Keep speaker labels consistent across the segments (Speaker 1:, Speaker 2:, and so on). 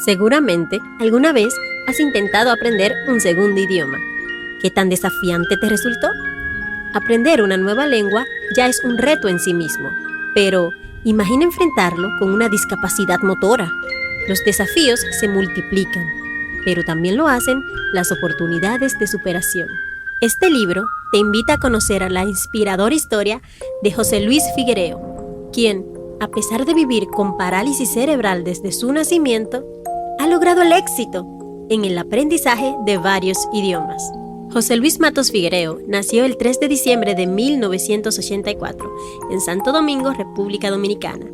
Speaker 1: Seguramente, alguna vez has intentado aprender un segundo idioma. ¿Qué tan desafiante te resultó? Aprender una nueva lengua ya es un reto en sí mismo, pero imagina enfrentarlo con una discapacidad motora. Los desafíos se multiplican, pero también lo hacen las oportunidades de superación. Este libro te invita a conocer a la inspiradora historia de José Luis Figuereo, quien, a pesar de vivir con parálisis cerebral desde su nacimiento, ha logrado el éxito en el aprendizaje de varios idiomas. José Luis Matos Figuereo nació el 3 de diciembre de 1984 en Santo Domingo, República Dominicana.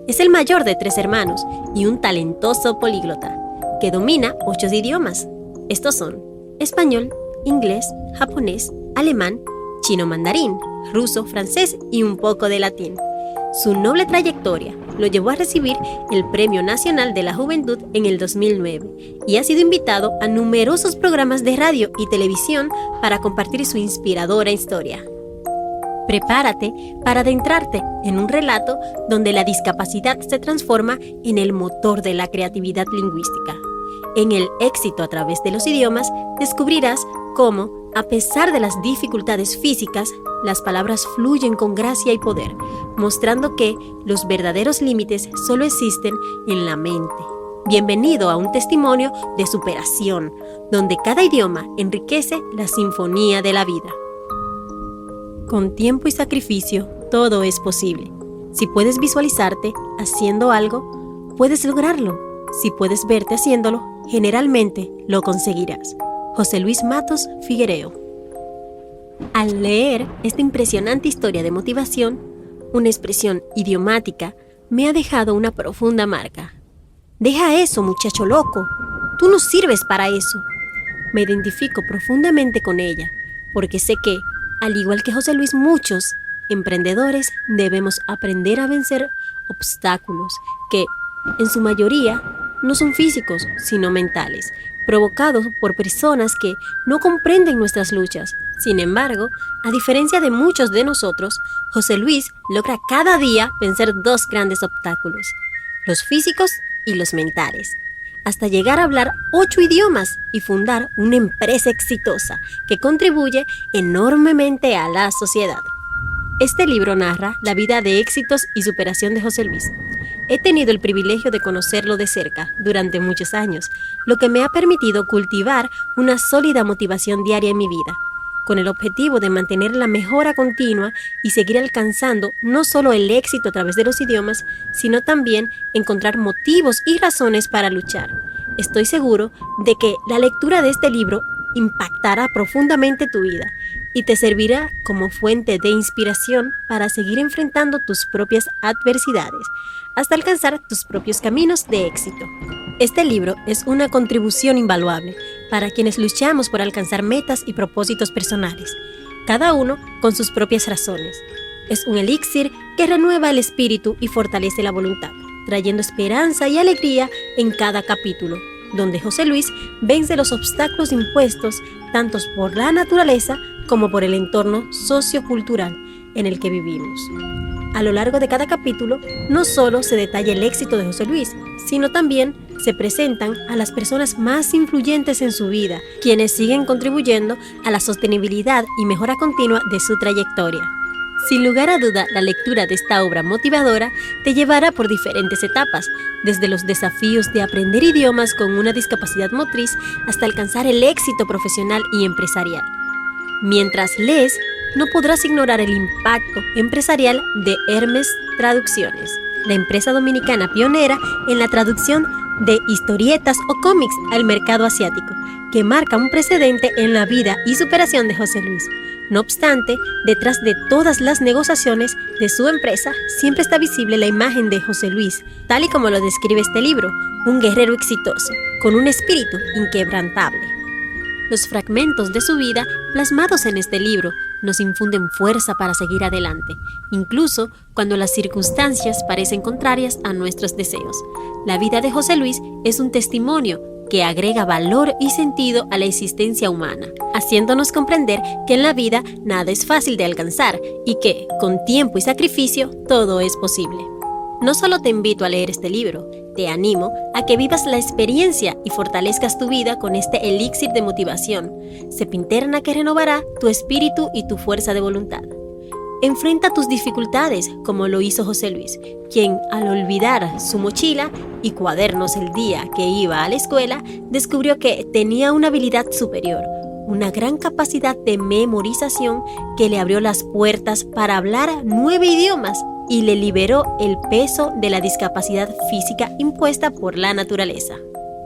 Speaker 1: Es el mayor de 3 hermanos y un talentoso políglota que domina 8 idiomas. Estos son español, inglés, japonés, alemán, chino mandarín, ruso, francés y un poco de latín. Su noble trayectoria lo llevó a recibir el Premio Nacional de la Juventud en el 2009 y ha sido invitado a numerosos programas de radio y televisión para compartir su inspiradora historia. Prepárate para adentrarte en un relato donde la discapacidad se transforma en el motor de la creatividad lingüística. En el éxito a través de los idiomas descubrirás cómo, a pesar de las dificultades físicas, las palabras fluyen con gracia y poder, mostrando que los verdaderos límites solo existen en la mente. Bienvenido a un testimonio de superación, donde cada idioma enriquece la sinfonía de la vida. Con tiempo y sacrificio, todo es posible. Si puedes visualizarte haciendo algo, puedes lograrlo. Si puedes verte haciéndolo, generalmente lo conseguirás. José Luis Matos Figuereo. Al leer esta impresionante historia de motivación, una expresión idiomática me ha dejado una profunda marca. Deja eso, muchacho loco. Tú no sirves para eso. Me identifico profundamente con ella, porque sé que, al igual que José Luis, muchos emprendedores debemos aprender a vencer obstáculos que, en su mayoría, no son físicos, sino mentales, provocados por personas que no comprenden nuestras luchas. Sin embargo, a diferencia de muchos de nosotros, José Luis logra cada día vencer 2 grandes obstáculos, los físicos y los mentales, hasta llegar a hablar 8 idiomas y fundar una empresa exitosa que contribuye enormemente a la sociedad. Este libro narra la vida de éxitos y superación de José Luis. He tenido el privilegio de conocerlo de cerca durante muchos años, lo que me ha permitido cultivar una sólida motivación diaria en mi vida, con el objetivo de mantener la mejora continua y seguir alcanzando no solo el éxito a través de los idiomas, sino también encontrar motivos y razones para luchar. Estoy seguro de que la lectura de este libro impactará profundamente tu vida y te servirá como fuente de inspiración para seguir enfrentando tus propias adversidades hasta alcanzar tus propios caminos de éxito. Este libro es una contribución invaluable para quienes luchamos por alcanzar metas y propósitos personales, cada uno con sus propias razones. Es un elixir que renueva el espíritu y fortalece la voluntad, trayendo esperanza y alegría en cada capítulo, donde José Luis vence los obstáculos impuestos tanto por la naturaleza como por el entorno sociocultural en el que vivimos. A lo largo de cada capítulo, no solo se detalla el éxito de José Luis, sino también se presentan a las personas más influyentes en su vida, quienes siguen contribuyendo a la sostenibilidad y mejora continua de su trayectoria. Sin lugar a duda, la lectura de esta obra motivadora te llevará por diferentes etapas, desde los desafíos de aprender idiomas con una discapacidad motriz hasta alcanzar el éxito profesional y empresarial. Mientras lees, no podrás ignorar el impacto empresarial de Hermes Traducciones, la empresa dominicana pionera en la traducción de historietas o cómics al mercado asiático, que marca un precedente en la vida y superación de José Luis. No obstante, detrás de todas las negociaciones de su empresa, siempre está visible la imagen de José Luis, tal y como lo describe este libro, un guerrero exitoso, con un espíritu inquebrantable. Los fragmentos de su vida plasmados en este libro nos infunden fuerza para seguir adelante, incluso cuando las circunstancias parecen contrarias a nuestros deseos. La vida de José Luis es un testimonio que agrega valor y sentido a la existencia humana, haciéndonos comprender que en la vida nada es fácil de alcanzar y que, con tiempo y sacrificio, todo es posible. No solo te invito a leer este libro, te animo a que vivas la experiencia y fortalezcas tu vida con este elixir de motivación, sempiterna que renovará tu espíritu y tu fuerza de voluntad. Enfrenta tus dificultades como lo hizo José Luis, quien al olvidar su mochila y cuadernos el día que iba a la escuela, descubrió que tenía una habilidad superior, una gran capacidad de memorización que le abrió las puertas para hablar 9 idiomas y le liberó el peso de la discapacidad física impuesta por la naturaleza.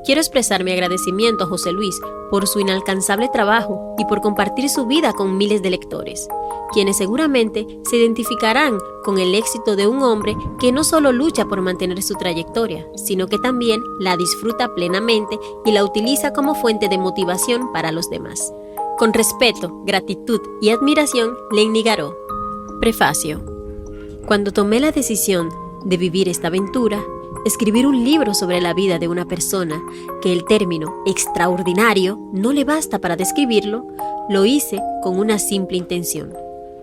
Speaker 1: Quiero expresar mi agradecimiento a José Luis por su inalcanzable trabajo y por compartir su vida con miles de lectores, quienes seguramente se identificarán con el éxito de un hombre que no solo lucha por mantener su trayectoria, sino que también la disfruta plenamente y la utiliza como fuente de motivación para los demás. Con respeto, gratitud y admiración, Lenny Garó. Prefacio. Cuando tomé la decisión de vivir esta aventura, escribir un libro sobre la vida de una persona que el término extraordinario no le basta para describirlo, lo hice con una simple intención: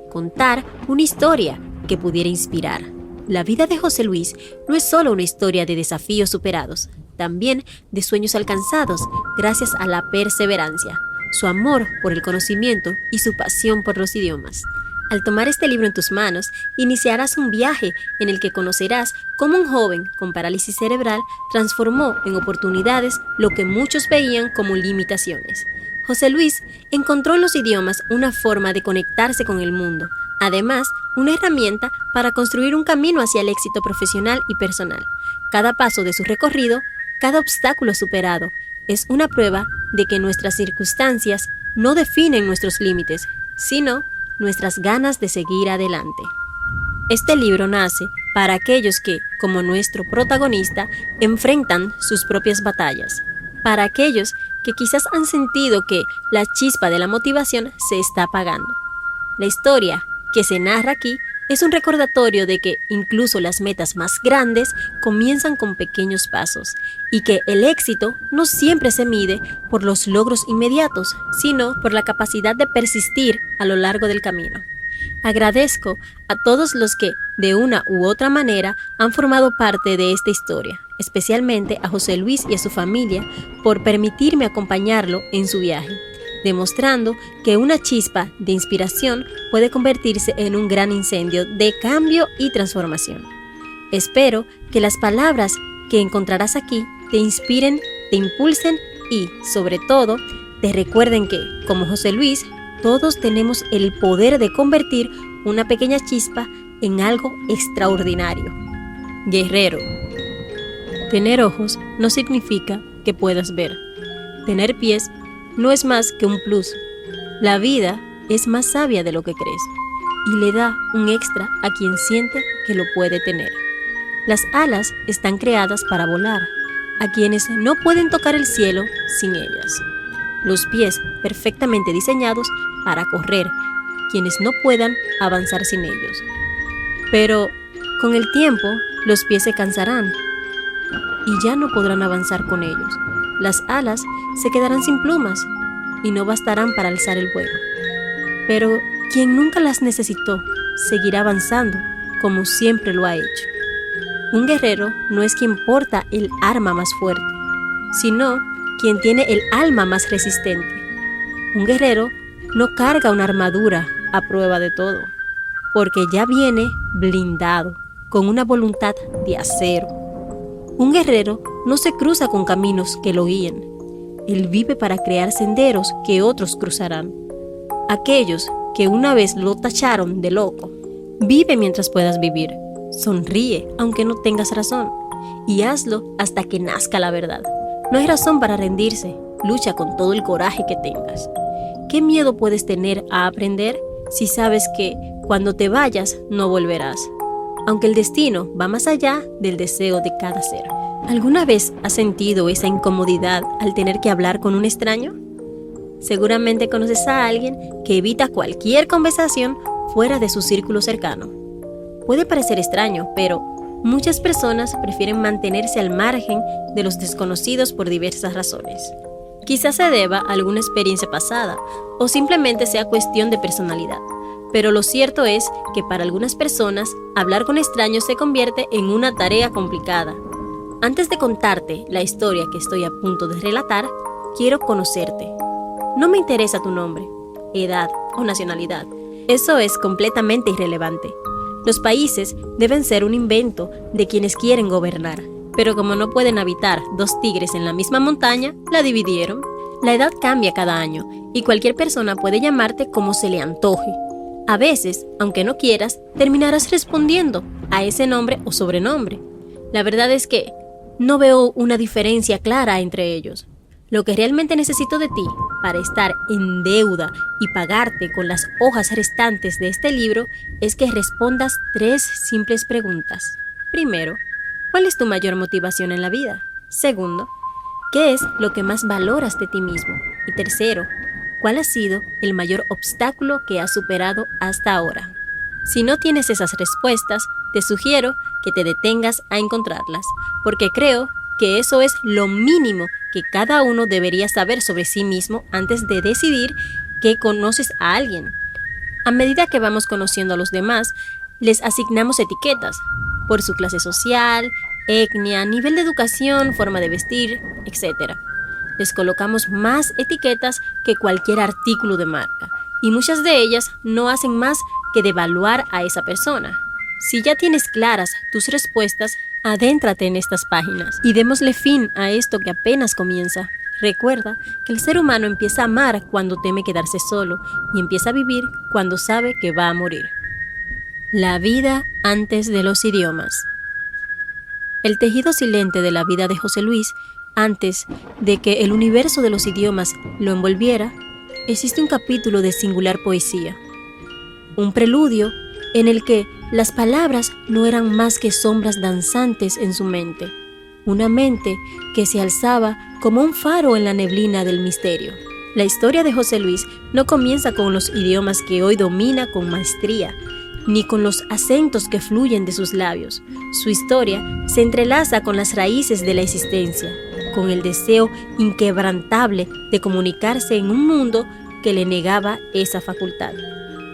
Speaker 1: contar una historia que pudiera inspirar. La vida de José Luis no es solo una historia de desafíos superados, también de sueños alcanzados gracias a la perseverancia, su amor por el conocimiento y su pasión por los idiomas. Al tomar este libro en tus manos, iniciarás un viaje en el que conocerás cómo un joven con parálisis cerebral transformó en oportunidades lo que muchos veían como limitaciones. José Luis encontró en los idiomas una forma de conectarse con el mundo, además, una herramienta para construir un camino hacia el éxito profesional y personal. Cada paso de su recorrido, cada obstáculo superado, es una prueba de que nuestras circunstancias no definen nuestros límites, sino nuestras ganas de seguir adelante. Este libro nace para aquellos que, como nuestro protagonista, enfrentan sus propias batallas, para aquellos que quizás han sentido que la chispa de la motivación se está apagando. La historia que se narra aquí es un recordatorio de que incluso las metas más grandes comienzan con pequeños pasos y que el éxito no siempre se mide por los logros inmediatos, sino por la capacidad de persistir a lo largo del camino. Agradezco a todos los que, de una u otra manera, han formado parte de esta historia, especialmente a José Luis y a su familia, por permitirme acompañarlo en su viaje, demostrando que una chispa de inspiración puede convertirse en un gran incendio de cambio y transformación. Espero que las palabras que encontrarás aquí te inspiren, te impulsen y, sobre todo, te recuerden que, como José Luis, todos tenemos el poder de convertir una pequeña chispa en algo extraordinario. Guerrero. Tener ojos no significa que puedas ver. Tener pies no es más que un plus. La vida es más sabia de lo que crees y le da un extra a quien siente que lo puede tener. Las alas están creadas para volar, a quienes no pueden tocar el cielo sin ellas. Los pies perfectamente diseñados para correr, quienes no puedan avanzar sin ellos. Pero con el tiempo, los pies se cansarán y ya no podrán avanzar con ellos. Las alas se quedarán sin plumas y no bastarán para alzar el vuelo. Pero quien nunca las necesitó, seguirá avanzando como siempre lo ha hecho. Un guerrero no es quien porta el arma más fuerte, sino quien tiene el alma más resistente. Un guerrero no carga una armadura a prueba de todo, porque ya viene blindado, con una voluntad de acero. Un guerrero no se cruza con caminos que lo guíen. Él vive para crear senderos que otros cruzarán. Aquellos que una vez lo tacharon de loco, vive mientras puedas vivir. Sonríe aunque no tengas razón y hazlo hasta que nazca la verdad. No hay razón para rendirse, lucha con todo el coraje que tengas. ¿Qué miedo puedes tener a aprender si sabes que cuando te vayas no volverás? Aunque el destino va más allá del deseo de cada ser. ¿Alguna vez has sentido esa incomodidad al tener que hablar con un extraño? Seguramente conoces a alguien que evita cualquier conversación fuera de su círculo cercano. Puede parecer extraño, pero muchas personas prefieren mantenerse al margen de los desconocidos por diversas razones. Quizás se deba a alguna experiencia pasada o simplemente sea cuestión de personalidad. Pero lo cierto es que para algunas personas, hablar con extraños se convierte en una tarea complicada. Antes de contarte la historia que estoy a punto de relatar, quiero conocerte. No me interesa tu nombre, edad o nacionalidad. Eso es completamente irrelevante. Los países deben ser un invento de quienes quieren gobernar, pero como no pueden habitar dos tigres en la misma montaña, la dividieron. La edad cambia cada año y cualquier persona puede llamarte como se le antoje. A veces, aunque no quieras, terminarás respondiendo a ese nombre o sobrenombre. La verdad es que no veo una diferencia clara entre ellos. Lo que realmente necesito de ti para estar en deuda y pagarte con las hojas restantes de este libro es que respondas 3 simples preguntas. Primero, ¿cuál es tu mayor motivación en la vida? Segundo, ¿qué es lo que más valoras de ti mismo? Y tercero, ¿cuál ha sido el mayor obstáculo que has superado hasta ahora? Si no tienes esas respuestas, te sugiero que te detengas a encontrarlas, porque creo que eso es lo mínimo que cada uno debería saber sobre sí mismo antes de decidir que conoces a alguien. A medida que vamos conociendo a los demás, les asignamos etiquetas por su clase social, etnia, nivel de educación, forma de vestir, etc. Les colocamos más etiquetas que cualquier artículo de marca, y muchas de ellas no hacen más que devaluar a esa persona. Si ya tienes claras tus respuestas, adéntrate en estas páginas y démosle fin a esto que apenas comienza. Recuerda que el ser humano empieza a amar cuando teme quedarse solo y empieza a vivir cuando sabe que va a morir. La vida antes de los idiomas. El tejido silente de la vida de José Luis, antes de que el universo de los idiomas lo envolviera, existe un capítulo de singular poesía. Un preludio en el que las palabras no eran más que sombras danzantes en su mente, una mente que se alzaba como un faro en la neblina del misterio. La historia de José Luis no comienza con los idiomas que hoy domina con maestría, ni con los acentos que fluyen de sus labios. Su historia se entrelaza con las raíces de la existencia, con el deseo inquebrantable de comunicarse en un mundo que le negaba esa facultad.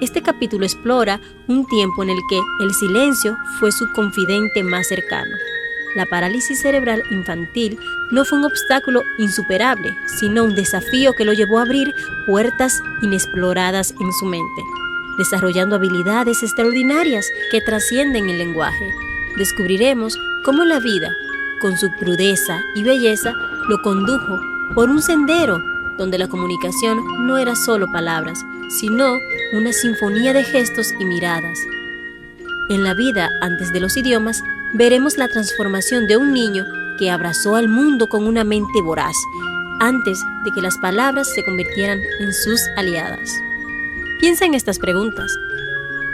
Speaker 1: Este capítulo explora un tiempo en el que el silencio fue su confidente más cercano. La parálisis cerebral infantil no fue un obstáculo insuperable, sino un desafío que lo llevó a abrir puertas inexploradas en su mente, desarrollando habilidades extraordinarias que trascienden el lenguaje. Descubriremos cómo la vida, con su crudeza y belleza, lo condujo por un sendero donde la comunicación no era solo palabras, sino una sinfonía de gestos y miradas. En la vida antes de los idiomas, veremos la transformación de un niño que abrazó al mundo con una mente voraz, antes de que las palabras se convirtieran en sus aliadas. Piensa en estas preguntas.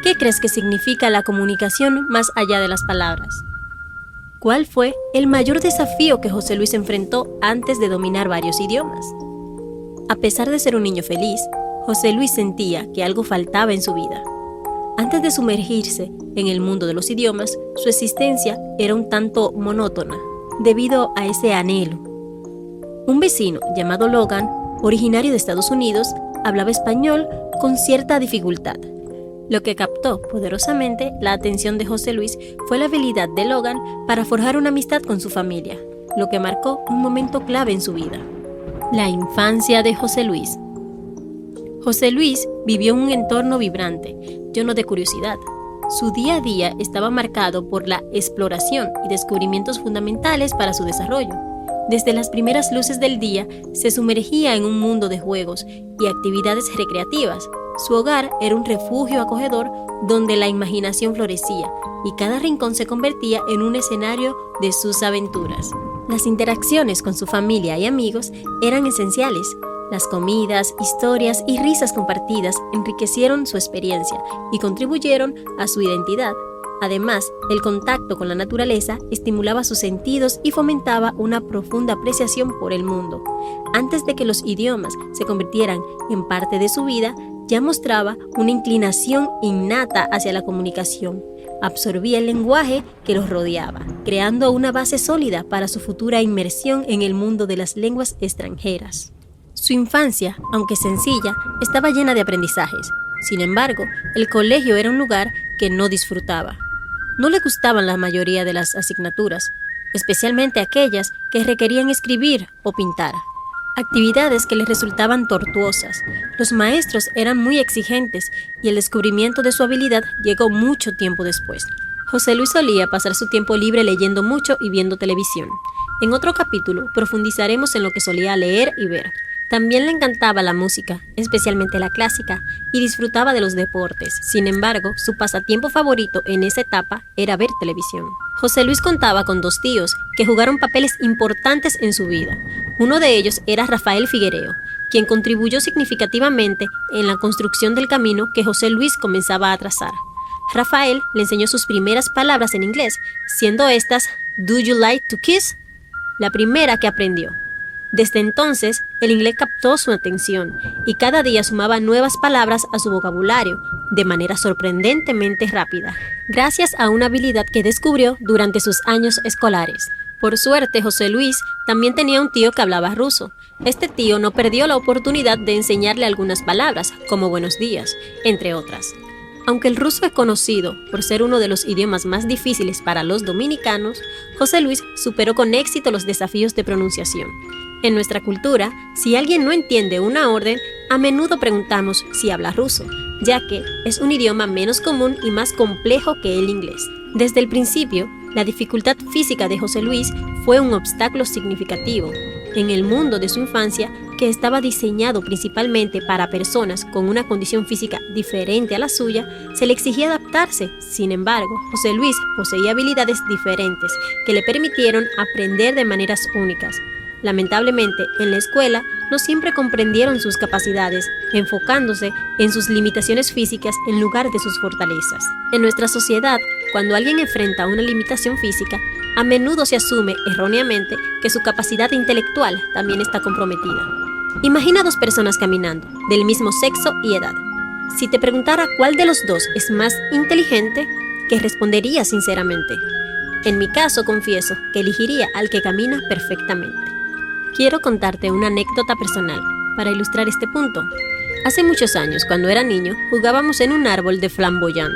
Speaker 1: ¿Qué crees que significa la comunicación más allá de las palabras? ¿Cuál fue el mayor desafío que José Luis enfrentó antes de dominar varios idiomas? A pesar de ser un niño feliz, José Luis sentía que algo faltaba en su vida. Antes de sumergirse en el mundo de los idiomas, su existencia era un tanto monótona, debido a ese anhelo. Un vecino llamado Logan, originario de Estados Unidos, hablaba español con cierta dificultad. Lo que captó poderosamente la atención de José Luis fue la habilidad de Logan para forjar una amistad con su familia, lo que marcó un momento clave en su vida. La infancia de José Luis. José Luis vivió en un entorno vibrante, lleno de curiosidad. Su día a día estaba marcado por la exploración y descubrimientos fundamentales para su desarrollo. Desde las primeras luces del día, se sumergía en un mundo de juegos y actividades recreativas. Su hogar era un refugio acogedor donde la imaginación florecía y cada rincón se convertía en un escenario de sus aventuras. Las interacciones con su familia y amigos eran esenciales. Las comidas, historias y risas compartidas enriquecieron su experiencia y contribuyeron a su identidad. Además, el contacto con la naturaleza estimulaba sus sentidos y fomentaba una profunda apreciación por el mundo. Antes de que los idiomas se convirtieran en parte de su vida, ya mostraba una inclinación innata hacia la comunicación. Absorbía el lenguaje que los rodeaba, creando una base sólida para su futura inmersión en el mundo de las lenguas extranjeras. Su infancia, aunque sencilla, estaba llena de aprendizajes. Sin embargo, el colegio era un lugar que no disfrutaba. No le gustaban la mayoría de las asignaturas. especialmente aquellas que requerían escribir o pintar. Actividades que les resultaban tortuosas. Los maestros eran muy exigentes y el descubrimiento de su habilidad llegó mucho tiempo después. José Luis solía pasar su tiempo libre leyendo mucho y viendo televisión. En otro capítulo profundizaremos en lo que solía leer y ver. También le encantaba la música, especialmente la clásica, y disfrutaba de los deportes. Sin embargo, su pasatiempo favorito en esa etapa era ver televisión. José Luis contaba con 2 tíos que jugaron papeles importantes en su vida. Uno de ellos era Rafael Figuereo, quien contribuyó significativamente en la construcción del camino que José Luis comenzaba a trazar. Rafael le enseñó sus primeras palabras en inglés, siendo estas "Do you like to kiss?", la primera que aprendió. Desde entonces, el inglés captó su atención y cada día sumaba nuevas palabras a su vocabulario de manera sorprendentemente rápida, gracias a una habilidad que descubrió durante sus años escolares. Por suerte, José Luis también tenía un tío que hablaba ruso. Este tío no perdió la oportunidad de enseñarle algunas palabras, como buenos días, entre otras. Aunque el ruso es conocido por ser uno de los idiomas más difíciles para los dominicanos, José Luis superó con éxito los desafíos de pronunciación. En nuestra cultura, si alguien no entiende una orden, a menudo preguntamos si habla ruso, ya que es un idioma menos común y más complejo que el inglés. Desde el principio, la dificultad física de José Luis fue un obstáculo significativo. En el mundo de su infancia, que estaba diseñado principalmente para personas con una condición física diferente a la suya, se le exigía adaptarse. Sin embargo, José Luis poseía habilidades diferentes que le permitieron aprender de maneras únicas. Lamentablemente, en la escuela no siempre comprendieron sus capacidades, enfocándose en sus limitaciones físicas en lugar de sus fortalezas. En nuestra sociedad, cuando alguien enfrenta una limitación física, a menudo se asume erróneamente que su capacidad intelectual también está comprometida. Imagina 2 personas caminando, del mismo sexo y edad. Si te preguntara cuál de los 2 es más inteligente, ¿qué responderías sinceramente? En mi caso, confieso que elegiría al que camina perfectamente. Quiero contarte una anécdota personal para ilustrar este punto. Hace muchos años, cuando era niño, jugábamos en un árbol de flamboyán,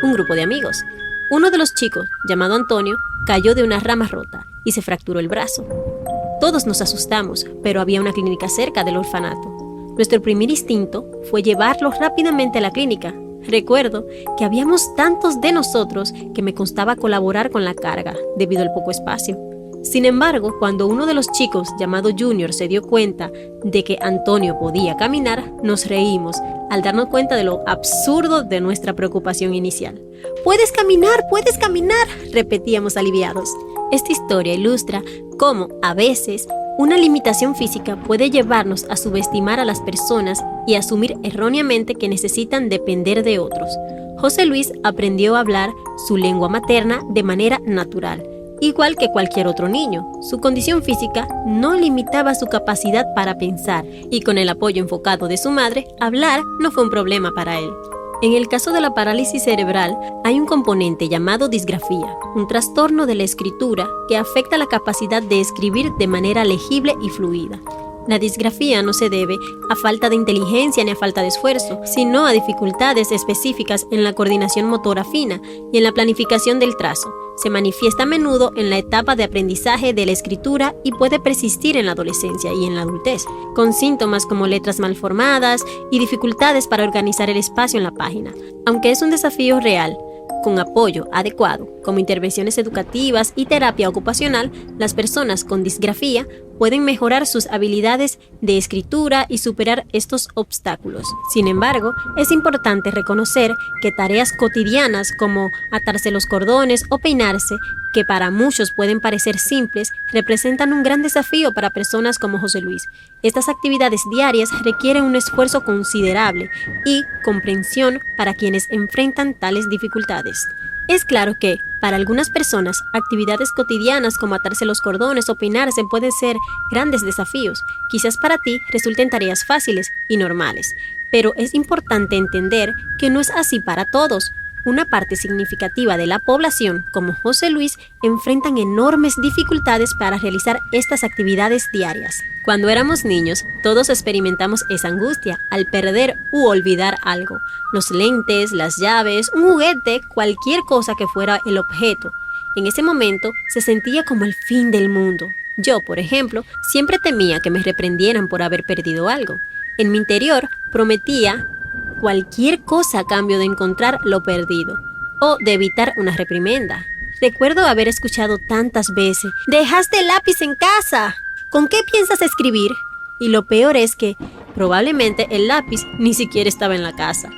Speaker 1: un grupo de amigos. Uno de los chicos, llamado Antonio, cayó de una rama rota y se fracturó el brazo. Todos nos asustamos, pero había una clínica cerca del orfanato. Nuestro primer instinto fue llevarlo rápidamente a la clínica. Recuerdo que habíamos tantos de nosotros que me costaba colaborar con la carga, debido al poco espacio. Sin embargo, cuando uno de los chicos, llamado Junior, se dio cuenta de que Antonio podía caminar, nos reímos al darnos cuenta de lo absurdo de nuestra preocupación inicial. ¡Puedes caminar! ¡Puedes caminar!, repetíamos aliviados. Esta historia ilustra cómo, a veces, una limitación física puede llevarnos a subestimar a las personas y asumir erróneamente que necesitan depender de otros. José Luis aprendió a hablar su lengua materna de manera natural. Igual que cualquier otro niño, su condición física no limitaba su capacidad para pensar y con el apoyo enfocado de su madre, hablar no fue un problema para él. En el caso de la parálisis cerebral, hay un componente llamado disgrafía, un trastorno de la escritura que afecta la capacidad de escribir de manera legible y fluida. La disgrafía no se debe a falta de inteligencia ni a falta de esfuerzo, sino a dificultades específicas en la coordinación motora fina y en la planificación del trazo. Se manifiesta a menudo en la etapa de aprendizaje de la escritura y puede persistir en la adolescencia y en la adultez, con síntomas como letras mal formadas y dificultades para organizar el espacio en la página. Aunque es un desafío real, con apoyo adecuado, como intervenciones educativas y terapia ocupacional, las personas con disgrafía pueden mejorar sus habilidades de escritura y superar estos obstáculos. Sin embargo, es importante reconocer que tareas cotidianas como atarse los cordones o peinarse, que para muchos pueden parecer simples, representan un gran desafío para personas como José Luis. Estas actividades diarias requieren un esfuerzo considerable y comprensión para quienes enfrentan tales dificultades. Es claro que, para algunas personas, actividades cotidianas como atarse los cordones o peinarse pueden ser grandes desafíos. Quizás para ti resulten tareas fáciles y normales, pero es importante entender que no es así para todos. Una parte significativa de la población, como José Luis, enfrentan enormes dificultades para realizar estas actividades diarias. Cuando éramos niños, todos experimentamos esa angustia al perder u olvidar algo. Los lentes, las llaves, un juguete, cualquier cosa que fuera el objeto. En ese momento se sentía como el fin del mundo. Yo, por ejemplo, siempre temía que me reprendieran por haber perdido algo. En mi interior prometía cualquier cosa a cambio de encontrar lo perdido o de evitar una reprimenda. Recuerdo haber escuchado tantas veces: «¡Dejaste el lápiz en casa! ¿Con qué piensas escribir?». Y lo peor es que probablemente el lápiz ni siquiera estaba en la casa.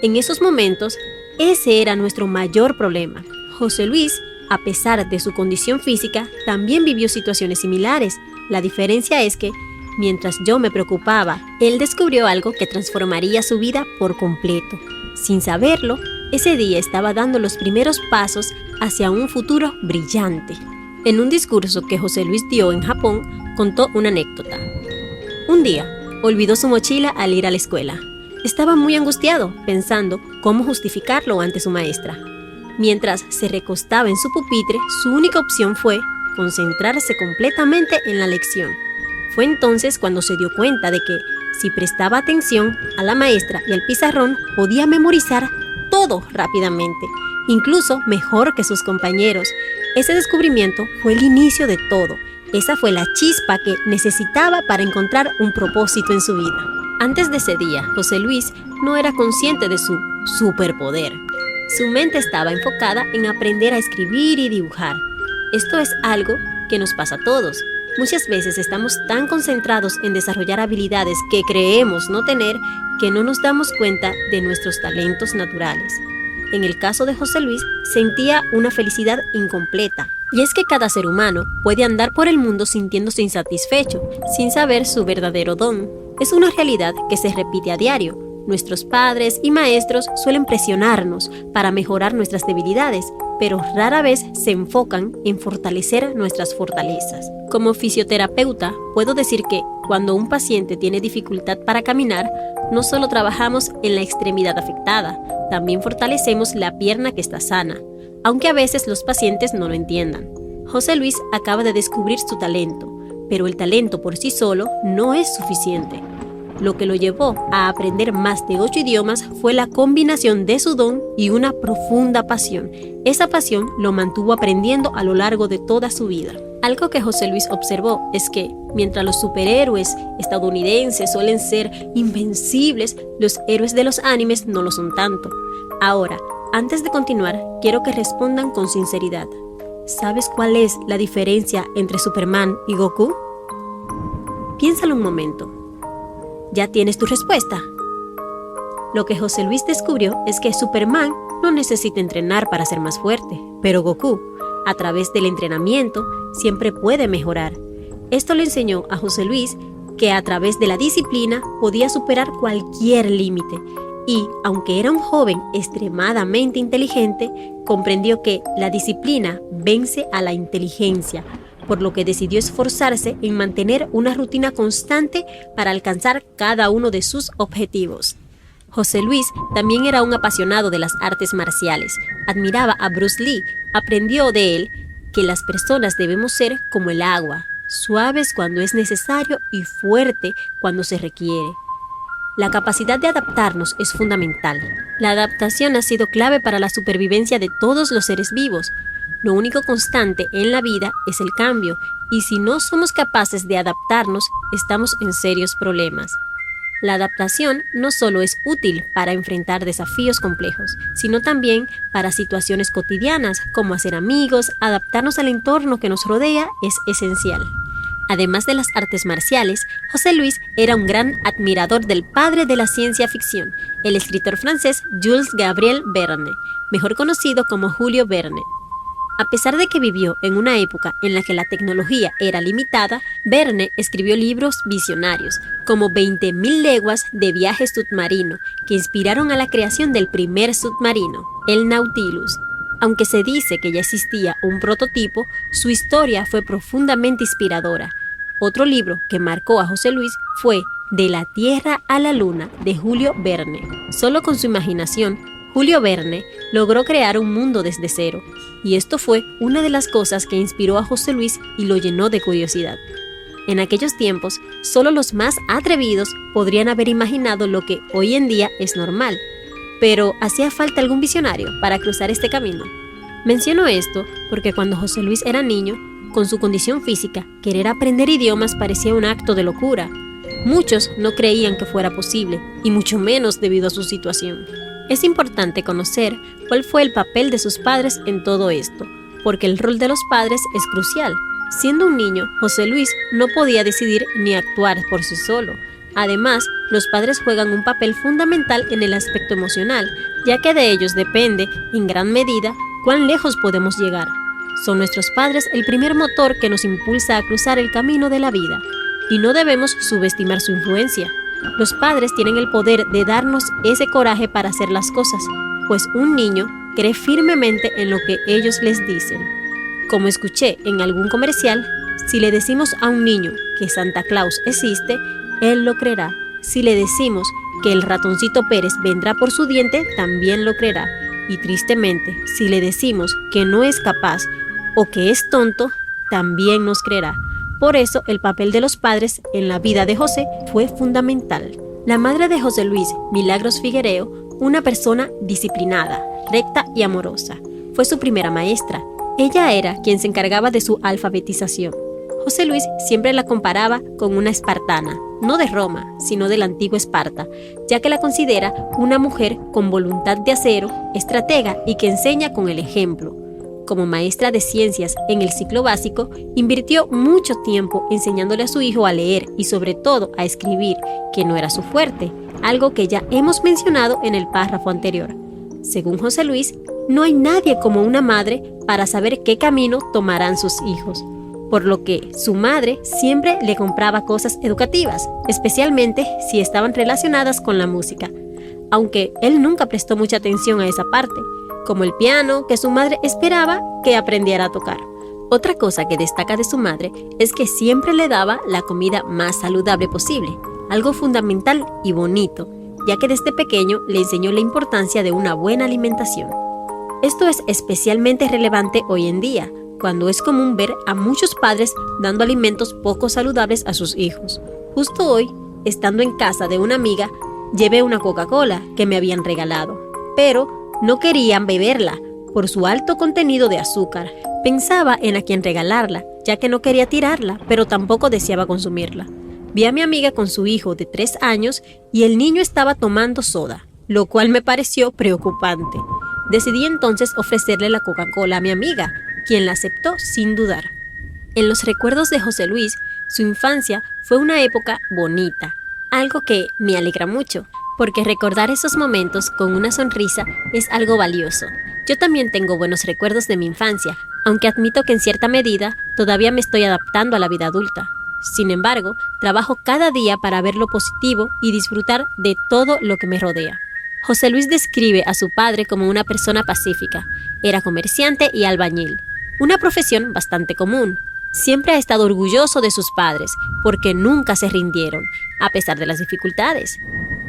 Speaker 1: En esos momentos, ese era nuestro mayor problema. José Luis, a pesar de su condición física, también vivió situaciones similares. La diferencia es que, mientras yo me preocupaba, él descubrió algo que transformaría su vida por completo. Sin saberlo, ese día estaba dando los primeros pasos hacia un futuro brillante. En un discurso que José Luis dio en Japón, contó una anécdota. Un día, olvidó su mochila al ir a la escuela. Estaba muy angustiado, pensando cómo justificarlo ante su maestra. Mientras se recostaba en su pupitre, su única opción fue concentrarse completamente en la lección. Fue entonces cuando se dio cuenta de que, si prestaba atención a la maestra y al pizarrón, podía memorizar todo rápidamente, incluso mejor que sus compañeros. Ese descubrimiento fue el inicio de todo. Esa fue la chispa que necesitaba para encontrar un propósito en su vida. Antes de ese día, José Luis no era consciente de su superpoder. Su mente estaba enfocada en aprender a escribir y dibujar. Esto es algo que nos pasa a todos. Muchas veces estamos tan concentrados en desarrollar habilidades que creemos no tener que no nos damos cuenta de nuestros talentos naturales. En el caso de José Luis, sentía una felicidad incompleta. Y es que cada ser humano puede andar por el mundo sintiéndose insatisfecho, sin saber su verdadero don. Es una realidad que se repite a diario. Nuestros padres y maestros suelen presionarnos para mejorar nuestras debilidades, pero rara vez se enfocan en fortalecer nuestras fortalezas. Como fisioterapeuta, puedo decir que cuando un paciente tiene dificultad para caminar, no solo trabajamos en la extremidad afectada, también fortalecemos la pierna que está sana, aunque a veces los pacientes no lo entiendan. José Luis acaba de descubrir su talento, pero el talento por sí solo no es suficiente. Lo que lo llevó a aprender más de 8 idiomas fue la combinación de su don y una profunda pasión. Esa pasión lo mantuvo aprendiendo a lo largo de toda su vida. Algo que José Luis observó es que, mientras los superhéroes estadounidenses suelen ser invencibles, los héroes de los animes no lo son tanto. Ahora, antes de continuar, quiero que respondan con sinceridad. ¿Sabes cuál es la diferencia entre Superman y Goku? Piénsalo un momento. ¿Ya tienes tu respuesta? Lo que José Luis descubrió es que Superman no necesita entrenar para ser más fuerte, pero Goku, a través del entrenamiento, siempre puede mejorar. Esto le enseñó a José Luis que a través de la disciplina podía superar cualquier límite y, aunque era un joven extremadamente inteligente, comprendió que la disciplina vence a la inteligencia, por lo que decidió esforzarse en mantener una rutina constante para alcanzar cada uno de sus objetivos. José Luis también era un apasionado de las artes marciales. Admiraba a Bruce Lee. Aprendió de él que las personas debemos ser como el agua, suaves cuando es necesario y fuerte cuando se requiere. La capacidad de adaptarnos es fundamental. La adaptación ha sido clave para la supervivencia de todos los seres vivos. Lo único constante en la vida es el cambio, y si no somos capaces de adaptarnos, estamos en serios problemas. La adaptación no solo es útil para enfrentar desafíos complejos, sino también para situaciones cotidianas, como hacer amigos. Adaptarnos al entorno que nos rodea es esencial. Además de las artes marciales, José Luis era un gran admirador del padre de la ciencia ficción, el escritor francés Jules Gabriel Verne, mejor conocido como Julio Verne. A pesar de que vivió en una época en la que la tecnología era limitada, Verne escribió libros visionarios, como 20.000 leguas de viaje submarino, que inspiraron a la creación del primer submarino, el Nautilus. Aunque se dice que ya existía un prototipo, su historia fue profundamente inspiradora. Otro libro que marcó a José Luis fue De la Tierra a la Luna, de Julio Verne. Solo con su imaginación, Julio Verne logró crear un mundo desde cero, y esto fue una de las cosas que inspiró a José Luis y lo llenó de curiosidad. En aquellos tiempos, solo los más atrevidos podrían haber imaginado lo que hoy en día es normal, pero ¿hacía falta algún visionario para cruzar este camino? Menciono esto porque cuando José Luis era niño, con su condición física, querer aprender idiomas parecía un acto de locura. Muchos no creían que fuera posible, y mucho menos debido a su situación. Es importante conocer cuál fue el papel de sus padres en todo esto, porque el rol de los padres es crucial. Siendo un niño, José Luis no podía decidir ni actuar por sí solo. Además, los padres juegan un papel fundamental en el aspecto emocional, ya que de ellos depende, en gran medida, cuán lejos podemos llegar. Son nuestros padres el primer motor que nos impulsa a cruzar el camino de la vida, y no debemos subestimar su influencia. Los padres tienen el poder de darnos ese coraje para hacer las cosas, pues un niño cree firmemente en lo que ellos les dicen. Como escuché en algún comercial, si le decimos a un niño que Santa Claus existe, él lo creerá. Si le decimos que el ratoncito Pérez vendrá por su diente, también lo creerá. Y tristemente, si le decimos que no es capaz o que es tonto, también nos creerá. Por eso, el papel de los padres en la vida de José fue fundamental. La madre de José Luis, Milagros Figuereo, una persona disciplinada, recta y amorosa, fue su primera maestra. Ella era quien se encargaba de su alfabetización. José Luis siempre la comparaba con una espartana, no de Roma, sino de la antigua Esparta, ya que la considera una mujer con voluntad de acero, estratega y que enseña con el ejemplo. Como maestra de ciencias en el ciclo básico, invirtió mucho tiempo enseñándole a su hijo a leer y sobre todo a escribir, que no era su fuerte, algo que ya hemos mencionado en el párrafo anterior. Según José Luis, no hay nadie como una madre para saber qué camino tomarán sus hijos, por lo que su madre siempre le compraba cosas educativas, especialmente si estaban relacionadas con la música, aunque él nunca prestó mucha atención a esa parte, como el piano que su madre esperaba que aprendiera a tocar. Otra cosa que destaca de su madre es que siempre le daba la comida más saludable posible, algo fundamental y bonito, ya que desde pequeño le enseñó la importancia de una buena alimentación. Esto es especialmente relevante hoy en día, cuando es común ver a muchos padres dando alimentos poco saludables a sus hijos. Justo hoy, estando en casa de una amiga, llevé una Coca-Cola que me habían regalado, pero no querían beberla por su alto contenido de azúcar. Pensaba en a quién regalarla, ya que no quería tirarla, pero tampoco deseaba consumirla. Vi a mi amiga con su hijo de 3 años y el niño estaba tomando soda, lo cual me pareció preocupante. Decidí entonces ofrecerle la Coca-Cola a mi amiga, quien la aceptó sin dudar. En los recuerdos de José Luis, su infancia fue una época bonita, algo que me alegra mucho, porque recordar esos momentos con una sonrisa es algo valioso. Yo también tengo buenos recuerdos de mi infancia, aunque admito que en cierta medida todavía me estoy adaptando a la vida adulta. Sin embargo, trabajo cada día para ver lo positivo y disfrutar de todo lo que me rodea. José Luis describe a su padre como una persona pacífica. Era comerciante y albañil, una profesión bastante común. Siempre ha estado orgulloso de sus padres, porque nunca se rindieron, a pesar de las dificultades.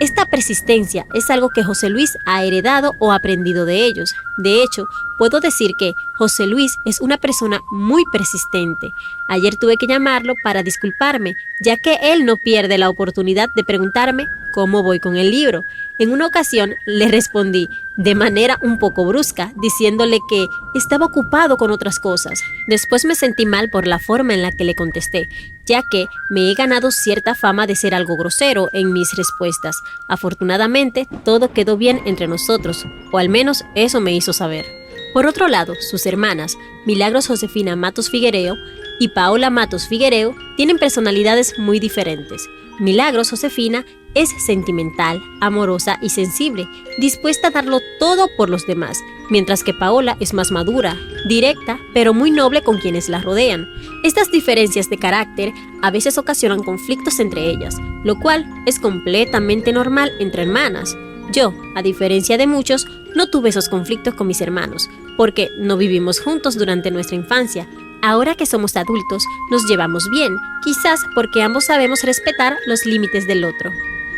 Speaker 1: Esta persistencia es algo que José Luis ha heredado o aprendido de ellos. De hecho, puedo decir que José Luis es una persona muy persistente. Ayer tuve que llamarlo para disculparme, ya que él no pierde la oportunidad de preguntarme cómo voy con el libro. En una ocasión le respondí de manera un poco brusca, diciéndole que estaba ocupado con otras cosas. Después me sentí mal por la forma en la que le contesté, ya que me he ganado cierta fama de ser algo grosero en mis respuestas. Afortunadamente, todo quedó bien entre nosotros, o al menos eso me hizo saber. Por otro lado, sus hermanas, Milagros Josefina Matos Figuereo y Paola Matos Figuereo, tienen personalidades muy diferentes. Milagros Josefina es sentimental, amorosa y sensible, dispuesta a darlo todo por los demás, mientras que Paola es más madura, directa, pero muy noble con quienes la rodean. Estas diferencias de carácter a veces ocasionan conflictos entre ellas, lo cual es completamente normal entre hermanas. Yo, a diferencia de muchos, no tuve esos conflictos con mis hermanos, porque no vivimos juntos durante nuestra infancia. Ahora que somos adultos, nos llevamos bien, quizás porque ambos sabemos respetar los límites del otro.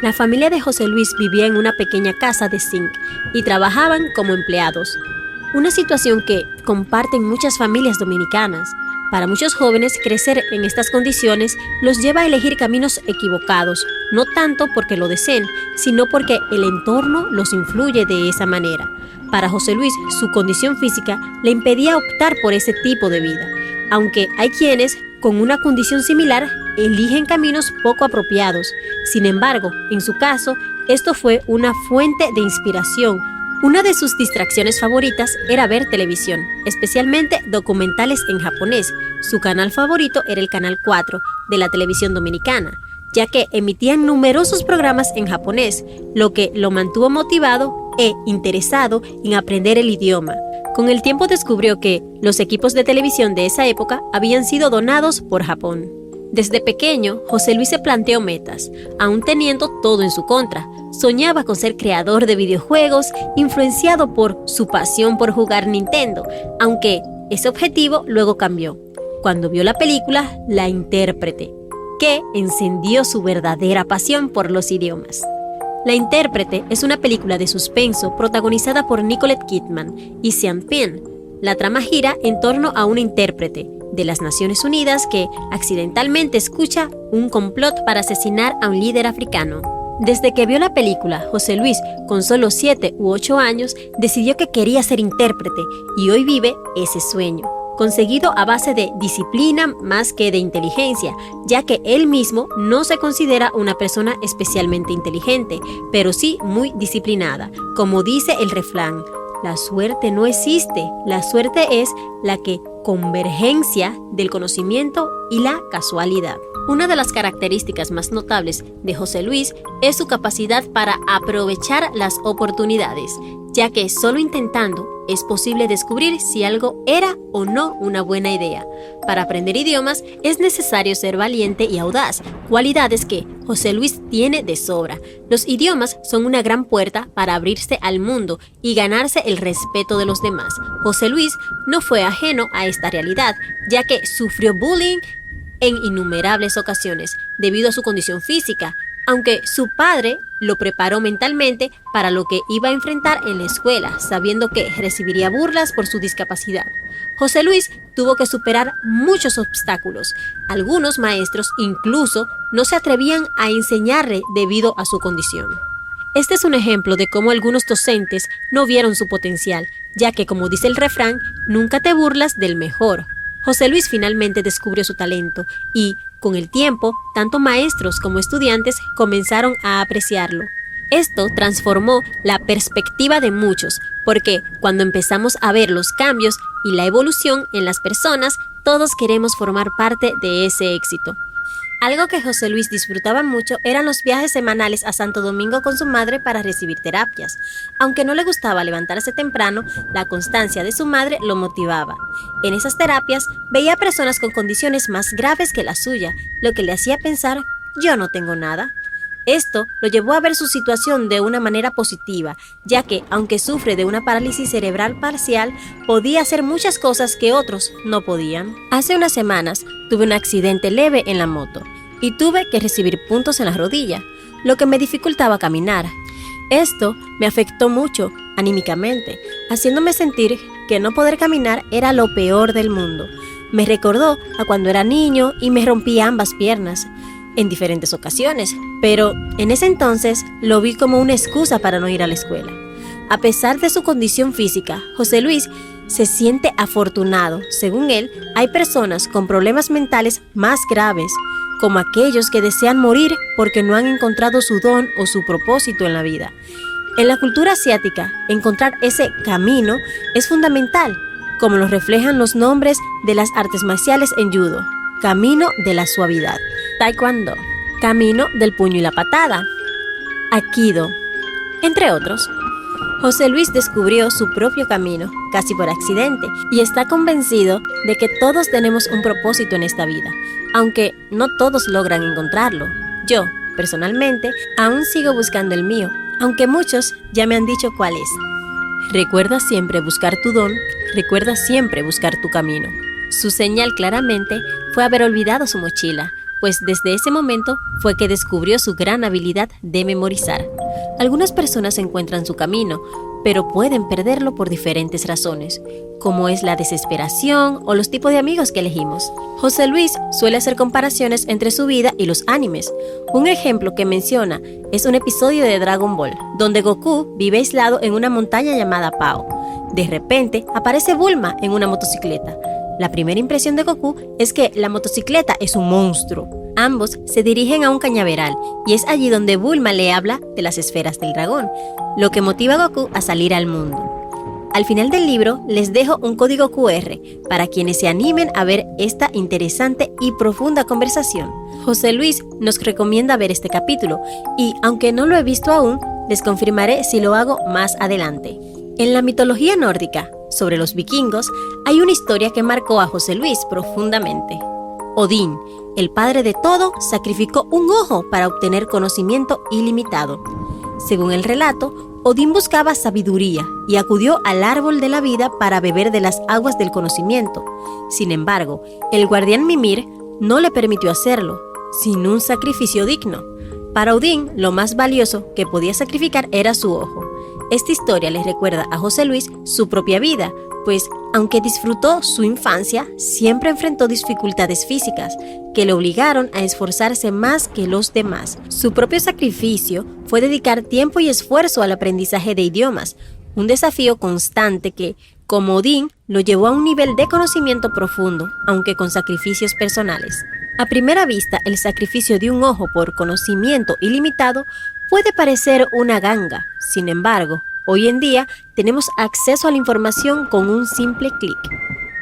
Speaker 1: La familia de José Luis vivía en una pequeña casa de zinc y trabajaban como empleados. Una situación que comparten muchas familias dominicanas. Para muchos jóvenes, crecer en estas condiciones los lleva a elegir caminos equivocados, no tanto porque lo deseen, sino porque el entorno los influye de esa manera. Para José Luis, su condición física le impedía optar por ese tipo de vida, aunque hay quienes, con una condición similar, eligen caminos poco apropiados. Sin embargo, en su caso, esto fue una fuente de inspiración. Una de sus distracciones favoritas era ver televisión, especialmente documentales en japonés. Su canal favorito era el Canal 4 de la televisión dominicana, ya que emitían numerosos programas en japonés, lo que lo mantuvo motivado e interesado en aprender el idioma. Con el tiempo descubrió que los equipos de televisión de esa época habían sido donados por Japón. Desde pequeño, José Luis se planteó metas, aún teniendo todo en su contra. Soñaba con ser creador de videojuegos, influenciado por su pasión por jugar Nintendo, aunque ese objetivo luego cambió, cuando vio la película La Intérprete, que encendió su verdadera pasión por los idiomas. La Intérprete es una película de suspenso protagonizada por Nicole Kidman y Sean Penn. La trama gira en torno a una intérprete de las Naciones Unidas que accidentalmente escucha un complot para asesinar a un líder africano. Desde que vio la película, José Luis, con solo 7 u 8 años, decidió que quería ser intérprete y hoy vive ese sueño, conseguido a base de disciplina más que de inteligencia, ya que él mismo no se considera una persona especialmente inteligente, pero sí muy disciplinada. Como dice el refrán, la suerte no existe, la suerte es la convergencia del conocimiento y la casualidad. Una de las características más notables de José Luis es su capacidad para aprovechar las oportunidades, ya que solo intentando es posible descubrir si algo era o no una buena idea. Para aprender idiomas es necesario ser valiente y audaz, cualidades que José Luis tiene de sobra. Los idiomas son una gran puerta para abrirse al mundo y ganarse el respeto de los demás. José Luis no fue ajeno a esta realidad, ya que sufrió bullying en innumerables ocasiones debido a su condición física, aunque su padre lo preparó mentalmente para lo que iba a enfrentar en la escuela, sabiendo que recibiría burlas por su discapacidad. José Luis tuvo que superar muchos obstáculos. Algunos maestros incluso no se atrevían a enseñarle debido a su condición. Este es un ejemplo de cómo algunos docentes no vieron su potencial, ya que, como dice el refrán, nunca te burlas del mejor. José Luis finalmente descubrió su talento y, con el tiempo, tanto maestros como estudiantes comenzaron a apreciarlo. Esto transformó la perspectiva de muchos, porque cuando empezamos a ver los cambios y la evolución en las personas, todos queremos formar parte de ese éxito. Algo que José Luis disfrutaba mucho eran los viajes semanales a Santo Domingo con su madre para recibir terapias. Aunque no le gustaba levantarse temprano, la constancia de su madre lo motivaba. En esas terapias veía personas con condiciones más graves que la suya, lo que le hacía pensar, yo no tengo nada. Esto lo llevó a ver su situación de una manera positiva, ya que, aunque sufre de una parálisis cerebral parcial, podía hacer muchas cosas que otros no podían. Hace unas semanas tuve un accidente leve en la moto y tuve que recibir puntos en la rodilla, lo que me dificultaba caminar. Esto me afectó mucho anímicamente, haciéndome sentir que no poder caminar era lo peor del mundo. Me recordó a cuando era niño y me rompí ambas piernas en diferentes ocasiones, pero en ese entonces lo vi como una excusa para no ir a la escuela. A pesar de su condición física, José Luis se siente afortunado. Según él, hay personas con problemas mentales más graves, como aquellos que desean morir porque no han encontrado su don o su propósito en la vida. En la cultura asiática, encontrar ese camino es fundamental, como lo reflejan los nombres de las artes marciales en judo: camino de la suavidad, taekwondo, camino del puño y la patada, aikido, entre otros. José Luis descubrió su propio camino, casi por accidente, y está convencido de que todos tenemos un propósito en esta vida, aunque no todos logran encontrarlo. Yo, personalmente, aún sigo buscando el mío, aunque muchos ya me han dicho cuál es. Recuerda siempre buscar tu don, recuerda siempre buscar tu camino. Su señal claramente fue haber olvidado su mochila, pues desde ese momento fue que descubrió su gran habilidad de memorizar. Algunas personas encuentran su camino, pero pueden perderlo por diferentes razones, como es la desesperación o los tipos de amigos que elegimos. José Luis suele hacer comparaciones entre su vida y los animes. Un ejemplo que menciona es un episodio de Dragon Ball, donde Goku vive aislado en una montaña llamada Pao. De repente aparece Bulma en una motocicleta. La primera impresión de Goku es que la motocicleta es un monstruo. Ambos se dirigen a un cañaveral y es allí donde Bulma le habla de las esferas del dragón, lo que motiva a Goku a salir al mundo. Al final del libro les dejo un código QR para quienes se animen a ver esta interesante y profunda conversación. José Luis nos recomienda ver este capítulo y, aunque no lo he visto aún, les confirmaré si lo hago más adelante. En la mitología nórdica, sobre los vikingos, hay una historia que marcó a José Luis profundamente. Odín, el padre de todo, sacrificó un ojo para obtener conocimiento ilimitado. Según el relato, Odín buscaba sabiduría y acudió al árbol de la vida para beber de las aguas del conocimiento. Sin embargo, el guardián Mimir no le permitió hacerlo, sin un sacrificio digno. Para Odín, lo más valioso que podía sacrificar era su ojo. Esta historia le recuerda a José Luis su propia vida, pues aunque disfrutó su infancia, siempre enfrentó dificultades físicas que le obligaron a esforzarse más que los demás. Su propio sacrificio fue dedicar tiempo y esfuerzo al aprendizaje de idiomas, un desafío constante que, como Odín, lo llevó a un nivel de conocimiento profundo, aunque con sacrificios personales. A primera vista, el sacrificio de un ojo por conocimiento ilimitado puede parecer una ganga. Sin embargo, hoy en día tenemos acceso a la información con un simple clic.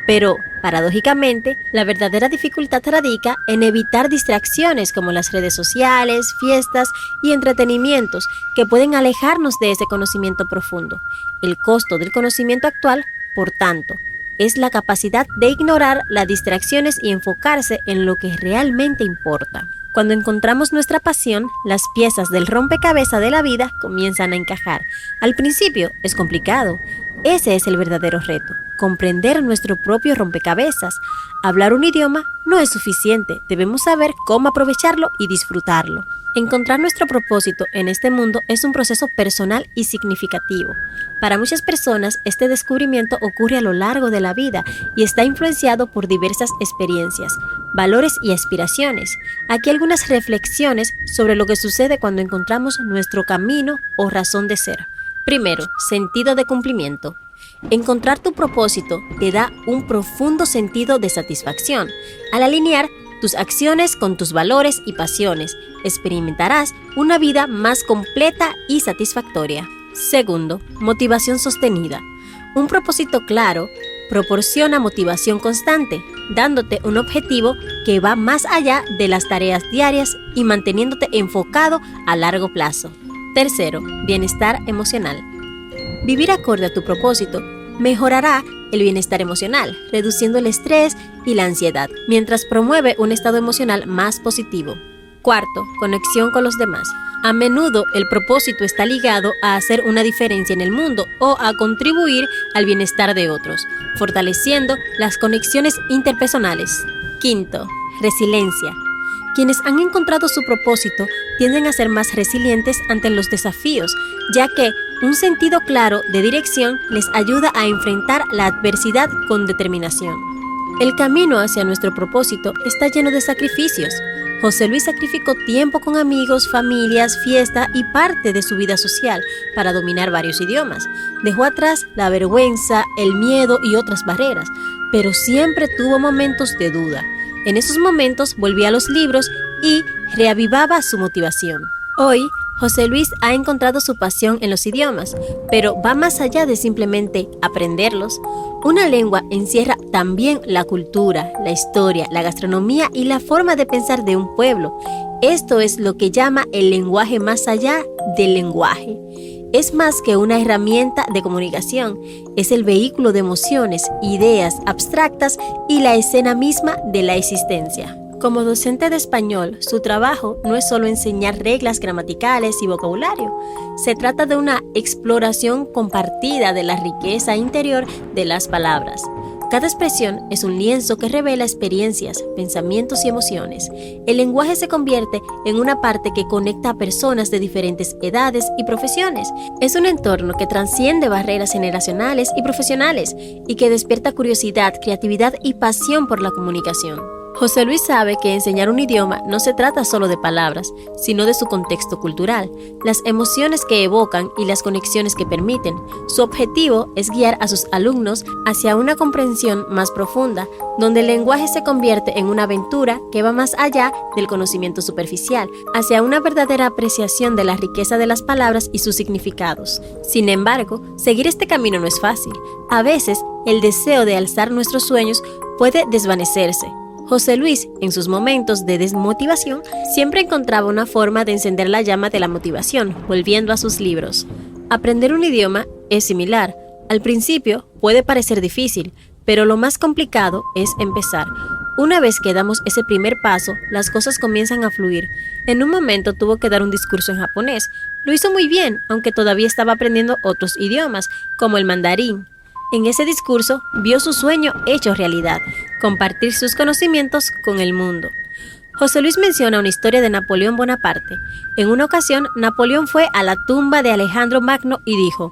Speaker 1: Pero, paradójicamente, la verdadera dificultad radica en evitar distracciones como las redes sociales, fiestas y entretenimientos que pueden alejarnos de ese conocimiento profundo. El costo del conocimiento actual, por tanto, es la capacidad de ignorar las distracciones y enfocarse en lo que realmente importa. Cuando encontramos nuestra pasión, las piezas del rompecabezas de la vida comienzan a encajar. Al principio es complicado. Ese es el verdadero reto, comprender nuestro propio rompecabezas. Hablar un idioma no es suficiente, debemos saber cómo aprovecharlo y disfrutarlo. Encontrar nuestro propósito en este mundo es un proceso personal y significativo. Para muchas personas, este descubrimiento ocurre a lo largo de la vida y está influenciado por diversas experiencias, valores y aspiraciones. Aquí algunas reflexiones sobre lo que sucede cuando encontramos nuestro camino o razón de ser. Primero, sentido de cumplimiento. Encontrar tu propósito te da un profundo sentido de satisfacción. Al alinear tus acciones con tus valores y pasiones, experimentarás una vida más completa y satisfactoria. Segundo, motivación sostenida. Un propósito claro proporciona motivación constante, dándote un objetivo que va más allá de las tareas diarias y manteniéndote enfocado a largo plazo. Tercero, bienestar emocional. Vivir acorde a tu propósito mejorará el bienestar emocional, reduciendo el estrés y la ansiedad, mientras promueve un estado emocional más positivo. Cuarto, conexión con los demás. A menudo el propósito está ligado a hacer una diferencia en el mundo o a contribuir al bienestar de otros, fortaleciendo las conexiones interpersonales. Quinto, resiliencia. Quienes han encontrado su propósito tienden a ser más resilientes ante los desafíos, ya que un sentido claro de dirección les ayuda a enfrentar la adversidad con determinación. El camino hacia nuestro propósito está lleno de sacrificios. José Luis sacrificó tiempo con amigos, familias, fiesta y parte de su vida social para dominar varios idiomas. Dejó atrás la vergüenza, el miedo y otras barreras, pero siempre tuvo momentos de duda. En esos momentos volvía a los libros y reavivaba su motivación. Hoy, José Luis ha encontrado su pasión en los idiomas, pero va más allá de simplemente aprenderlos. Una lengua encierra también la cultura, la historia, la gastronomía y la forma de pensar de un pueblo. Esto es lo que llama el lenguaje más allá del lenguaje. Es más que una herramienta de comunicación, es el vehículo de emociones, ideas abstractas y la escena misma de la existencia. Como docente de español, su trabajo no es solo enseñar reglas gramaticales y vocabulario. Se trata de una exploración compartida de la riqueza interior de las palabras. Cada expresión es un lienzo que revela experiencias, pensamientos y emociones. El lenguaje se convierte en una parte que conecta a personas de diferentes edades y profesiones. Es un entorno que trasciende barreras generacionales y profesionales y que despierta curiosidad, creatividad y pasión por la comunicación. José Luis sabe que enseñar un idioma no se trata solo de palabras, sino de su contexto cultural, las emociones que evocan y las conexiones que permiten. Su objetivo es guiar a sus alumnos hacia una comprensión más profunda, donde el lenguaje se convierte en una aventura que va más allá del conocimiento superficial, hacia una verdadera apreciación de la riqueza de las palabras y sus significados. Sin embargo, seguir este camino no es fácil. A veces, el deseo de alzar nuestros sueños puede desvanecerse. José Luis, en sus momentos de desmotivación, siempre encontraba una forma de encender la llama de la motivación, volviendo a sus libros. Aprender un idioma es similar. Al principio puede parecer difícil, pero lo más complicado es empezar. Una vez que damos ese primer paso, las cosas comienzan a fluir. En un momento tuvo que dar un discurso en japonés. Lo hizo muy bien, aunque todavía estaba aprendiendo otros idiomas, como el mandarín. En ese discurso vio su sueño hecho realidad, compartir sus conocimientos con el mundo. José Luis menciona una historia de Napoleón Bonaparte. En una ocasión, Napoleón fue a la tumba de Alejandro Magno y dijo: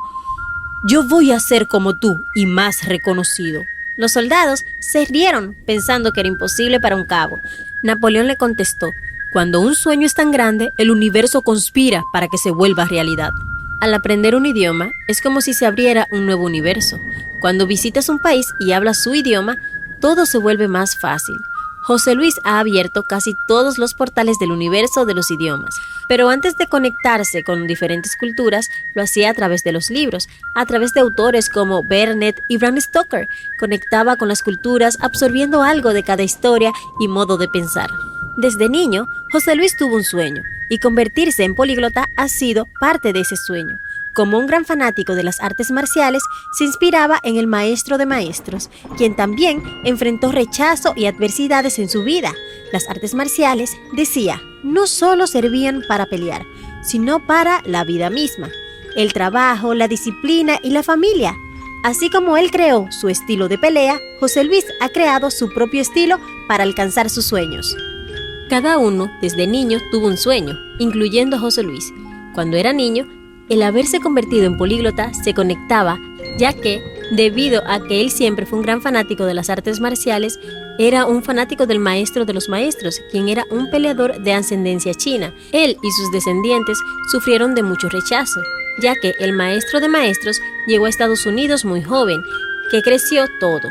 Speaker 1: «Yo voy a ser como tú y más reconocido». Los soldados se rieron pensando que era imposible para un cabo. Napoleón le contestó: «Cuando un sueño es tan grande, el universo conspira para que se vuelva realidad». Al aprender un idioma, es como si se abriera un nuevo universo. Cuando visitas un país y hablas su idioma, todo se vuelve más fácil. José Luis ha abierto casi todos los portales del universo de los idiomas, pero antes de conectarse con diferentes culturas, lo hacía a través de los libros, a través de autores como Vernet y Bram Stoker. Conectaba con las culturas, absorbiendo algo de cada historia y modo de pensar. Desde niño, José Luis tuvo un sueño, y convertirse en políglota ha sido parte de ese sueño. Como un gran fanático de las artes marciales, se inspiraba en el maestro de maestros, quien también enfrentó rechazo y adversidades en su vida. Las artes marciales, decía, no solo servían para pelear, sino para la vida misma, el trabajo, la disciplina y la familia. Así como él creó su estilo de pelea, José Luis ha creado su propio estilo para alcanzar sus sueños. Cada uno, desde niño, tuvo un sueño, incluyendo a José Luis. Cuando era niño, el haberse convertido en políglota se conectaba, ya que, debido a que él siempre fue un gran fanático de las artes marciales, era un fanático del maestro de los maestros, quien era un peleador de ascendencia china. Él y sus descendientes sufrieron de mucho rechazo, ya que el maestro de maestros llegó a Estados Unidos muy joven, que creció todo.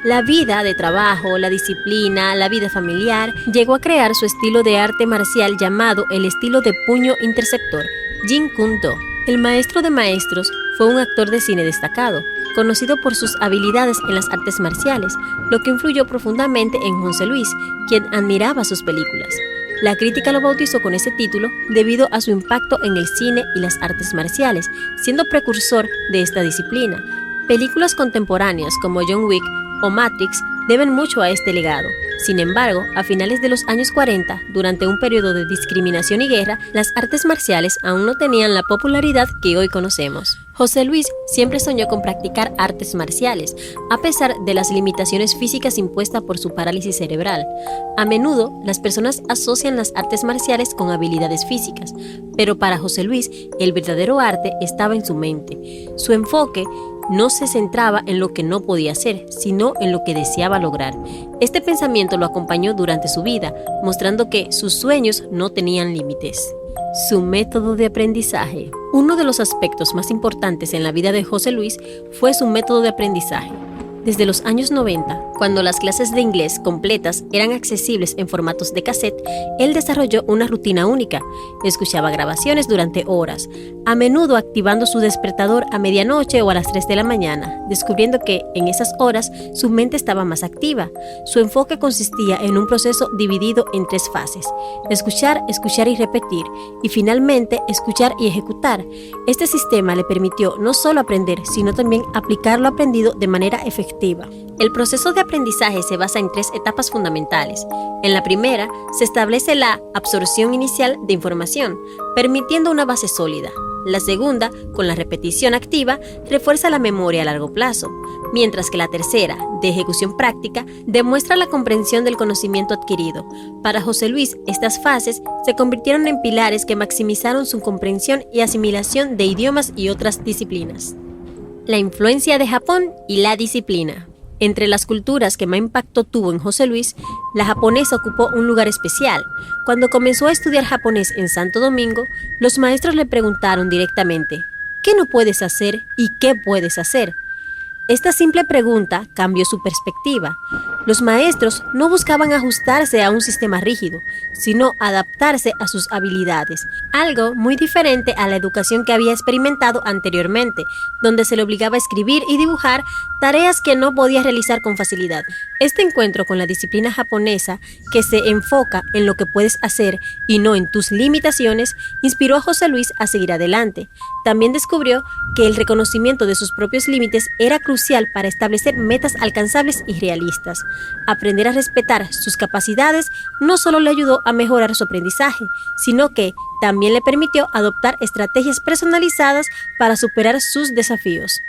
Speaker 1: La vida de trabajo, la disciplina, la vida familiar, llegó a crear su estilo de arte marcial llamado el estilo de puño interceptor, Jeet Kune Do. El maestro de maestros fue un actor de cine destacado, conocido por sus habilidades en las artes marciales, lo que influyó profundamente en José Luis, quien admiraba sus películas. La crítica lo bautizó con ese título debido a su impacto en el cine y las artes marciales, siendo precursor de esta disciplina. Películas contemporáneas como John Wick o Matrix deben mucho a este legado. Sin embargo, a finales de los años 40, durante un periodo de discriminación y guerra, las artes marciales aún no tenían la popularidad que hoy conocemos. José Luis siempre soñó con practicar artes marciales, a pesar de las limitaciones físicas impuestas por su parálisis cerebral. A menudo, las personas asocian las artes marciales con habilidades físicas, pero para José Luis, el verdadero arte estaba en su mente. Su enfoque no se centraba en lo que no podía hacer, sino en lo que deseaba lograr. Este pensamiento lo acompañó durante su vida, mostrando que sus sueños no tenían límites. Su método de aprendizaje. Uno de los aspectos más importantes en la vida de José Luis fue su método de aprendizaje. Desde los años 90, cuando las clases de inglés completas eran accesibles en formatos de cassette, él desarrolló una rutina única. Escuchaba grabaciones durante horas, a menudo activando su despertador a medianoche o a las 3 de la mañana, descubriendo que en esas horas su mente estaba más activa. Su enfoque consistía en un proceso dividido en 3 fases: escuchar, escuchar y repetir, y finalmente escuchar y ejecutar. Este sistema le permitió no solo aprender, sino también aplicar lo aprendido de manera efectiva. El proceso de aprendizaje se basa en 3 etapas fundamentales. En la primera, se establece la absorción inicial de información, permitiendo una base sólida. La segunda, con la repetición activa, refuerza la memoria a largo plazo, mientras que la tercera, de ejecución práctica, demuestra la comprensión del conocimiento adquirido. Para José Luis, estas fases se convirtieron en pilares que maximizaron su comprensión y asimilación de idiomas y otras disciplinas. La influencia de Japón y la disciplina. Entre las culturas que más impacto tuvo en José Luis, la japonesa ocupó un lugar especial. Cuando comenzó a estudiar japonés en Santo Domingo, los maestros le preguntaron directamente, ¿qué no puedes hacer y qué puedes hacer? Esta simple pregunta cambió su perspectiva. Los maestros no buscaban ajustarse a un sistema rígido, sino adaptarse a sus habilidades, algo muy diferente a la educación que había experimentado anteriormente, donde se le obligaba a escribir y dibujar tareas que no podía realizar con facilidad. Este encuentro con la disciplina japonesa, que se enfoca en lo que puedes hacer y no en tus limitaciones, inspiró a José Luis a seguir adelante. También descubrió que el reconocimiento de sus propios límites era crucial para establecer metas alcanzables y realistas. Aprender a respetar sus capacidades no solo le ayudó a mejorar su aprendizaje, sino que también le permitió adoptar estrategias personalizadas para superar sus desafíos.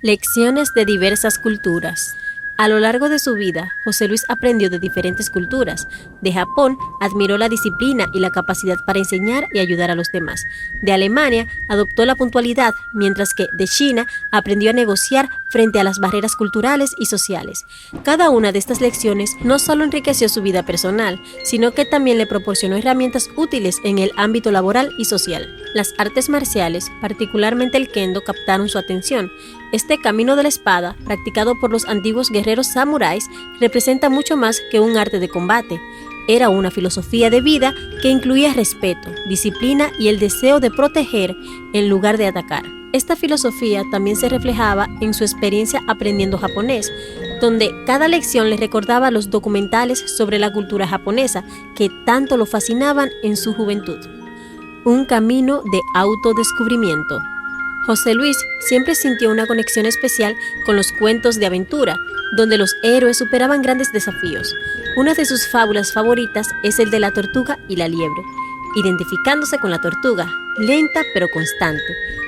Speaker 1: Lecciones de diversas culturas. A lo largo de su vida, José Luis aprendió de diferentes culturas. De Japón, admiró la disciplina y la capacidad para enseñar y ayudar a los demás. De Alemania, adoptó la puntualidad, mientras que de China, aprendió a negociar frente a las barreras culturales y sociales. Cada una de estas lecciones no solo enriqueció su vida personal, sino que también le proporcionó herramientas útiles en el ámbito laboral y social. Las artes marciales, particularmente el kendo, captaron su atención. Este camino de la espada, practicado por los antiguos guerreros samuráis, representa mucho más que un arte de combate. Era una filosofía de vida que incluía respeto, disciplina y el deseo de proteger en lugar de atacar. Esta filosofía también se reflejaba en su experiencia aprendiendo japonés, donde cada lección le recordaba los documentales sobre la cultura japonesa que tanto lo fascinaban en su juventud. Un camino de autodescubrimiento. José Luis siempre sintió una conexión especial con los cuentos de aventura, donde los héroes superaban grandes desafíos. Una de sus fábulas favoritas es el de la tortuga y la liebre, identificándose con la tortuga, lenta pero constante.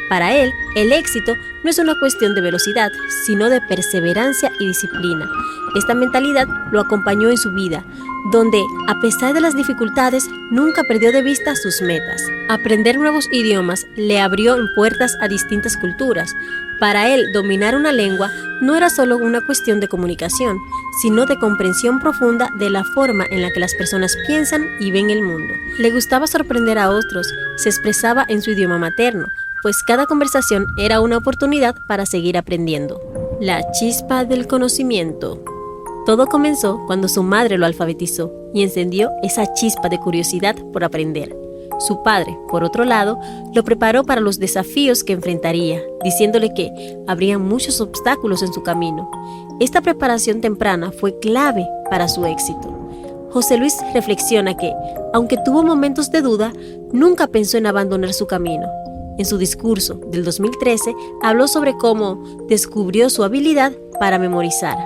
Speaker 1: Para él, el éxito no es una cuestión de velocidad, sino de perseverancia y disciplina. Esta mentalidad lo acompañó en su vida, donde, a pesar de las dificultades, nunca perdió de vista sus metas. Aprender nuevos idiomas le abrió puertas a distintas culturas. Para él, dominar una lengua no era solo una cuestión de comunicación, sino de comprensión profunda de la forma en la que las personas piensan y ven el mundo. Le gustaba sorprender a otros, se expresaba en su idioma materno, pues cada conversación era una oportunidad para seguir aprendiendo. La chispa del conocimiento. Todo comenzó cuando su madre lo alfabetizó y encendió esa chispa de curiosidad por aprender. Su padre, por otro lado, lo preparó para los desafíos que enfrentaría, diciéndole que habría muchos obstáculos en su camino. Esta preparación temprana fue clave para su éxito. José Luis reflexiona que, aunque tuvo momentos de duda, nunca pensó en abandonar su camino. En su discurso del 2013, habló sobre cómo descubrió su habilidad para memorizar,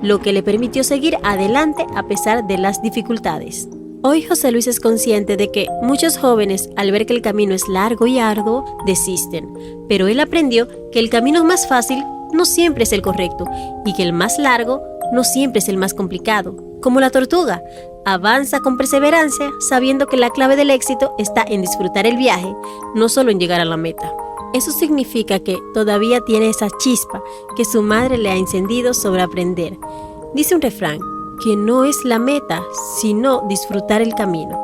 Speaker 1: lo que le permitió seguir adelante a pesar de las dificultades. Hoy José Luis es consciente de que muchos jóvenes, al ver que el camino es largo y arduo, desisten, pero él aprendió que el camino más fácil no siempre es el correcto y que el más largo no siempre es el más complicado. Como la tortuga, avanza con perseverancia, sabiendo que la clave del éxito está en disfrutar el viaje, no solo en llegar a la meta. Eso significa que todavía tiene esa chispa que su madre le ha encendido sobre aprender. Dice un refrán, que no es la meta, sino disfrutar el camino.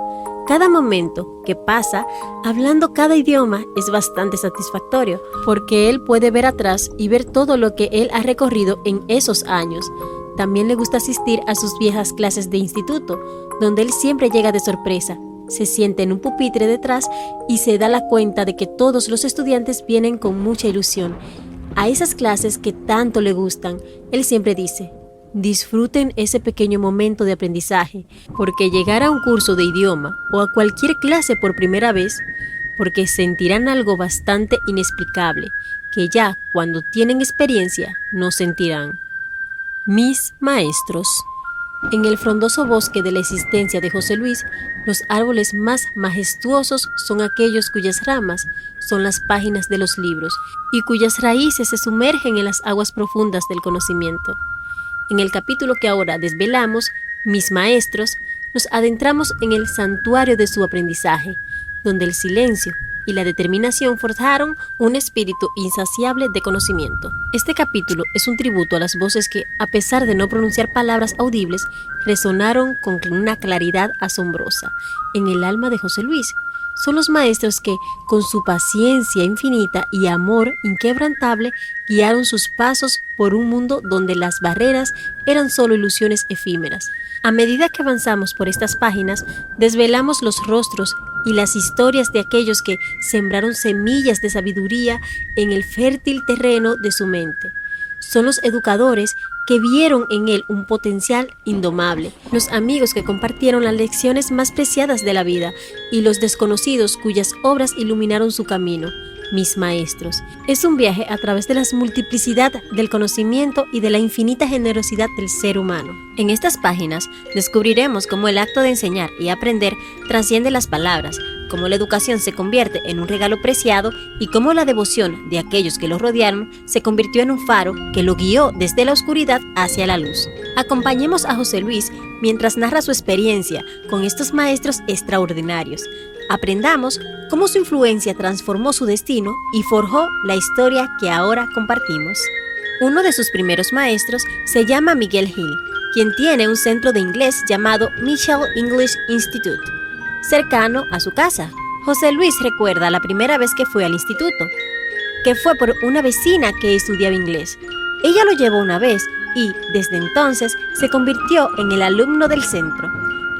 Speaker 1: Cada momento que pasa hablando cada idioma es bastante satisfactorio, porque él puede ver atrás y ver todo lo que él ha recorrido en esos años. También le gusta asistir a sus viejas clases de instituto, donde él siempre llega de sorpresa. Se sienta en un pupitre detrás y se da la cuenta de que todos los estudiantes vienen con mucha ilusión. A esas clases que tanto le gustan, él siempre dice, disfruten ese pequeño momento de aprendizaje, porque llegar a un curso de idioma o a cualquier clase por primera vez, porque sentirán algo bastante inexplicable, que ya cuando tienen experiencia no sentirán. Mis maestros. En el frondoso bosque de la existencia de José Luis, los árboles más majestuosos son aquellos cuyas ramas son las páginas de los libros y cuyas raíces se sumergen en las aguas profundas del conocimiento. En el capítulo que ahora desvelamos, Mis Maestros, nos adentramos en el santuario de su aprendizaje, donde el silencio y la determinación forjaron un espíritu insaciable de conocimiento. Este capítulo es un tributo a las voces que, a pesar de no pronunciar palabras audibles, resonaron con una claridad asombrosa en el alma de José Luis. Son los maestros que, con su paciencia infinita y amor inquebrantable, guiaron sus pasos por un mundo donde las barreras eran solo ilusiones efímeras. A medida que avanzamos por estas páginas, desvelamos los rostros y las historias de aquellos que sembraron semillas de sabiduría en el fértil terreno de su mente. Son los educadores que vieron en él un potencial indomable, los amigos que compartieron las lecciones más preciadas de la vida y los desconocidos cuyas obras iluminaron su camino. Mis Maestros. Es un viaje a través de la multiplicidad del conocimiento y de la infinita generosidad del ser humano. En estas páginas descubriremos cómo el acto de enseñar y aprender trasciende las palabras, cómo la educación se convierte en un regalo preciado y cómo la devoción de aquellos que lo rodearon se convirtió en un faro que lo guió desde la oscuridad hacia la luz. Acompañemos a José Luis mientras narra su experiencia con estos maestros extraordinarios. Aprendamos cómo su influencia transformó su destino y forjó la historia que ahora compartimos. Uno de sus primeros maestros se llama Miguel Hill, quien tiene un centro de inglés llamado Mitchell English Institute, cercano a su casa. José Luis recuerda la primera vez que fue al instituto, que fue por una vecina que estudiaba inglés. Ella lo llevó una vez y, desde entonces, se convirtió en el alumno del centro.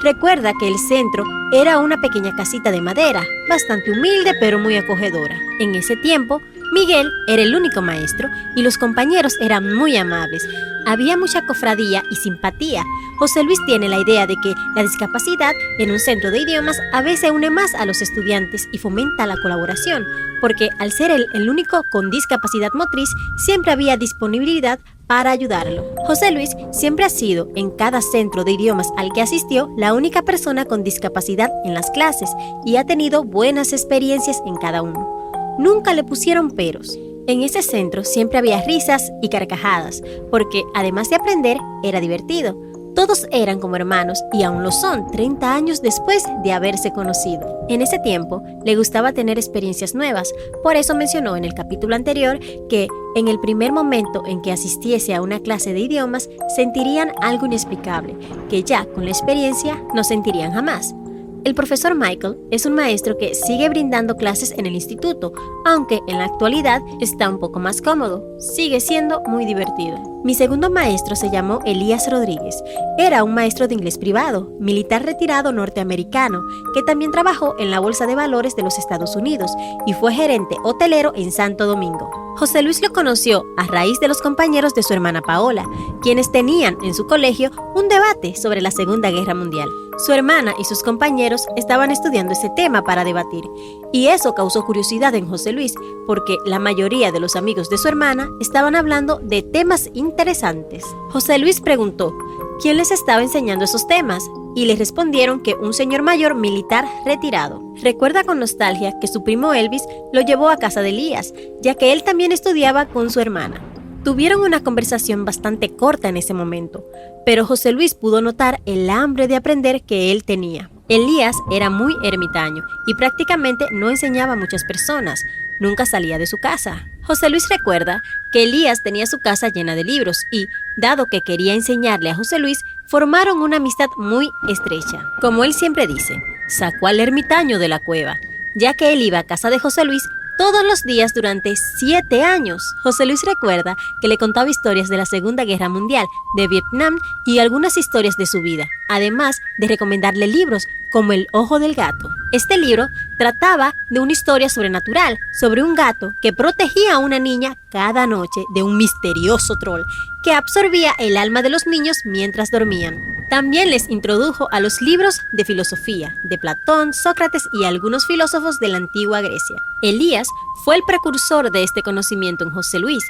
Speaker 1: Recuerda que el centro era una pequeña casita de madera, bastante humilde pero muy acogedora. En ese tiempo, Miguel era el único maestro y los compañeros eran muy amables. Había mucha cofradía y simpatía. José Luis tiene la idea de que la discapacidad en un centro de idiomas a veces une más a los estudiantes y fomenta la colaboración, porque al ser el único con discapacidad motriz, siempre había disponibilidad para ayudarlo. José Luis siempre ha sido, en cada centro de idiomas al que asistió, la única persona con discapacidad en las clases y ha tenido buenas experiencias en cada uno. Nunca le pusieron peros. En ese centro siempre había risas y carcajadas, porque además de aprender, era divertido. Todos eran como hermanos y aún lo son 30 años después de haberse conocido. En ese tiempo le gustaba tener experiencias nuevas, por eso mencionó en el capítulo anterior que en el primer momento en que asistiese a una clase de idiomas sentirían algo inexplicable, que ya con la experiencia no sentirían jamás. El profesor Michael es un maestro que sigue brindando clases en el instituto, aunque en la actualidad está un poco más cómodo. Sigue siendo muy divertido. Mi segundo maestro se llamó Elías Rodríguez. Era un maestro de inglés privado, militar retirado norteamericano, que también trabajó en la Bolsa de Valores de los Estados Unidos y fue gerente hotelero en Santo Domingo. José Luis lo conoció a raíz de los compañeros de su hermana Paola, quienes tenían en su colegio un debate sobre la Segunda Guerra Mundial. Su hermana y sus compañeros estaban estudiando ese tema para debatir, y eso causó curiosidad en José Luis, porque la mayoría de los amigos de su hermana estaban hablando de temas interesantes. José Luis preguntó quién les estaba enseñando esos temas, y le respondieron que un señor mayor militar retirado. Recuerda con nostalgia que su primo Elvis lo llevó a casa de Elías, ya que él también estudiaba con su hermana. Tuvieron una conversación bastante corta en ese momento, pero José Luis pudo notar el hambre de aprender que él tenía. Elías era muy ermitaño y prácticamente no enseñaba a muchas personas, nunca salía de su casa. José Luis recuerda que Elías tenía su casa llena de libros y, dado que quería enseñarle a José Luis, formaron una amistad muy estrecha. Como él siempre dice, sacó al ermitaño de la cueva, ya que él iba a casa de José Luis todos los días durante 7 años. José Luis recuerda que le contaba historias de la Segunda Guerra Mundial, de Vietnam y algunas historias de su vida, además de recomendarle libros como El Ojo del Gato. Este libro trataba de una historia sobrenatural, sobre un gato que protegía a una niña cada noche de un misterioso troll que absorbía el alma de los niños mientras dormían. También les introdujo a los libros de filosofía, de Platón, Sócrates y algunos filósofos de la antigua Grecia. Elías fue el precursor de este conocimiento en José Luis.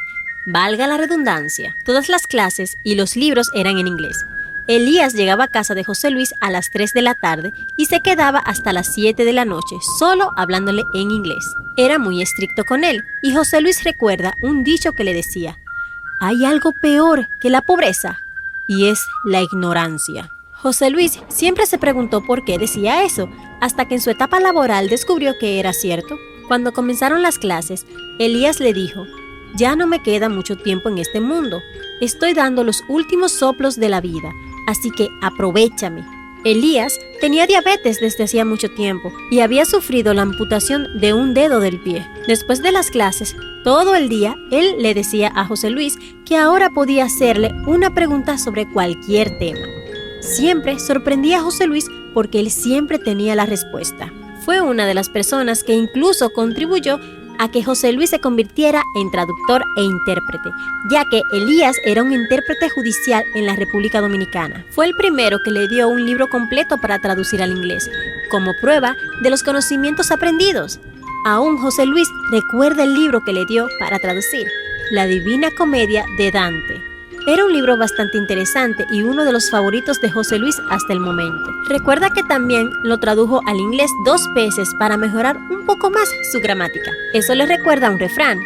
Speaker 1: Valga la redundancia, todas las clases y los libros eran en inglés. Elías llegaba a casa de José Luis a las 3 de la tarde y se quedaba hasta las 7 de la noche, solo hablándole en inglés. Era muy estricto con él y José Luis recuerda un dicho que le decía: «Hay algo peor que la pobreza y es la ignorancia». José Luis siempre se preguntó por qué decía eso, hasta que en su etapa laboral descubrió que era cierto. Cuando comenzaron las clases, Elías le dijo: «Ya no me queda mucho tiempo en este mundo. Estoy dando los últimos soplos de la vida, así que aprovéchame». Elías tenía diabetes desde hacía mucho tiempo y había sufrido la amputación de un dedo del pie. Después de las clases, todo el día, él le decía a José Luis que ahora podía hacerle una pregunta sobre cualquier tema. Siempre sorprendía a José Luis porque él siempre tenía la respuesta. Fue una de las personas que incluso contribuyó a que José Luis se convirtiera en traductor e intérprete, ya que Elías era un intérprete judicial en la República Dominicana. Fue el primero que le dio un libro completo para traducir al inglés, como prueba de los conocimientos aprendidos. Aún José Luis recuerda el libro que le dio para traducir, La Divina Comedia de Dante. Era un libro bastante interesante y uno de los favoritos de José Luis hasta el momento. Recuerda que también lo tradujo al inglés 2 veces para mejorar un poco más su gramática. Eso le recuerda a un refrán: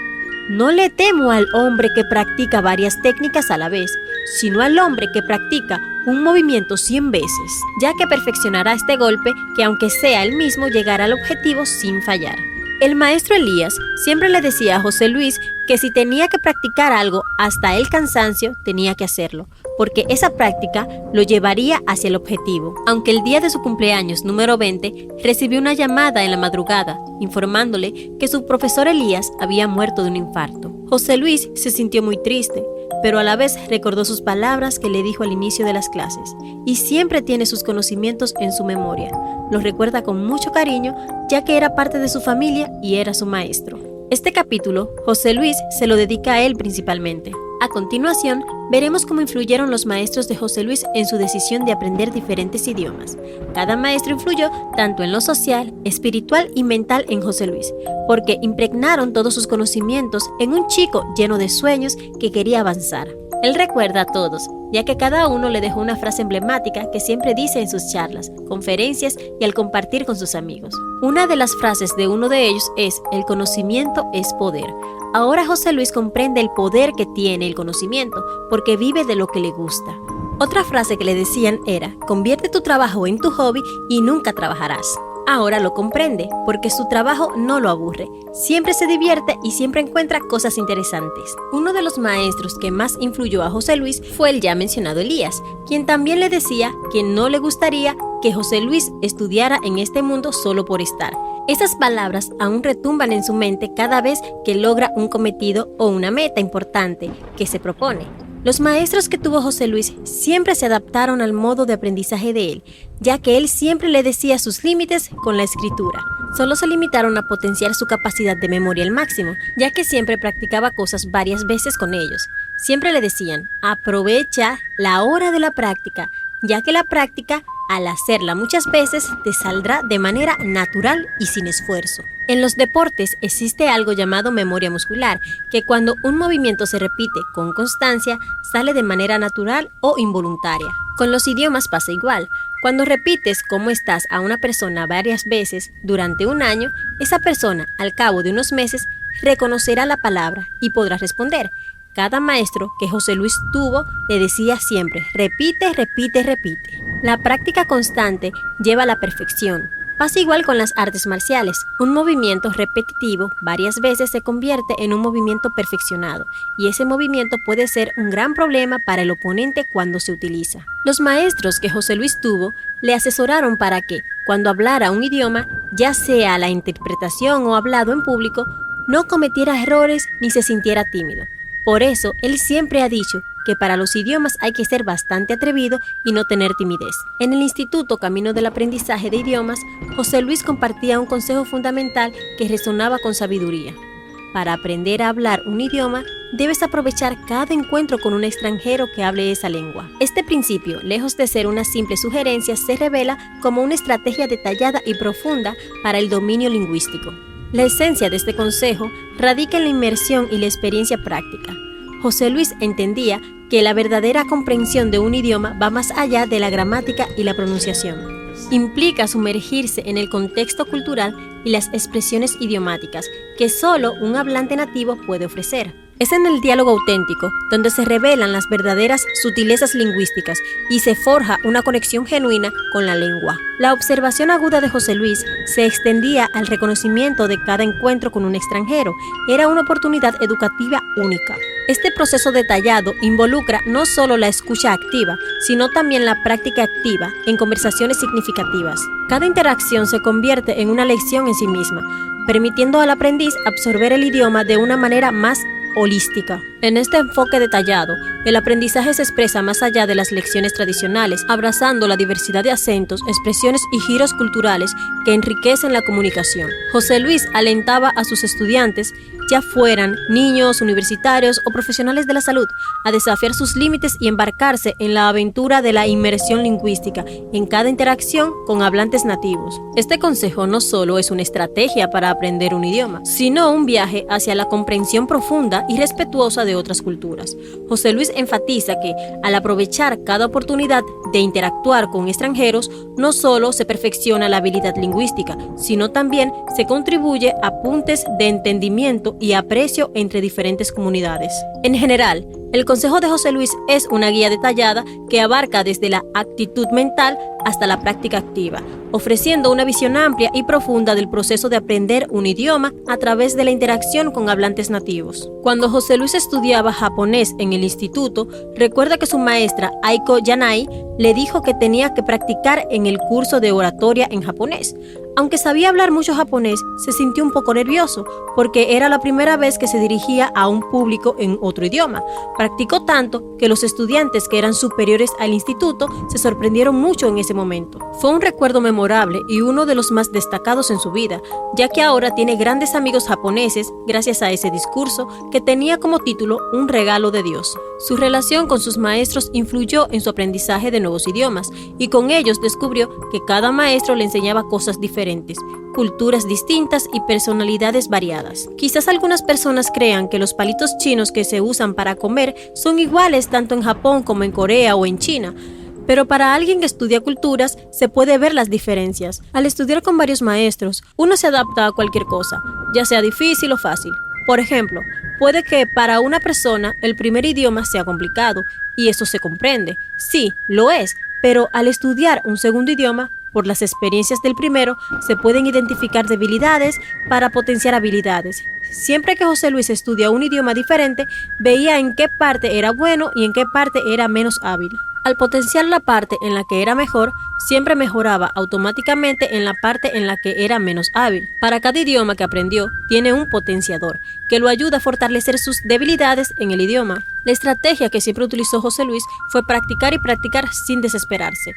Speaker 1: «No le temo al hombre que practica varias técnicas a la vez, sino al hombre que practica un movimiento 100 veces, ya que perfeccionará este golpe que, aunque sea el mismo, llegará al objetivo sin fallar». El maestro Elías siempre le decía a José Luis que si tenía que practicar algo hasta el cansancio, tenía que hacerlo, porque esa práctica lo llevaría hacia el objetivo. Aunque el día de su cumpleaños número 20 recibió una llamada en la madrugada, informándole que su profesor Elías había muerto de un infarto. José Luis se sintió muy triste, pero a la vez recordó sus palabras que le dijo al inicio de las clases, y siempre tiene sus conocimientos en su memoria. Los recuerda con mucho cariño, ya que era parte de su familia y era su maestro. Este capítulo, José Luis se lo dedica a él principalmente. A continuación, veremos cómo influyeron los maestros de José Luis en su decisión de aprender diferentes idiomas. Cada maestro influyó tanto en lo social, espiritual y mental en José Luis, porque impregnaron todos sus conocimientos en un chico lleno de sueños que quería avanzar. Él recuerda a todos, ya que cada uno le dejó una frase emblemática que siempre dice en sus charlas, conferencias y al compartir con sus amigos. Una de las frases de uno de ellos es: «El conocimiento es poder». Ahora José Luis comprende el poder que tiene el conocimiento, porque vive de lo que le gusta. Otra frase que le decían era: «Convierte tu trabajo en tu hobby y nunca trabajarás». Ahora lo comprende, porque su trabajo no lo aburre, siempre se divierte y siempre encuentra cosas interesantes. Uno de los maestros que más influyó a José Luis fue el ya mencionado Elías, quien también le decía que no le gustaría que José Luis estudiara en este mundo solo por estar. Esas palabras aún retumban en su mente cada vez que logra un cometido o una meta importante que se propone. Los maestros que tuvo José Luis siempre se adaptaron al modo de aprendizaje de él, ya que él siempre le decía sus límites con la escritura. Solo se limitaron a potenciar su capacidad de memoria al máximo, ya que siempre practicaba cosas varias veces con ellos. Siempre le decían: «Aprovecha la hora de la práctica», ya que la práctica, al hacerla muchas veces, te saldrá de manera natural y sin esfuerzo. En los deportes existe algo llamado memoria muscular, que cuando un movimiento se repite con constancia, sale de manera natural o involuntaria. Con los idiomas pasa igual. Cuando repites cómo estás a una persona varias veces durante un año, esa persona, al cabo de unos meses, reconocerá la palabra y podrá responder. Cada maestro que José Luis tuvo le decía siempre: «Repite, repite, repite». La práctica constante lleva a la perfección. Pasa igual con las artes marciales. Un movimiento repetitivo varias veces se convierte en un movimiento perfeccionado, y ese movimiento puede ser un gran problema para el oponente cuando se utiliza. Los maestros que José Luis tuvo le asesoraron para que, cuando hablara un idioma, ya sea la interpretación o hablado en público, no cometiera errores ni se sintiera tímido. Por eso, él siempre ha dicho que para los idiomas hay que ser bastante atrevido y no tener timidez. En el Instituto Camino del Aprendizaje de Idiomas, José Luis compartía un consejo fundamental que resonaba con sabiduría. Para aprender a hablar un idioma, debes aprovechar cada encuentro con un extranjero que hable esa lengua. Este principio, lejos de ser una simple sugerencia, se revela como una estrategia detallada y profunda para el dominio lingüístico. La esencia de este consejo radica en la inmersión y la experiencia práctica. José Luis entendía que la verdadera comprensión de un idioma va más allá de la gramática y la pronunciación. Implica sumergirse en el contexto cultural y las expresiones idiomáticas que solo un hablante nativo puede ofrecer. Es en el diálogo auténtico donde se revelan las verdaderas sutilezas lingüísticas y se forja una conexión genuina con la lengua. La observación aguda de José Luis se extendía al reconocimiento de cada encuentro con un extranjero. Era una oportunidad educativa única. Este proceso detallado involucra no solo la escucha activa, sino también la práctica activa en conversaciones significativas. Cada interacción se convierte en una lección en sí misma, permitiendo al aprendiz absorber el idioma de una manera más holística. En este enfoque detallado, el aprendizaje se expresa más allá de las lecciones tradicionales, abrazando la diversidad de acentos, expresiones y giros culturales que enriquecen la comunicación. José Luis alentaba a sus estudiantes, ya fueran niños, universitarios o profesionales de la salud, a desafiar sus límites y embarcarse en la aventura de la inmersión lingüística en cada interacción con hablantes nativos. Este consejo no solo es una estrategia para aprender un idioma, sino un viaje hacia la comprensión profunda y respetuosa de otras culturas. José Luis enfatiza que, al aprovechar cada oportunidad de interactuar con extranjeros, no solo se perfecciona la habilidad lingüística, sino también se contribuye a puntos de entendimiento y aprecio entre diferentes comunidades. En general, el consejo de José Luis es una guía detallada que abarca desde la actitud mental hasta la práctica activa, ofreciendo una visión amplia y profunda del proceso de aprender un idioma a través de la interacción con hablantes nativos. Cuando José Luis estudiaba japonés en el instituto, recuerda que su maestra, Aiko Yanai, le dijo que tenía que practicar en el curso de oratoria en japonés. Aunque sabía hablar mucho japonés, se sintió un poco nervioso, porque era la primera vez que se dirigía a un público en otro idioma. Practicó tanto que los estudiantes que eran superiores al instituto se sorprendieron mucho en ese momento. Fue un recuerdo memorable y uno de los más destacados en su vida, ya que ahora tiene grandes amigos japoneses gracias a ese discurso que tenía como título Un regalo de Dios. Su relación con sus maestros influyó en su aprendizaje de nuevos idiomas y con ellos descubrió que cada maestro le enseñaba cosas diferentes, culturas distintas y personalidades variadas. Quizás algunas personas crean que los palitos chinos que se usan para comer son iguales tanto en Japón como en Corea o en China, pero para alguien que estudia culturas se puede ver las diferencias. Al estudiar con varios maestros, uno se adapta a cualquier cosa, ya sea difícil o fácil. Por ejemplo, puede que para una persona el primer idioma sea complicado, y eso se comprende. Sí, lo es, pero al estudiar un segundo idioma, por las experiencias del primero, se pueden identificar debilidades para potenciar habilidades. Siempre que José Luis estudia un idioma diferente, veía en qué parte era bueno y en qué parte era menos hábil. Al potenciar la parte en la que era mejor, siempre mejoraba automáticamente en la parte en la que era menos hábil. Para cada idioma que aprendió, tiene un potenciador, que lo ayuda a fortalecer sus debilidades en el idioma. La estrategia que siempre utilizó José Luis fue practicar y practicar sin desesperarse,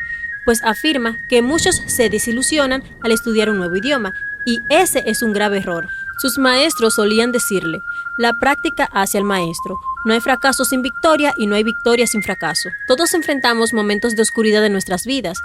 Speaker 1: pues afirma que muchos se desilusionan al estudiar un nuevo idioma, y ese es un grave error. Sus maestros solían decirle: la práctica hace al maestro. No hay fracaso sin victoria y no hay victoria sin fracaso. Todos enfrentamos momentos de oscuridad en nuestras vidas,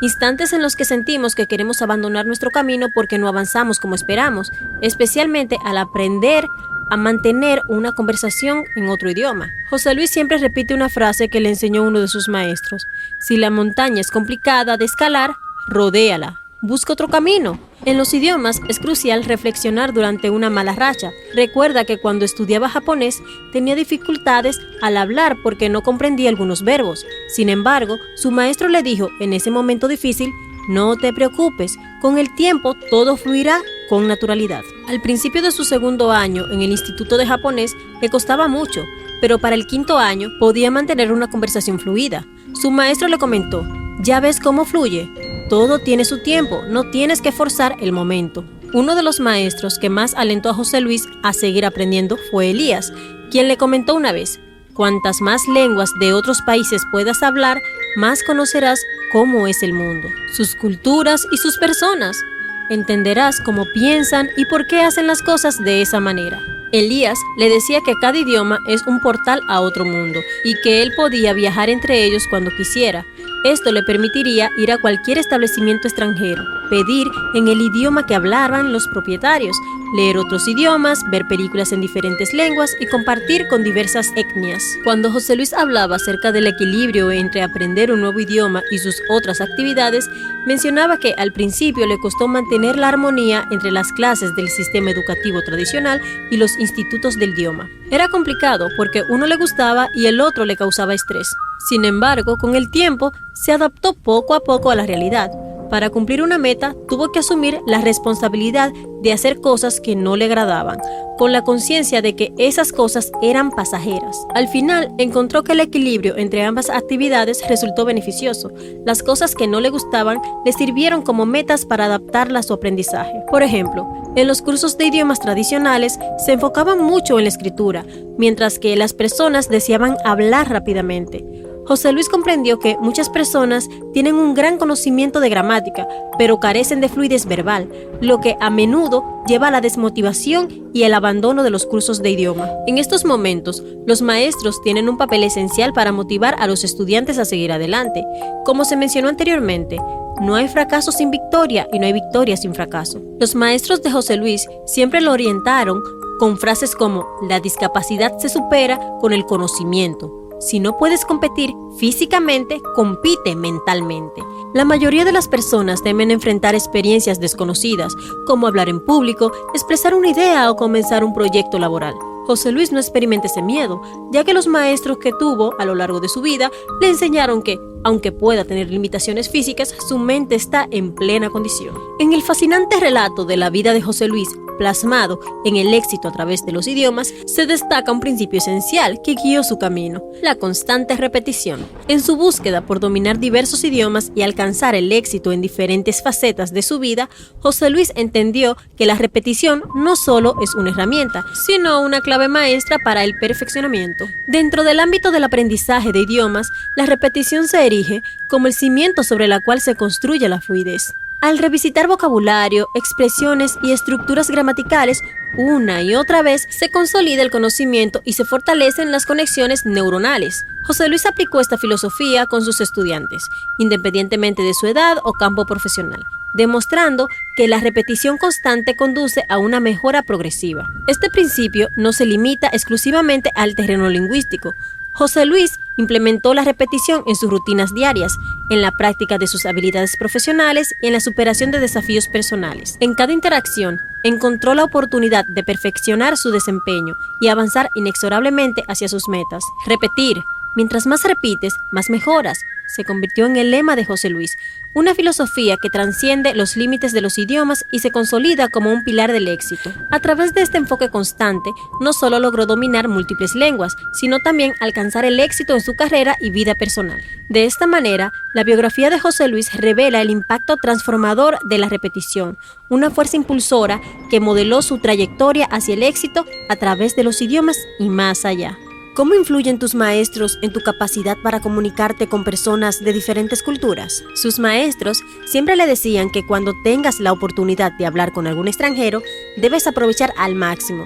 Speaker 1: instantes en los que sentimos que queremos abandonar nuestro camino porque no avanzamos como esperamos, especialmente al aprender a mantener una conversación en otro idioma. José Luis siempre repite una frase que le enseñó uno de sus maestros: si la montaña es complicada de escalar, rodéala. Busca otro camino. En los idiomas es crucial reflexionar durante una mala racha. Recuerda que cuando estudiaba japonés tenía dificultades al hablar porque no comprendía algunos verbos. Sin embargo, su maestro le dijo en ese momento difícil: no te preocupes, con el tiempo todo fluirá con naturalidad. Al principio de su segundo año en el Instituto de Japonés le costaba mucho, pero para el quinto año podía mantener una conversación fluida. Su maestro le comentó: ¿ya ves cómo fluye? Todo tiene su tiempo, no tienes que forzar el momento. Uno de los maestros que más alentó a José Luis a seguir aprendiendo fue Elías, quien le comentó una vez: cuantas más lenguas de otros países puedas hablar, más conocerás cómo es el mundo, sus culturas y sus personas. Entenderás cómo piensan y por qué hacen las cosas de esa manera. Elías le decía que cada idioma es un portal a otro mundo y que él podía viajar entre ellos cuando quisiera. Esto le permitiría ir a cualquier establecimiento extranjero, pedir en el idioma que hablaban los propietarios leer otros idiomas, ver películas en diferentes lenguas y compartir con diversas etnias. Cuando José Luis hablaba acerca del equilibrio entre aprender un nuevo idioma y sus otras actividades, mencionaba que al principio le costó mantener la armonía entre las clases del sistema educativo tradicional y los institutos del idioma. Era complicado porque uno le gustaba y el otro le causaba estrés. Sin embargo, con el tiempo, se adaptó poco a poco a la realidad. Para cumplir una meta, tuvo que asumir la responsabilidad de hacer cosas que no le agradaban, con la conciencia de que esas cosas eran pasajeras. Al final, encontró que el equilibrio entre ambas actividades resultó beneficioso. Las cosas que no le gustaban le sirvieron como metas para adaptarlas a su aprendizaje. Por ejemplo, en los cursos de idiomas tradicionales se enfocaban mucho en la escritura, mientras que las personas deseaban hablar rápidamente. José Luis comprendió que muchas personas tienen un gran conocimiento de gramática, pero carecen de fluidez verbal, lo que a menudo lleva a la desmotivación y el abandono de los cursos de idioma. En estos momentos, los maestros tienen un papel esencial para motivar a los estudiantes a seguir adelante. Como se mencionó anteriormente, no hay fracaso sin victoria y no hay victoria sin fracaso. Los maestros de José Luis siempre lo orientaron con frases como: la discapacidad se supera con el conocimiento. Si no puedes competir físicamente, compite mentalmente. La mayoría de las personas temen enfrentar experiencias desconocidas, como hablar en público, expresar una idea o comenzar un proyecto laboral. José Luis no experimenta ese miedo, ya que los maestros que tuvo a lo largo de su vida le enseñaron que, aunque pueda tener limitaciones físicas, su mente está en plena condición. En el fascinante relato de la vida de José Luis, plasmado en El éxito a través de los idiomas, se destaca un principio esencial que guió su camino: la constante repetición. En su búsqueda por dominar diversos idiomas y alcanzar el éxito en diferentes facetas de su vida, José Luis entendió que la repetición no solo es una herramienta, sino una clave maestra para el perfeccionamiento. Dentro del ámbito del aprendizaje de idiomas, la repetición se erige como el cimiento sobre el cual se construye la fluidez. Al revisitar vocabulario, expresiones y estructuras gramaticales una y otra vez, se consolida el conocimiento y se fortalecen las conexiones neuronales. José Luis aplicó esta filosofía con sus estudiantes, independientemente de su edad o campo profesional, demostrando que la repetición constante conduce a una mejora progresiva. Este principio no se limita exclusivamente al terreno lingüístico. José Luis implementó la repetición en sus rutinas diarias, en la práctica de sus habilidades profesionales y en la superación de desafíos personales. En cada interacción, encontró la oportunidad de perfeccionar su desempeño y avanzar inexorablemente hacia sus metas. Repetir. Mientras más repites, más mejoras, se convirtió en el lema de José Luis, una filosofía que trasciende los límites de los idiomas y se consolida como un pilar del éxito. A través de este enfoque constante, no solo logró dominar múltiples lenguas, sino también alcanzar el éxito en su carrera y vida personal. De esta manera, la biografía de José Luis revela el impacto transformador de la repetición, una fuerza impulsora que modeló su trayectoria hacia el éxito a través de los idiomas y más allá. ¿Cómo influyen tus maestros en tu capacidad para comunicarte con personas de diferentes culturas? Sus maestros siempre le decían que cuando tengas la oportunidad de hablar con algún extranjero, debes aprovechar al máximo,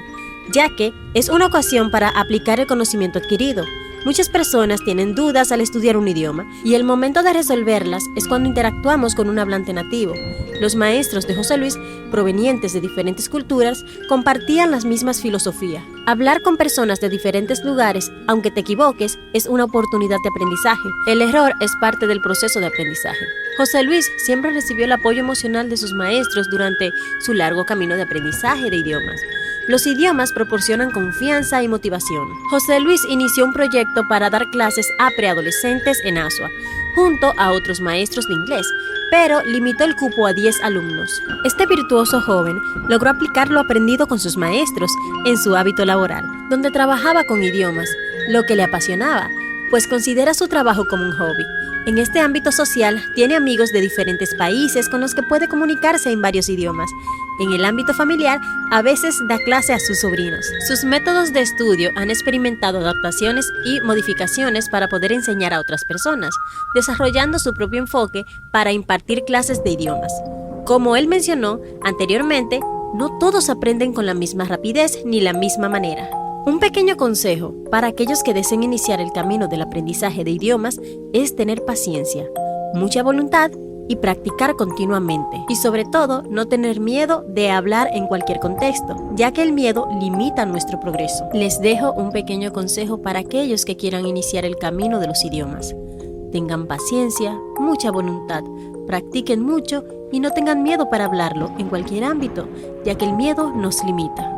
Speaker 1: ya que es una ocasión para aplicar el conocimiento adquirido. Muchas personas tienen dudas al estudiar un idioma y el momento de resolverlas es cuando interactuamos con un hablante nativo. Los maestros de José Luis, provenientes de diferentes culturas, compartían las mismas filosofías. Hablar con personas de diferentes lugares, aunque te equivoques, es una oportunidad de aprendizaje. El error es parte del proceso de aprendizaje. José Luis siempre recibió el apoyo emocional de sus maestros durante su largo camino de aprendizaje de idiomas. Los idiomas proporcionan confianza y motivación. José Luis inició un proyecto para dar clases a preadolescentes en Asua, junto a otros maestros de inglés, pero limitó el cupo a 10 alumnos. Este virtuoso joven logró aplicar lo aprendido con sus maestros en su hábito laboral, donde trabajaba con idiomas, lo que le apasionaba, pues considera su trabajo como un hobby. En este ámbito social, tiene amigos de diferentes países con los que puede comunicarse en varios idiomas. En el ámbito familiar, a veces da clase a sus sobrinos. Sus métodos de estudio han experimentado adaptaciones y modificaciones para poder enseñar a otras personas, desarrollando su propio enfoque para impartir clases de idiomas. Como él mencionó anteriormente, no todos aprenden con la misma rapidez ni la misma manera. Un pequeño consejo para aquellos que deseen iniciar el camino del aprendizaje de idiomas es tener paciencia, mucha voluntad y practicar continuamente. Y sobre todo, no tener miedo de hablar en cualquier contexto, ya que el miedo limita nuestro progreso. Les dejo un pequeño consejo para aquellos que quieran iniciar el camino de los idiomas. Tengan paciencia, mucha voluntad, practiquen mucho y no tengan miedo para hablarlo en cualquier ámbito, ya que el miedo nos limita.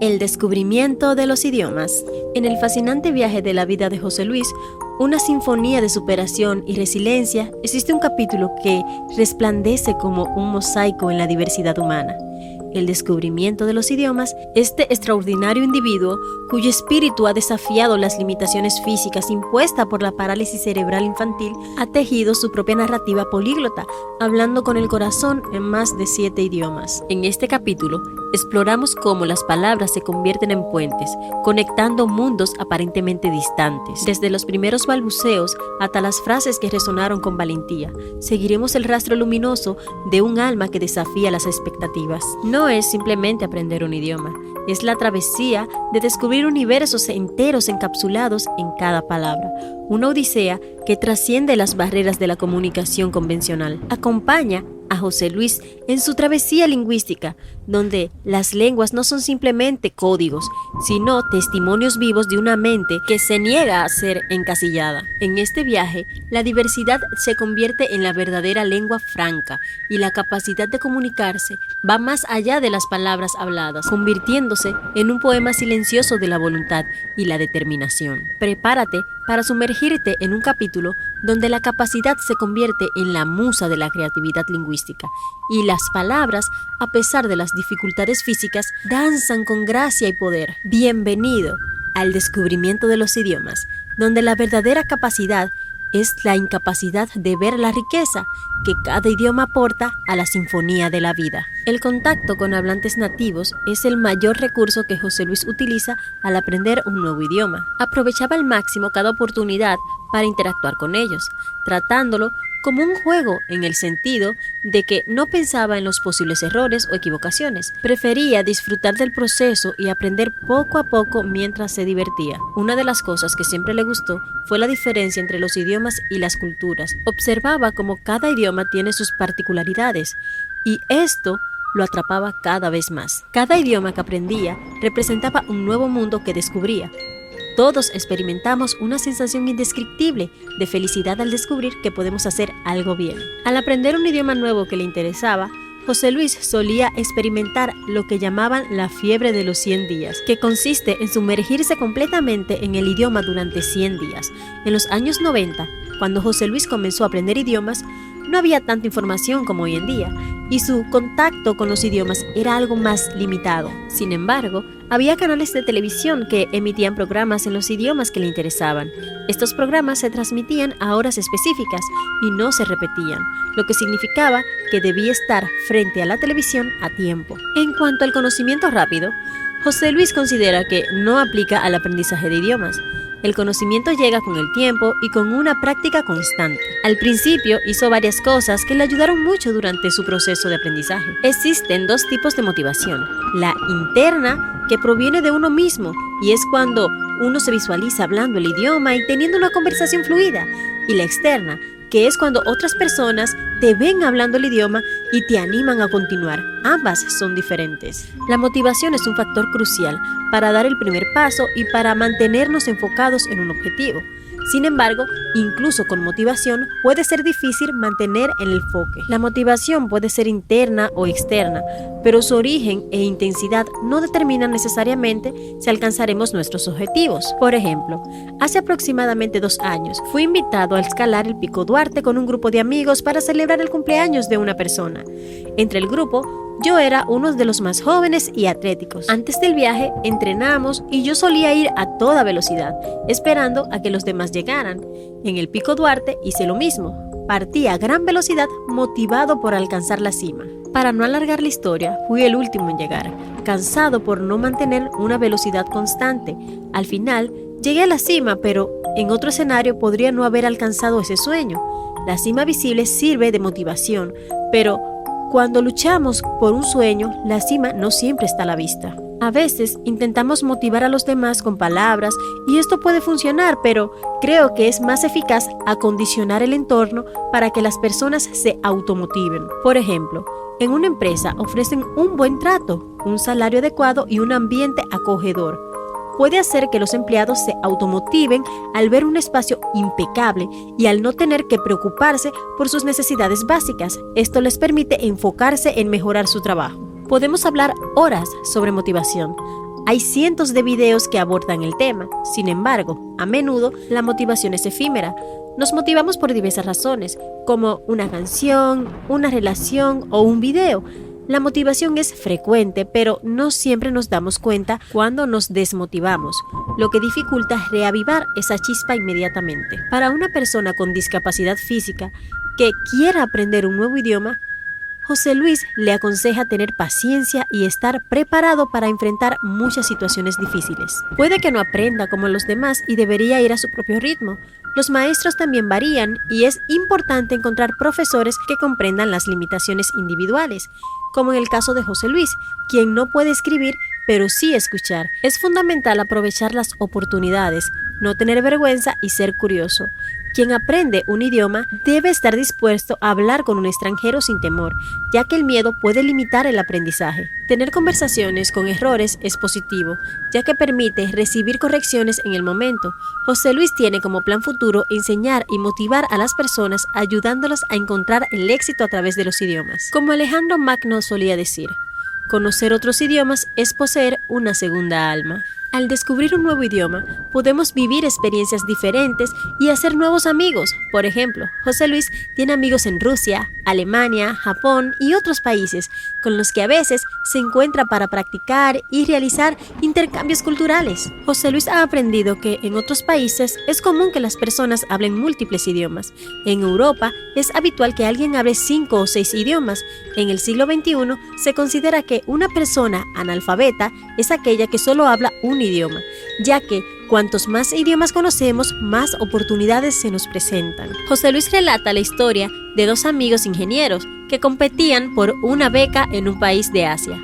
Speaker 1: El descubrimiento de los idiomas. En el fascinante viaje de la vida de José Luis, una sinfonía de superación y resiliencia, existe un capítulo que resplandece como un mosaico en la diversidad humana. El descubrimiento de los idiomas, este extraordinario individuo, cuyo espíritu ha desafiado las limitaciones físicas impuestas por la parálisis cerebral infantil, ha tejido su propia narrativa políglota, hablando con el corazón en más de 7 idiomas. En este capítulo, exploramos cómo las palabras se convierten en puentes, conectando mundos aparentemente distantes. Desde los primeros balbuceos hasta las frases que resonaron con valentía, seguiremos el rastro luminoso de un alma que desafía las expectativas. No es simplemente aprender un idioma, es la travesía de descubrir universos enteros encapsulados en cada palabra. Una odisea que trasciende las barreras de la comunicación convencional. Acompaña a José Luis en su travesía lingüística, donde las lenguas no son simplemente códigos, sino testimonios vivos de una mente que se niega a ser encasillada. En este viaje, la diversidad se convierte en la verdadera lengua franca y la capacidad de comunicarse va más allá de las palabras habladas, convirtiéndose en un poema silencioso de la voluntad y la determinación. Prepárate para sumergirte en un capítulo donde la capacidad se convierte en la musa de la creatividad lingüística y las palabras, a pesar de las dificultades físicas, danzan con gracia y poder. Bienvenido al descubrimiento de los idiomas, donde la verdadera capacidad es la incapacidad de ver la riqueza que cada idioma aporta a la sinfonía de la vida. El contacto con hablantes nativos es el mayor recurso que José Luis utiliza al aprender un nuevo idioma. Aprovechaba al máximo cada oportunidad para interactuar con ellos, tratándolo como un juego en el sentido de que no pensaba en los posibles errores o equivocaciones. Prefería disfrutar del proceso y aprender poco a poco mientras se divertía. Una de las cosas que siempre le gustó fue la diferencia entre los idiomas y las culturas. Observaba cómo cada idioma tiene sus particularidades y esto lo atrapaba cada vez más. Cada idioma que aprendía representaba un nuevo mundo que descubría. Todos experimentamos una sensación indescriptible de felicidad al descubrir que podemos hacer algo bien. Al aprender un idioma nuevo que le interesaba, José Luis solía experimentar lo que llamaban la fiebre de los 100 días, que consiste en sumergirse completamente en el idioma durante 100 días. En los años 90, cuando José Luis comenzó a aprender idiomas, no había tanta información como hoy en día, y su contacto con los idiomas era algo más limitado. Sin embargo, había canales de televisión que emitían programas en los idiomas que le interesaban. Estos programas se transmitían a horas específicas y no se repetían, lo que significaba que debía estar frente a la televisión a tiempo. En cuanto al conocimiento rápido, José Luis considera que no aplica al aprendizaje de idiomas. El conocimiento llega con el tiempo y con una práctica constante. Al principio hizo varias cosas que le ayudaron mucho durante su proceso de aprendizaje. Existen 2 tipos de motivación. La interna, que proviene de uno mismo, y es cuando uno se visualiza hablando el idioma y teniendo una conversación fluida. Y la externa, que es cuando otras personas te ven hablando el idioma y te animan a continuar. Ambas son diferentes. La motivación es un factor crucial para dar el primer paso y para mantenernos enfocados en un objetivo. Sin embargo, incluso con motivación puede ser difícil mantener el enfoque. La motivación puede ser interna o externa, pero su origen e intensidad no determinan necesariamente si alcanzaremos nuestros objetivos. Por ejemplo, hace aproximadamente 2 años fui invitado a escalar el Pico Duarte con un grupo de amigos para celebrar el cumpleaños de una persona. Entre el grupo, yo era uno de los más jóvenes y atléticos. Antes del viaje, entrenamos y yo solía ir a toda velocidad, esperando a que los demás llegaran. En el Pico Duarte hice lo mismo. Partí a gran velocidad, motivado por alcanzar la cima. Para no alargar la historia, fui el último en llegar, cansado por no mantener una velocidad constante. Al final, llegué a la cima, pero en otro escenario podría no haber alcanzado ese sueño. La cima visible sirve de motivación, pero cuando luchamos por un sueño, la cima no siempre está a la vista. A veces intentamos motivar a los demás con palabras y esto puede funcionar, pero creo que es más eficaz acondicionar el entorno para que las personas se automotiven. Por ejemplo, en una empresa ofrecen un buen trato, un salario adecuado y un ambiente acogedor. Puede hacer que los empleados se automotiven al ver un espacio impecable y al no tener que preocuparse por sus necesidades básicas. Esto les permite enfocarse en mejorar su trabajo. Podemos hablar horas sobre motivación. Hay cientos de videos que abordan el tema. Sin embargo, a menudo la motivación es efímera. Nos motivamos por diversas razones, como una canción, una relación o un video. La motivación es frecuente, pero no siempre nos damos cuenta cuando nos desmotivamos, lo que dificulta reavivar esa chispa inmediatamente. Para una persona con discapacidad física que quiera aprender un nuevo idioma, José Luis le aconseja tener paciencia y estar preparado para enfrentar muchas situaciones difíciles. Puede que no aprenda como los demás y debería ir a su propio ritmo. Los maestros también varían y es importante encontrar profesores que comprendan las limitaciones individuales, como en el caso de José Luis, quien no puede escribir, pero sí escuchar. Es fundamental aprovechar las oportunidades, no tener vergüenza y ser curioso. Quien aprende un idioma debe estar dispuesto a hablar con un extranjero sin temor, ya que el miedo puede limitar el aprendizaje. Tener conversaciones con errores es positivo, ya que permite recibir correcciones en el momento. José Luis tiene como plan futuro enseñar y motivar a las personas ayudándolos a encontrar el éxito a través de los idiomas. Como Alejandro Magno solía decir, conocer otros idiomas es poseer una segunda alma. Al descubrir un nuevo idioma, podemos vivir experiencias diferentes y hacer nuevos amigos. Por ejemplo, José Luis tiene amigos en Rusia, Alemania, Japón y otros países, con los que a veces se encuentra para practicar y realizar intercambios culturales. José Luis ha aprendido que en otros países es común que las personas hablen múltiples idiomas. En Europa es habitual que alguien hable 5 o 6 idiomas. En el siglo XXI se considera que una persona analfabeta es aquella que solo habla un idioma, ya que cuantos más idiomas conocemos, más oportunidades se nos presentan. José Luis relata la historia de 2 amigos ingenieros que competían por una beca en un país de Asia.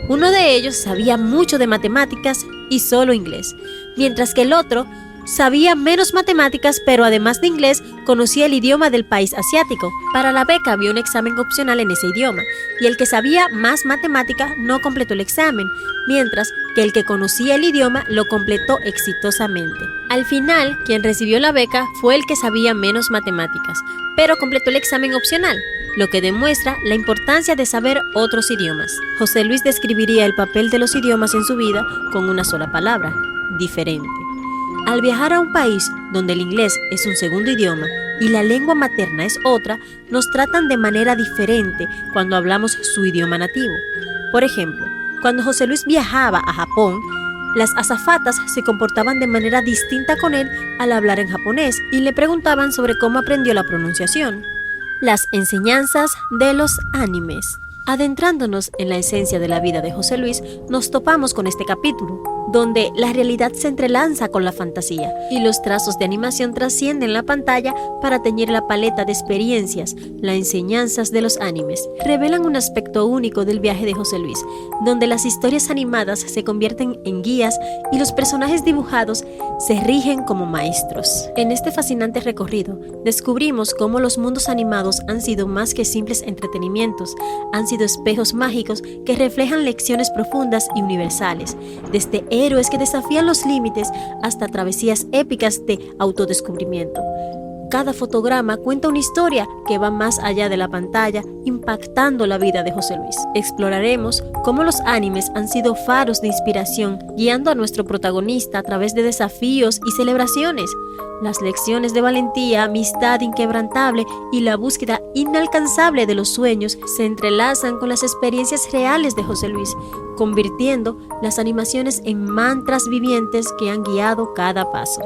Speaker 1: Uno de ellos sabía mucho de matemáticas y solo inglés, mientras que el otro sabía menos matemáticas, pero además de inglés, conocía el idioma del país asiático. Para la beca había un examen opcional en ese idioma, y el que sabía más matemática no completó el examen, mientras que el que conocía el idioma lo completó exitosamente. Al final, quien recibió la beca fue el que sabía menos matemáticas, pero completó el examen opcional, lo que demuestra la importancia de saber otros idiomas. José Luis describiría el papel de los idiomas en su vida con una sola palabra: diferente. Al viajar a un país donde el inglés es un segundo idioma y la lengua materna es otra, nos tratan de manera diferente cuando hablamos su idioma nativo. Por ejemplo, cuando José Luis viajaba a Japón, las azafatas se comportaban de manera distinta con él al hablar en japonés y le preguntaban sobre cómo aprendió la pronunciación. Las enseñanzas de los animes. Adentrándonos en la esencia de la vida de José Luis, nos topamos con este capítulo, donde la realidad se entrelaza con la fantasía y los trazos de animación trascienden la pantalla para teñir la paleta de experiencias. Las enseñanzas de los animes revelan un aspecto único del viaje de José Luis, donde las historias animadas se convierten en guías y los personajes dibujados se rigen como maestros. En este fascinante recorrido, descubrimos cómo los mundos animados han sido más que simples entretenimientos, han sido espejos mágicos que reflejan lecciones profundas y universales, desde héroes que desafían los límites hasta travesías épicas de autodescubrimiento. Cada fotograma cuenta una historia que va más allá de la pantalla, impactando la vida de José Luis. Exploraremos cómo los animes han sido faros de inspiración, guiando a nuestro protagonista a través de desafíos y celebraciones. Las lecciones de valentía, amistad inquebrantable y la búsqueda inalcanzable de los sueños se entrelazan con las experiencias reales de José Luis, convirtiendo las animaciones en mantras vivientes que han guiado cada paso.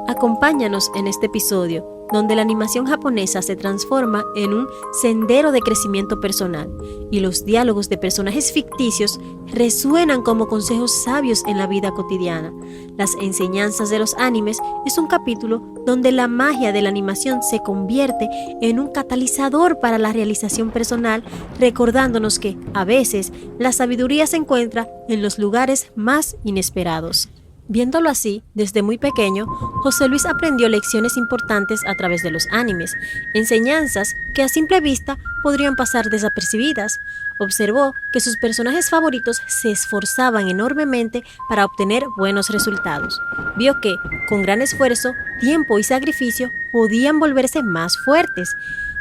Speaker 1: Acompáñanos en este episodio donde la animación japonesa se transforma en un sendero de crecimiento personal y los diálogos de personajes ficticios resuenan como consejos sabios en la vida cotidiana. Las enseñanzas de los animes es un capítulo donde la magia de la animación se convierte en un catalizador para la realización personal, recordándonos que, a veces, la sabiduría se encuentra en los lugares más inesperados. Viéndolo así, desde muy pequeño, José Luis aprendió lecciones importantes a través de los animes, enseñanzas que a simple vista podrían pasar desapercibidas. Observó que sus personajes favoritos se esforzaban enormemente para obtener buenos resultados. Vio que, con gran esfuerzo, tiempo y sacrificio, podían volverse más fuertes.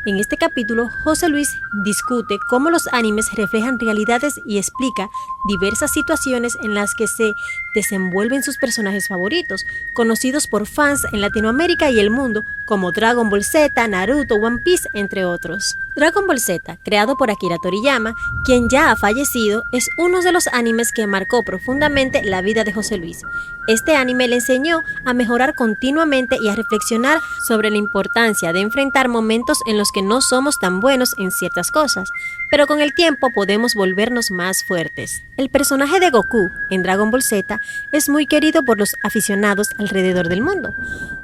Speaker 1: En este capítulo, José Luis discute cómo los animes reflejan realidades y explica diversas situaciones en las que se desenvuelven sus personajes favoritos, conocidos por fans en Latinoamérica y el mundo, como Dragon Ball Z, Naruto, One Piece, entre otros. Dragon Ball Z, creado por Akira Toriyama, quien ya ha fallecido, es uno de los animes que marcó profundamente la vida de José Luis. Este anime le enseñó a mejorar continuamente y a reflexionar sobre la importancia de enfrentar momentos en los que no somos tan buenos en ciertas cosas, pero con el tiempo podemos volvernos más fuertes. El personaje de Goku en Dragon Ball Z es muy querido por los aficionados alrededor del mundo.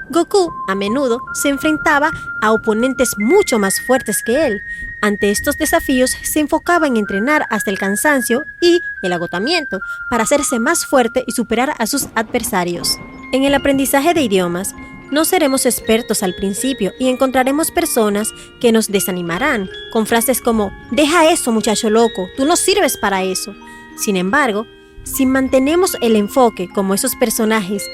Speaker 1: Goku a menudo se enfrentaba a oponentes mucho más fuertes que él. Ante estos desafíos se enfocaba en entrenar hasta el cansancio y el agotamiento para hacerse más fuerte y superar a sus adversarios. En el aprendizaje de idiomas, no seremos expertos al principio y encontraremos personas que nos desanimarán con frases como «Deja eso, muchacho loco, tú no sirves para eso». Sin embargo, si mantenemos el enfoque como esos personajes,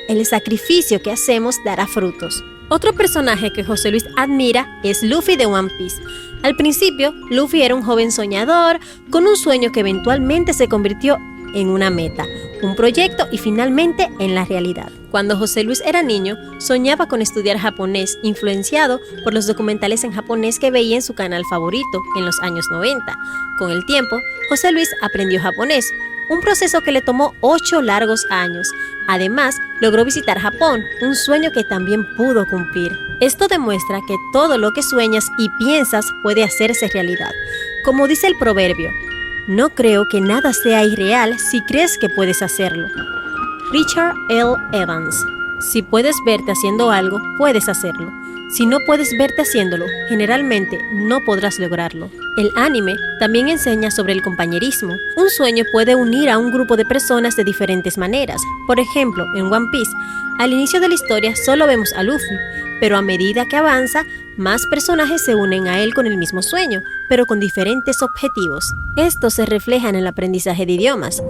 Speaker 1: el sacrificio que hacemos dará frutos. Otro personaje que José Luis admira es Luffy de One Piece. Al principio, Luffy era un joven soñador con un sueño que eventualmente se convirtió en una meta, un proyecto y finalmente en la realidad. Cuando José Luis era niño, soñaba con estudiar japonés, influenciado por los documentales en japonés que veía en su canal favorito en los años 90. Con el tiempo, José Luis aprendió japonés, un proceso que le tomó 8 largos años. Además, logró visitar Japón, un sueño que también pudo cumplir. Esto demuestra que todo lo que sueñas y piensas puede hacerse realidad. Como dice el proverbio, no creo que nada sea irreal si crees que puedes hacerlo. Richard L. Evans. Si puedes verte haciendo algo, puedes hacerlo. Si no puedes verte haciéndolo, generalmente no podrás lograrlo. El anime también enseña sobre el compañerismo. Un sueño puede unir a un grupo de personas de diferentes maneras. Por ejemplo, en One Piece, al inicio de la historia solo vemos a Luffy, pero a medida que avanza, más personajes se unen a él con el mismo sueño, pero con diferentes objetivos. Esto se refleja en el aprendizaje de idiomas.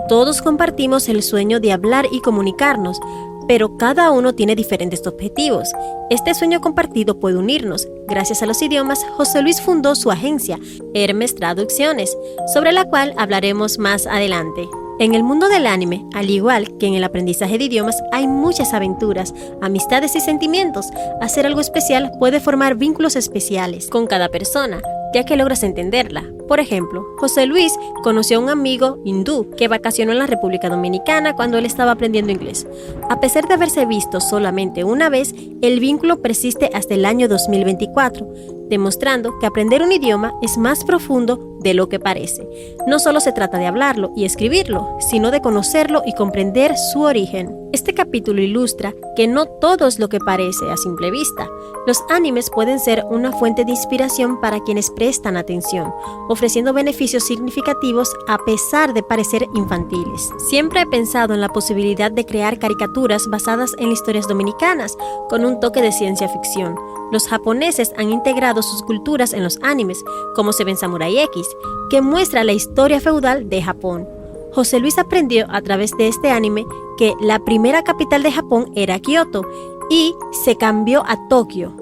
Speaker 1: Todos compartimos el sueño de hablar y comunicarnos, pero cada uno tiene diferentes objetivos. Este sueño compartido puede unirnos. Gracias a los idiomas, José Luis fundó su agencia, Hermes Traducciones, sobre la cual hablaremos más adelante. En el mundo del anime, al igual que en el aprendizaje de idiomas, hay muchas aventuras, amistades y sentimientos. Hacer algo especial puede formar vínculos especiales con cada persona, ya que logras entenderla. Por ejemplo, José Luis conoció a un amigo hindú que vacacionó en la República Dominicana cuando él estaba aprendiendo inglés. A pesar de haberse visto solamente una vez, el vínculo persiste hasta el año 2024, demostrando que aprender un idioma es más profundo de lo que parece. No solo se trata de hablarlo y escribirlo, sino de conocerlo y comprender su origen. Este capítulo ilustra que no todo es lo que parece a simple vista. Los animes pueden ser una fuente de inspiración para quienes prestan atención, ofreciendo beneficios significativos a pesar de parecer infantiles. Siempre he pensado en la posibilidad de crear caricaturas basadas en historias dominicanas, con un toque de ciencia ficción. Los japoneses han integrado sus culturas en los animes, como se ve en Samurai X, que muestra la historia feudal de Japón. José Luis aprendió a través de este anime que la primera capital de Japón era Kioto y se cambió a Tokio.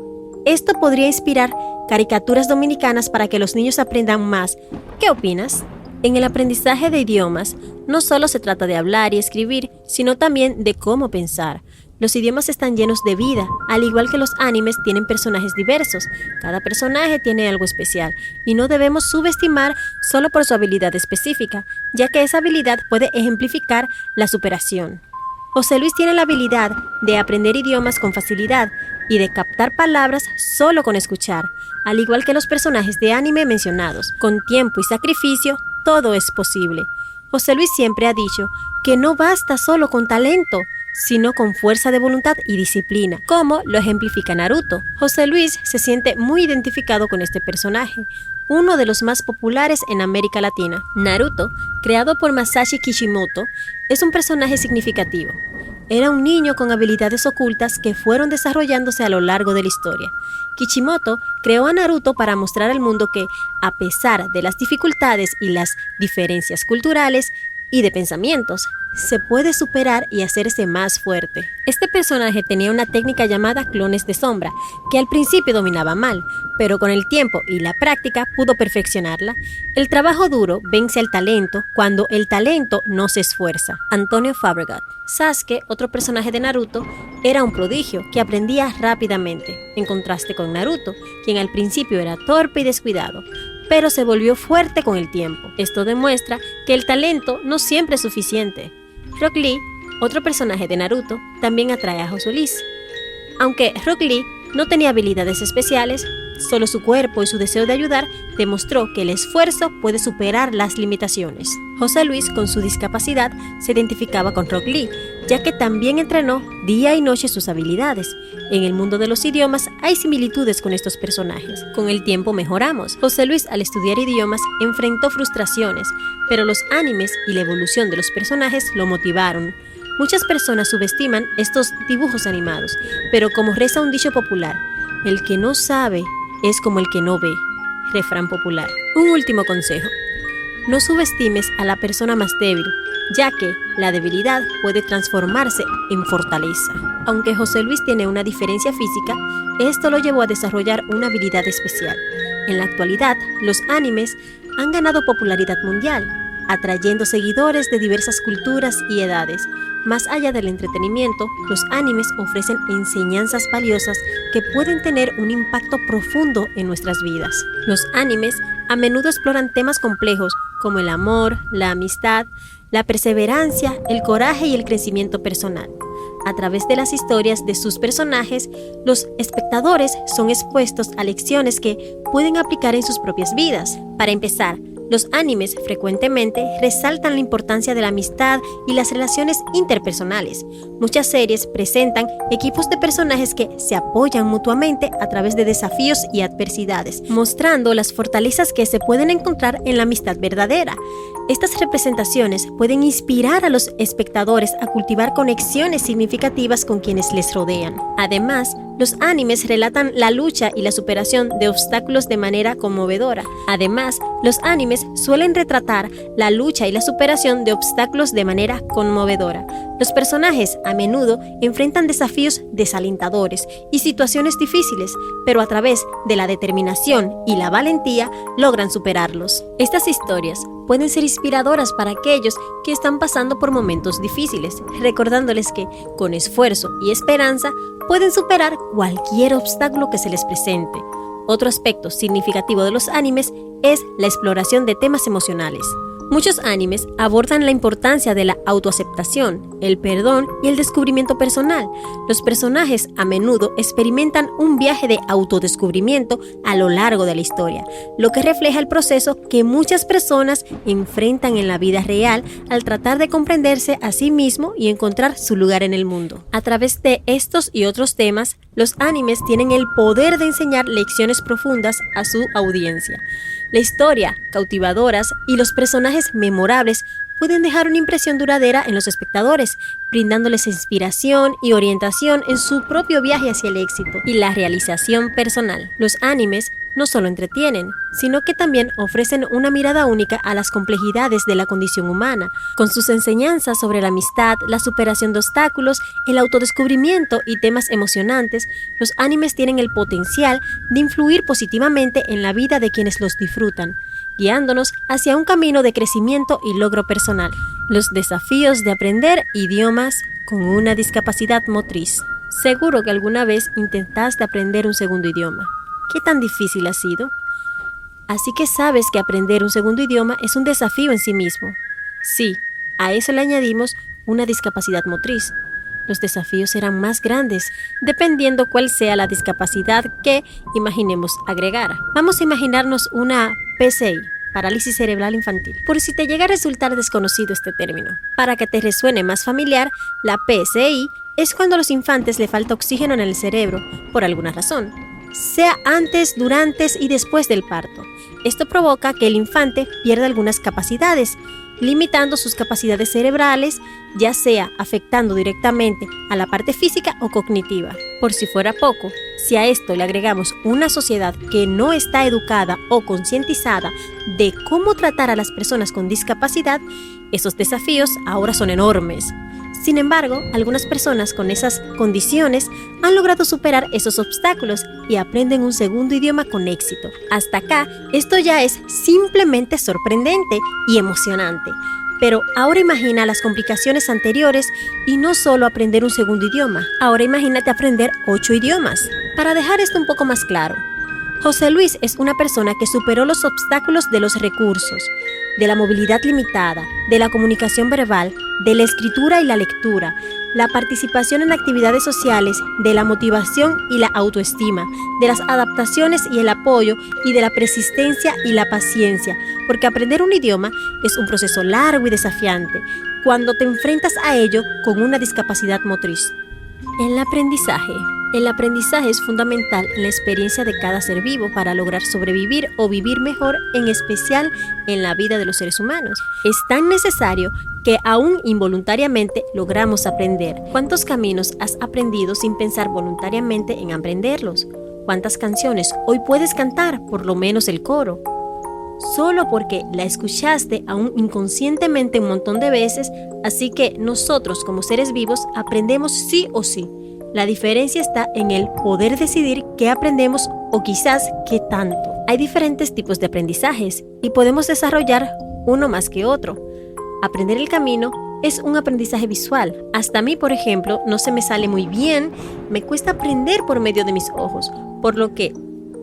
Speaker 1: Esto podría inspirar caricaturas dominicanas para que los niños aprendan más. ¿Qué opinas? En el aprendizaje de idiomas, no solo se trata de hablar y escribir, sino también de cómo pensar. Los idiomas están llenos de vida, al igual que los animes tienen personajes diversos. Cada personaje tiene algo especial y no debemos subestimar solo por su habilidad específica, ya que esa habilidad puede ejemplificar la superación. José Luis tiene la habilidad de aprender idiomas con facilidad y de captar palabras solo con escuchar, al igual que los personajes de anime mencionados. Con tiempo y sacrificio, todo es posible. José Luis siempre ha dicho que no basta solo con talento, sino con fuerza de voluntad y disciplina, como lo ejemplifica Naruto. José Luis se siente muy identificado con este personaje, uno de los más populares en América Latina. Naruto, creado por Masashi Kishimoto, es un personaje significativo. Era un niño con habilidades ocultas que fueron desarrollándose a lo largo de la historia. Kishimoto creó a Naruto para mostrar al mundo que, a pesar de las dificultades y las diferencias culturales y de pensamientos, se puede superar y hacerse más fuerte. Este personaje tenía una técnica llamada clones de sombra, que al principio dominaba mal, pero con el tiempo y la práctica pudo perfeccionarla. El trabajo duro vence al talento cuando el talento no se esfuerza. Antonio Fabregat. Sasuke, otro personaje de Naruto, era un prodigio que aprendía rápidamente, en contraste con Naruto, quien al principio era torpe y descuidado, pero se volvió fuerte con el tiempo. Esto demuestra que el talento no siempre es suficiente. Rock Lee, otro personaje de Naruto, también atrae a José Luis. Aunque Rock Lee no tenía habilidades especiales, solo su cuerpo y su deseo de ayudar demostró que el esfuerzo puede superar las limitaciones. José Luis, con su discapacidad, se identificaba con Rock Lee, ya que también entrenó día y noche sus habilidades. En el mundo de los idiomas hay similitudes con estos personajes. Con el tiempo mejoramos. José Luis, al estudiar idiomas, enfrentó frustraciones, pero los animes y la evolución de los personajes lo motivaron. Muchas personas subestiman estos dibujos animados, pero como reza un dicho popular, el que no sabe es como el que no ve. Refrán popular. Un último consejo. No subestimes a la persona más débil, ya que la debilidad puede transformarse en fortaleza. Aunque José Luis tiene una diferencia física, esto lo llevó a desarrollar una habilidad especial. En la actualidad, los animes han ganado popularidad mundial, atrayendo seguidores de diversas culturas y edades. Más allá del entretenimiento, los animes ofrecen enseñanzas valiosas que pueden tener un impacto profundo en nuestras vidas. Los animes a menudo exploran temas complejos como el amor, la amistad, la perseverancia, el coraje y el crecimiento personal. A través de las historias de sus personajes, los espectadores son expuestos a lecciones que pueden aplicar en sus propias vidas. Para empezar, los animes frecuentemente resaltan la importancia de la amistad y las relaciones interpersonales. Muchas series presentan equipos de personajes que se apoyan mutuamente a través de desafíos y adversidades, mostrando las fortalezas que se pueden encontrar en la amistad verdadera. Estas representaciones pueden inspirar a los espectadores a cultivar conexiones significativas con quienes les rodean. Además, los animes relatan la lucha y la superación de obstáculos de manera conmovedora. Además, los animes suelen retratar la lucha y la superación de obstáculos de manera conmovedora. Los personajes a menudo enfrentan desafíos desalentadores y situaciones difíciles, pero a través de la determinación y la valentía logran superarlos. Estas historias pueden ser inspiradoras para aquellos que están pasando por momentos difíciles, recordándoles que, con esfuerzo y esperanza, pueden superar cualquier obstáculo que se les presente. Otro aspecto significativo de los animes es la exploración de temas emocionales. Muchos animes abordan la importancia de la autoaceptación, el perdón y el descubrimiento personal. Los personajes a menudo experimentan un viaje de autodescubrimiento a lo largo de la historia, lo que refleja el proceso que muchas personas enfrentan en la vida real al tratar de comprenderse a sí mismo y encontrar su lugar en el mundo. A través de estos y otros temas, los animes tienen el poder de enseñar lecciones profundas a su audiencia. La historia, cautivadoras y los personajes memorables pueden dejar una impresión duradera en los espectadores, brindándoles inspiración y orientación en su propio viaje hacia el éxito y la realización personal. Los animes no solo entretienen, sino que también ofrecen una mirada única a las complejidades de la condición humana. Con sus enseñanzas sobre la amistad, la superación de obstáculos, el autodescubrimiento y temas emocionantes, los animes tienen el potencial de influir positivamente en la vida de quienes los disfrutan, guiándonos hacia un camino de crecimiento y logro personal. Los desafíos de aprender idiomas con una discapacidad motriz. Seguro que alguna vez intentaste aprender un segundo idioma. ¿Qué tan difícil ha sido? Así que sabes que aprender un segundo idioma es un desafío en sí mismo. Sí, a eso le añadimos una discapacidad motriz. los desafíos serán más grandes, dependiendo cuál sea la discapacidad que imaginemos agregar. Vamos a imaginarnos una PCI, parálisis cerebral infantil, por si te llega a resultar desconocido este término. Para que te resuene más familiar, la PCI es cuando a los infantes le falta oxígeno en el cerebro, por alguna razón, sea antes, durante y después del parto. Esto provoca que el infante pierda algunas capacidades, limitando sus capacidades cerebrales, ya sea afectando directamente a la parte física o cognitiva. Por si fuera poco, si a esto le agregamos una sociedad que no está educada o concientizada de cómo tratar a las personas con discapacidad, esos desafíos ahora son enormes. Sin embargo, algunas personas con esas condiciones han logrado superar esos obstáculos y aprenden un segundo idioma con éxito. Hasta acá, esto ya es simplemente sorprendente y emocionante. Pero ahora imagina las complicaciones anteriores y no solo aprender un segundo idioma. Ahora imagínate aprender 8 idiomas. Para dejar esto un poco más claro, José Luis es una persona que superó los obstáculos de los recursos, de la movilidad limitada, de la comunicación verbal, de la escritura y la lectura, la participación en actividades sociales, de la motivación y la autoestima, de las adaptaciones y el apoyo, y de la persistencia y la paciencia, porque aprender un idioma es un proceso largo y desafiante cuando te enfrentas a ello con una discapacidad motriz. El aprendizaje es fundamental en la experiencia de cada ser vivo para lograr sobrevivir o vivir mejor, en especial en la vida de los seres humanos. Es tan necesario que aún involuntariamente logramos aprender. ¿Cuántos caminos has aprendido sin pensar voluntariamente en aprenderlos? ¿Cuántas canciones hoy puedes cantar, por lo menos el coro? Solo porque la escuchaste aún inconscientemente un montón de veces, así que nosotros como seres vivos aprendemos sí o sí. La diferencia está en el poder decidir qué aprendemos o quizás qué tanto. Hay diferentes tipos de aprendizajes y podemos desarrollar uno más que otro. Aprender el camino es un aprendizaje visual. Hasta a mí, por ejemplo, no se me sale muy bien, me cuesta aprender por medio de mis ojos, por lo que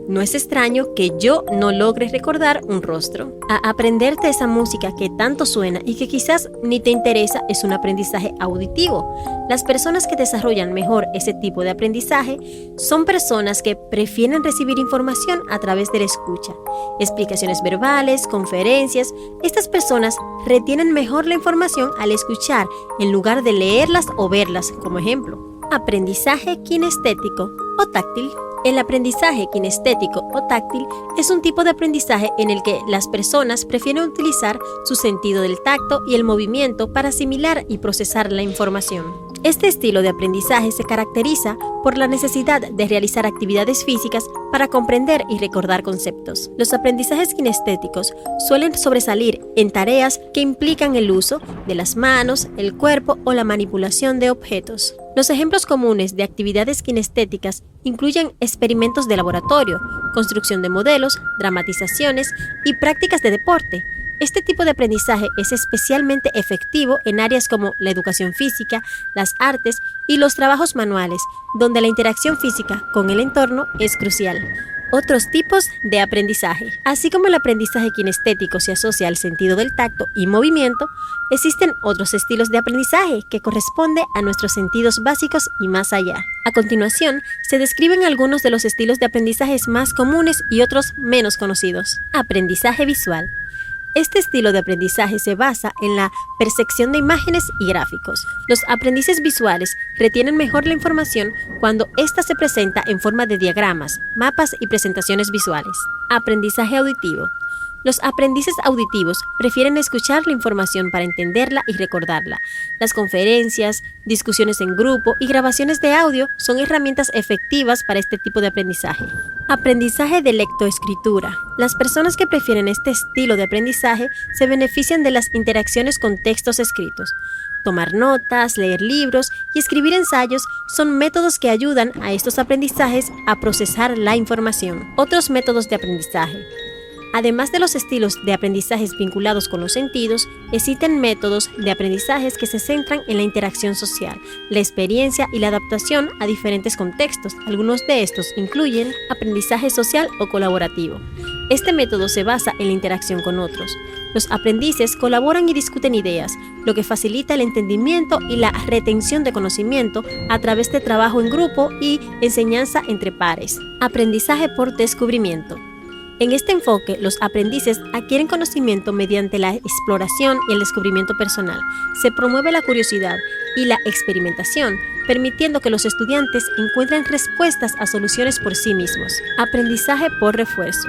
Speaker 1: no es extraño que yo no logre recordar un rostro. Aprenderte esa música que tanto suena y que quizás ni te interesa es un aprendizaje auditivo. Las personas que desarrollan mejor ese tipo de aprendizaje son personas que prefieren recibir información a través de la escucha, explicaciones verbales, conferencias. Estas personas retienen mejor la información al escuchar en lugar de leerlas o verlas, como ejemplo. Aprendizaje kinestético o táctil. El aprendizaje kinestético o táctil es un tipo de aprendizaje en el que las personas prefieren utilizar su sentido del tacto y el movimiento para asimilar y procesar la información. Este estilo de aprendizaje se caracteriza por la necesidad de realizar actividades físicas para comprender y recordar conceptos. Los aprendizajes kinestéticos suelen sobresalir en tareas que implican el uso de las manos, el cuerpo o la manipulación de objetos. Los ejemplos comunes de actividades kinestéticas incluyen experimentos de laboratorio, construcción de modelos, dramatizaciones y prácticas de deporte. Este tipo de aprendizaje es especialmente efectivo en áreas como la educación física, las artes y los trabajos manuales, donde la interacción física con el entorno es crucial. Otros tipos de aprendizaje. Así como el aprendizaje kinestético se asocia al sentido del tacto y movimiento, existen otros estilos de aprendizaje que corresponden a nuestros sentidos básicos y más allá. A continuación, se describen algunos de los estilos de aprendizajes más comunes y otros menos conocidos. Aprendizaje visual. Este estilo de aprendizaje se basa en la percepción de imágenes y gráficos. Los aprendices visuales retienen mejor la información cuando ésta se presenta en forma de diagramas, mapas y presentaciones visuales. Aprendizaje auditivo. Los aprendices auditivos prefieren escuchar la información para entenderla y recordarla. Las conferencias, discusiones en grupo y grabaciones de audio son herramientas efectivas para este tipo de aprendizaje. Aprendizaje de lectoescritura. Las personas que prefieren este estilo de aprendizaje se benefician de las interacciones con textos escritos. Tomar notas, leer libros y escribir ensayos son métodos que ayudan a estos aprendizajes a procesar la información. Otros métodos de aprendizaje. Además de los estilos de aprendizajes vinculados con los sentidos, existen métodos de aprendizajes que se centran en la interacción social, la experiencia y la adaptación a diferentes contextos. Algunos de estos incluyen aprendizaje social o colaborativo. Este método se basa en la interacción con otros. Los aprendices colaboran y discuten ideas, lo que facilita el entendimiento y la retención de conocimiento a través de trabajo en grupo y enseñanza entre pares. Aprendizaje por descubrimiento. En este enfoque, los aprendices adquieren conocimiento mediante la exploración y el descubrimiento personal. Se promueve la curiosidad y la experimentación, permitiendo que los estudiantes encuentren respuestas a soluciones por sí mismos. Aprendizaje por refuerzo.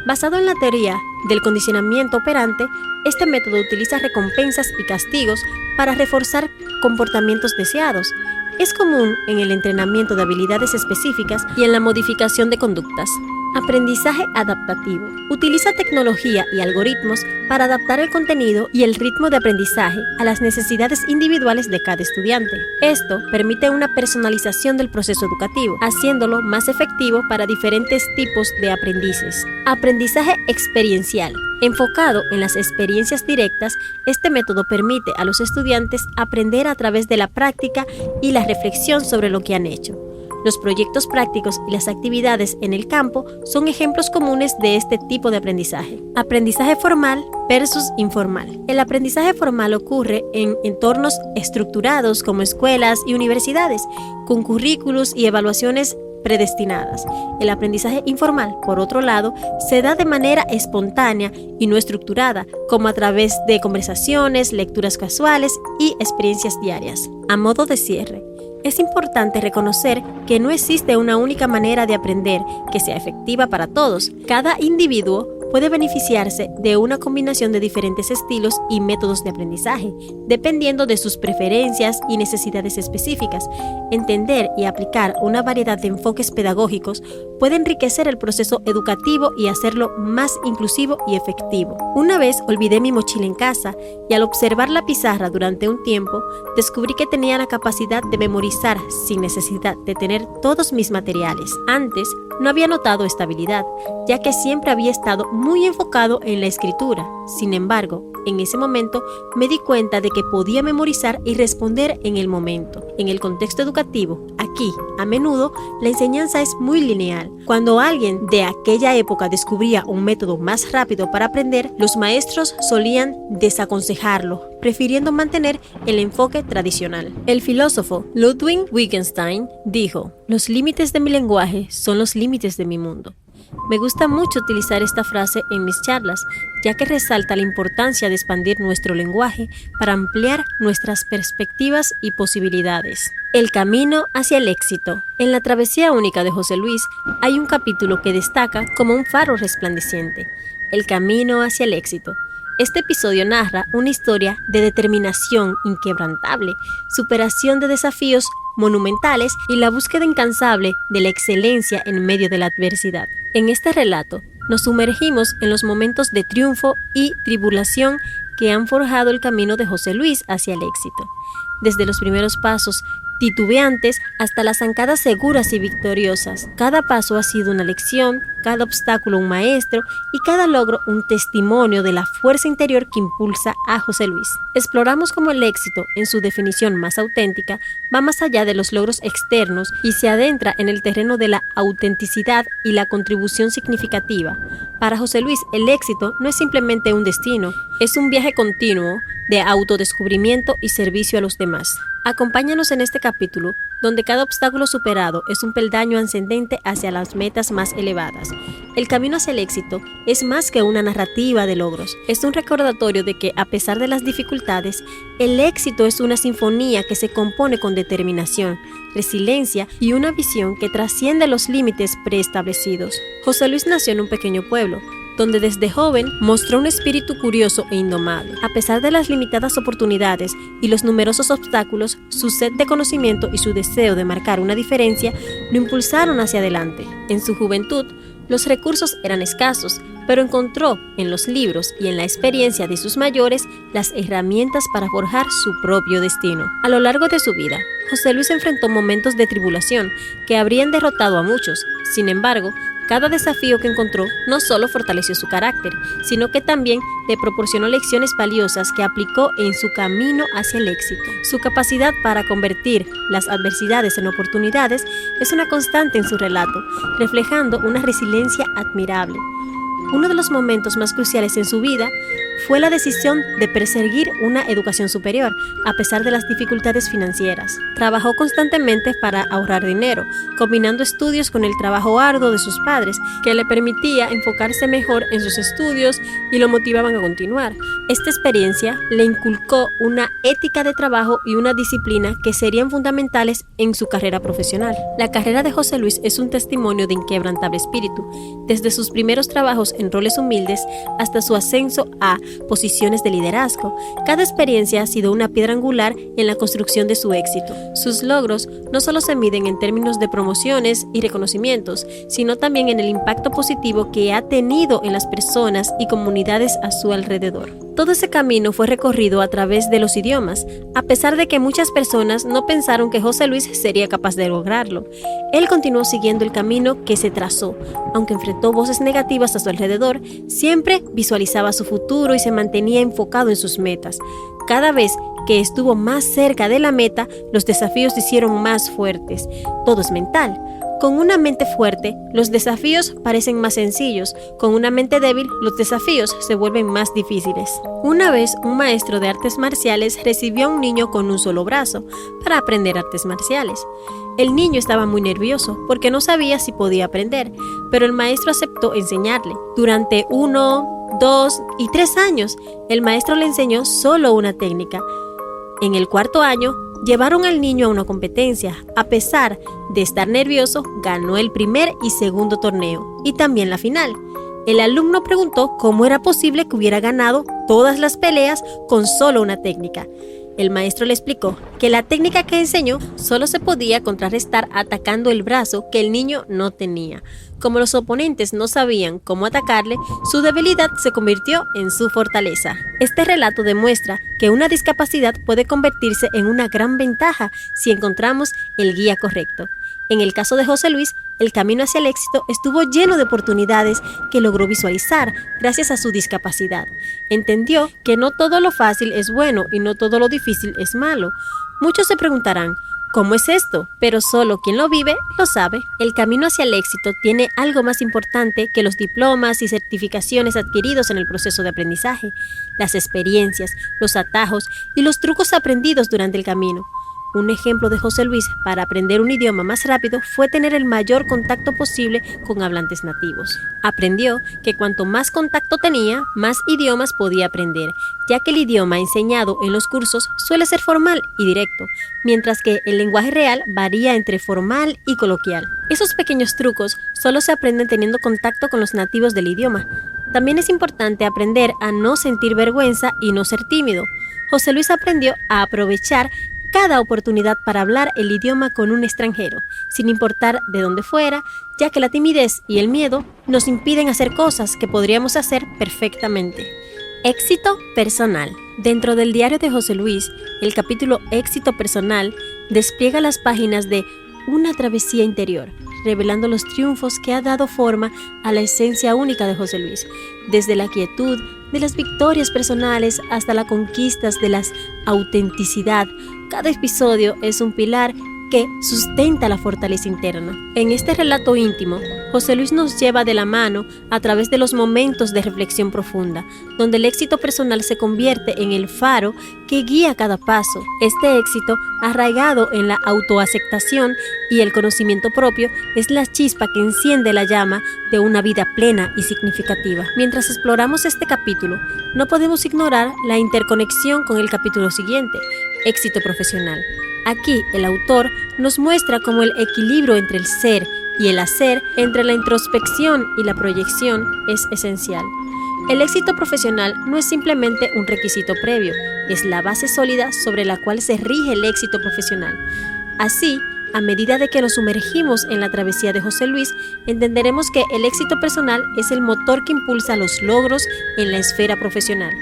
Speaker 1: Basado en la teoría del condicionamiento operante, este método utiliza recompensas y castigos para reforzar comportamientos deseados. Es común en el entrenamiento de habilidades específicas y en la modificación de conductas. Aprendizaje adaptativo. Utiliza tecnología y algoritmos para adaptar el contenido y el ritmo de aprendizaje a las necesidades individuales de cada estudiante. Esto permite una personalización del proceso educativo, haciéndolo más efectivo para diferentes tipos de aprendices. Aprendizaje experiencial. Enfocado en las experiencias directas, este método permite a los estudiantes aprender a través de la práctica y la reflexión sobre lo que han hecho. Los proyectos prácticos y las actividades en el campo son ejemplos comunes de este tipo de aprendizaje. Aprendizaje formal versus informal. El aprendizaje formal ocurre en entornos estructurados como escuelas y universidades, con currículos y evaluaciones predestinadas. El aprendizaje informal, por otro lado, se da de manera espontánea y no estructurada, como a través de conversaciones, lecturas casuales y experiencias diarias. A modo de cierre, es importante reconocer que no existe una única manera de aprender que sea efectiva para todos. Cada individuo puede beneficiarse de una combinación de diferentes estilos y métodos de aprendizaje, dependiendo de sus preferencias y necesidades específicas. Entender y aplicar una variedad de enfoques pedagógicos puede enriquecer el proceso educativo y hacerlo más inclusivo y efectivo. Una vez olvidé mi mochila en casa y al observar la pizarra durante un tiempo, descubrí que tenía la capacidad de memorizar sin necesidad de tener todos mis materiales. Antes, no había notado esta habilidad, ya que siempre había estado muy enfocado en la escritura. Sin embargo, en ese momento me di cuenta de que podía memorizar y responder en el momento. En el contexto educativo, aquí, a menudo, la enseñanza es muy lineal. Cuando alguien de aquella época descubría un método más rápido para aprender, los maestros solían desaconsejarlo, prefiriendo mantener el enfoque tradicional. El filósofo Ludwig Wittgenstein dijo: "Los límites de mi lenguaje son los límites de mi mundo". Me gusta mucho utilizar esta frase en mis charlas, ya que resalta la importancia de expandir nuestro lenguaje para ampliar nuestras perspectivas y posibilidades. El camino hacia el éxito. En la travesía única de José Luis hay un capítulo que destaca como un faro resplandeciente: el camino hacia el éxito. Este episodio narra una historia de determinación inquebrantable, superación de desafíos monumentales y la búsqueda incansable de la excelencia en medio de la adversidad. En este relato, nos sumergimos en los momentos de triunfo y tribulación que han forjado el camino de José Luis hacia el éxito. Desde los primeros pasos titubeantes hasta las zancadas seguras y victoriosas. Cada paso ha sido una lección, cada obstáculo un maestro y cada logro un testimonio de la fuerza interior que impulsa a José Luis. Exploramos cómo el éxito, en su definición más auténtica, va más allá de los logros externos y se adentra en el terreno de la autenticidad y la contribución significativa. Para José Luis, el éxito no es simplemente un destino, es un viaje continuo de autodescubrimiento y servicio a los demás. Acompáñanos en este capítulo, donde cada obstáculo superado es un peldaño ascendente hacia las metas más elevadas. El camino hacia el éxito es más que una narrativa de logros, es un recordatorio de que, a pesar de las dificultades, el éxito es una sinfonía que se compone con determinación, resiliencia y una visión que trasciende los límites preestablecidos. José Luis nació en un pequeño pueblo, donde desde joven mostró un espíritu curioso e indomable. A pesar de las limitadas oportunidades y los numerosos obstáculos, su sed de conocimiento y su deseo de marcar una diferencia lo impulsaron hacia adelante. En su juventud, los recursos eran escasos, pero encontró en los libros y en la experiencia de sus mayores las herramientas para forjar su propio destino. A lo largo de su vida, José Luis enfrentó momentos de tribulación que habrían derrotado a muchos. Sin embargo, Cada desafío que encontró no solo fortaleció su carácter, sino que también le proporcionó lecciones valiosas que aplicó en su camino hacia el éxito. Su capacidad para convertir las adversidades en oportunidades es una constante en su relato, reflejando una resiliencia admirable. Uno de los momentos más cruciales en su vida fue la decisión de perseguir una educación superior, a pesar de las dificultades financieras. Trabajó constantemente para ahorrar dinero, combinando estudios con el trabajo arduo de sus padres, que le permitía enfocarse mejor en sus estudios y lo motivaban a continuar. Esta experiencia le inculcó una ética de trabajo y una disciplina que serían fundamentales en su carrera profesional. La carrera de José Luis es un testimonio de inquebrantable espíritu, desde sus primeros trabajos en roles humildes hasta su ascenso a posiciones de liderazgo. Cada experiencia ha sido una piedra angular en la construcción de su éxito. Sus logros no solo se miden en términos de promociones y reconocimientos, sino también en el impacto positivo que ha tenido en las personas y comunidades a su alrededor. Todo ese camino fue recorrido a través de los idiomas, a pesar de que muchas personas no pensaron que José Luis sería capaz de lograrlo. Él continuó siguiendo el camino que se trazó. Aunque enfrentó voces negativas a su alrededor, siempre visualizaba su futuro y se mantenía enfocado en sus metas. Cada vez que estuvo más cerca de la meta, los desafíos se hicieron más fuertes. Todo es mental. Con una mente fuerte, los desafíos parecen más sencillos. Con una mente débil, los desafíos se vuelven más difíciles. Una vez, un maestro de artes marciales recibió a un niño con un solo brazo para aprender artes marciales. El niño estaba muy nervioso porque no sabía si podía aprender, pero el maestro aceptó enseñarle. Durante 1, 2 y 3 años, el maestro le enseñó solo una técnica. En el 4.º año, llevaron al niño a una competencia. A pesar de estar nervioso, ganó el primer y segundo torneo y también la final. El alumno preguntó cómo era posible que hubiera ganado todas las peleas con solo una técnica. El maestro le explicó que la técnica que enseñó solo se podía contrarrestar atacando el brazo que el niño no tenía. Como los oponentes no sabían cómo atacarle, su debilidad se convirtió en su fortaleza. Este relato demuestra que una discapacidad puede convertirse en una gran ventaja si encontramos el guía correcto. En el caso de José Luis, el camino hacia el éxito estuvo lleno de oportunidades que logró visualizar gracias a su discapacidad. Entendió que no todo lo fácil es bueno y no todo lo difícil es malo. Muchos se preguntarán, ¿cómo es esto? Pero solo quien lo vive lo sabe. El camino hacia el éxito tiene algo más importante que los diplomas y certificaciones adquiridos en el proceso de aprendizaje, las experiencias, los atajos y los trucos aprendidos durante el camino. Un ejemplo de José Luis para aprender un idioma más rápido fue tener el mayor contacto posible con hablantes nativos. Aprendió que cuanto más contacto tenía, más idiomas podía aprender, ya que el idioma enseñado en los cursos suele ser formal y directo, mientras que el lenguaje real varía entre formal y coloquial. Esos pequeños trucos solo se aprenden teniendo contacto con los nativos del idioma. También es importante aprender a no sentir vergüenza y no ser tímido. José Luis aprendió a aprovechar cada oportunidad para hablar el idioma con un extranjero, sin importar de dónde fuera, ya que la timidez y el miedo nos impiden hacer cosas que podríamos hacer perfectamente. Éxito personal. Dentro del diario de José Luis, el capítulo Éxito personal despliega las páginas de una travesía interior, revelando los triunfos que ha dado forma a la esencia única de José Luis, desde la quietud de las victorias personales hasta las conquistas de la autenticidad. Cada episodio es un pilar que sustenta la fortaleza interna. En este relato íntimo, José Luis nos lleva de la mano a través de los momentos de reflexión profunda, donde el éxito personal se convierte en el faro que guía cada paso. Este éxito, arraigado en la autoaceptación y el conocimiento propio, es la chispa que enciende la llama de una vida plena y significativa. Mientras exploramos este capítulo, no podemos ignorar la interconexión con el capítulo siguiente, Éxito profesional. Aquí el autor nos muestra cómo el equilibrio entre el ser y el hacer, entre la introspección y la proyección, es esencial. El éxito profesional no es simplemente un requisito previo, es la base sólida sobre la cual se rige el éxito profesional. Así, a medida de que nos sumergimos en la travesía de José Luis, entenderemos que el éxito personal es el motor que impulsa los logros en la esfera profesional.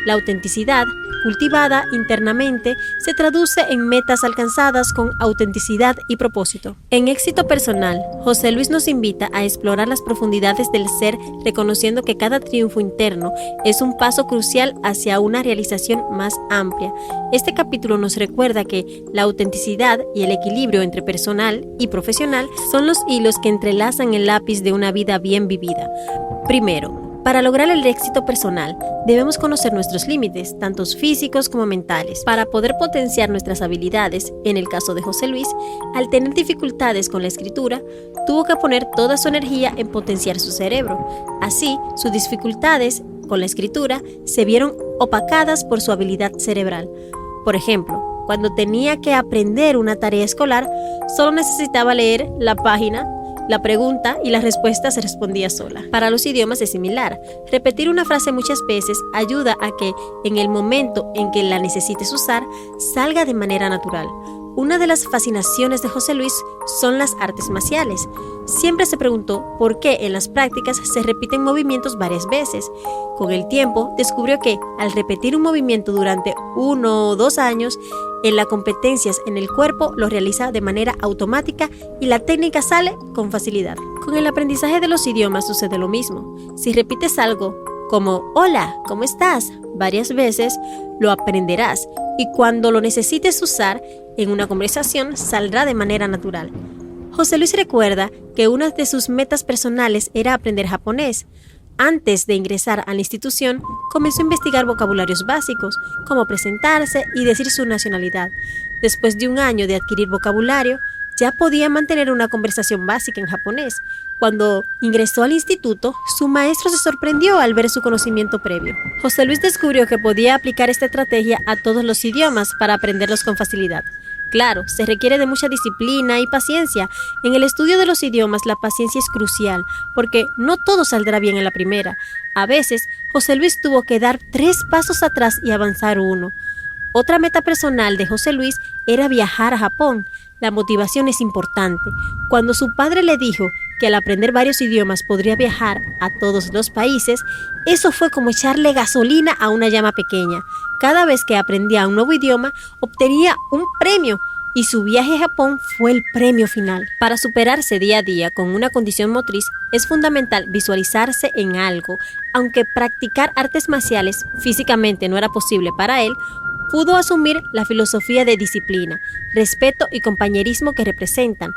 Speaker 1: La autenticidad, cultivada internamente, se traduce en metas alcanzadas con autenticidad y propósito. En Éxito Personal, José Luis nos invita a explorar las profundidades del ser, reconociendo que cada triunfo interno es un paso crucial hacia una realización más amplia. Este capítulo nos recuerda que la autenticidad y el equilibrio entre personal y profesional son los hilos que entrelazan el lápiz de una vida bien vivida. Primero, para lograr el éxito personal, debemos conocer nuestros límites, tanto físicos como mentales. Para poder potenciar nuestras habilidades, en el caso de José Luis, al tener dificultades con la escritura, tuvo que poner toda su energía en potenciar su cerebro. Así, sus dificultades con la escritura se vieron opacadas por su habilidad cerebral. Por ejemplo, cuando tenía que aprender una tarea escolar, solo necesitaba leer la página, la pregunta y la respuesta se respondía sola. Para los idiomas es similar. Repetir una frase muchas veces ayuda a que, en el momento en que la necesites usar, salga de manera natural. Una de las fascinaciones de José Luis son las artes marciales. Siempre se preguntó por qué en las prácticas se repiten movimientos varias veces. Con el tiempo descubrió que, al repetir un movimiento durante 1 o 2 años, en las competencias en el cuerpo lo realiza de manera automática y la técnica sale con facilidad. Con el aprendizaje de los idiomas sucede lo mismo. Si repites algo como "Hola, ¿cómo estás?" varias veces, lo aprenderás y cuando lo necesites usar en una conversación saldrá de manera natural. José Luis recuerda que una de sus metas personales era aprender japonés. Antes de ingresar a la institución, comenzó a investigar vocabularios básicos, como presentarse y decir su nacionalidad. Después de 1 año de adquirir vocabulario, ya podía mantener una conversación básica en japonés. Cuando ingresó al instituto, su maestro se sorprendió al ver su conocimiento previo. José Luis descubrió que podía aplicar esta estrategia a todos los idiomas para aprenderlos con facilidad. Claro, se requiere de mucha disciplina y paciencia. En el estudio de los idiomas, la paciencia es crucial, porque no todo saldrá bien en la primera. A veces, José Luis tuvo que dar 3 pasos atrás y avanzar 1. Otra meta personal de José Luis era viajar a Japón. La motivación es importante. Cuando su padre le dijo que al aprender varios idiomas podría viajar a todos los países, eso fue como echarle gasolina a una llama pequeña. Cada vez que aprendía un nuevo idioma, obtenía un premio y su viaje a Japón fue el premio final. Para superarse día a día con una condición motriz, es fundamental visualizarse en algo. Aunque practicar artes marciales físicamente no era posible para él, pudo asumir la filosofía de disciplina, respeto y compañerismo que representan.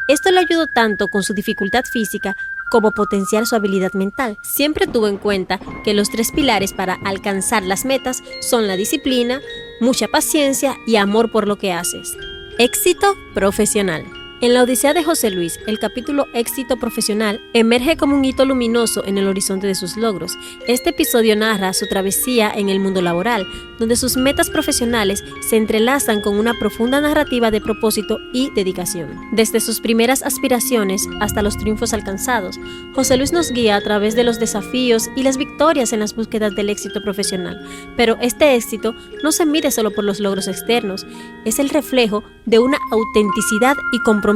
Speaker 1: Esto le ayudó tanto con su dificultad física como potenciar su habilidad mental. Siempre tuvo en cuenta que los 3 pilares para alcanzar las metas son la disciplina, mucha paciencia y amor por lo que haces. Éxito profesional. En la Odisea de José Luis, el capítulo Éxito profesional emerge como un hito luminoso en el horizonte de sus logros. Este episodio narra su travesía en el mundo laboral, donde sus metas profesionales se entrelazan con una profunda narrativa de propósito y dedicación. Desde sus primeras aspiraciones hasta los triunfos alcanzados, José Luis nos guía a través de los desafíos y las victorias en las búsquedas del éxito profesional. Pero este éxito no se mide solo por los logros externos, es el reflejo de una autenticidad y compromiso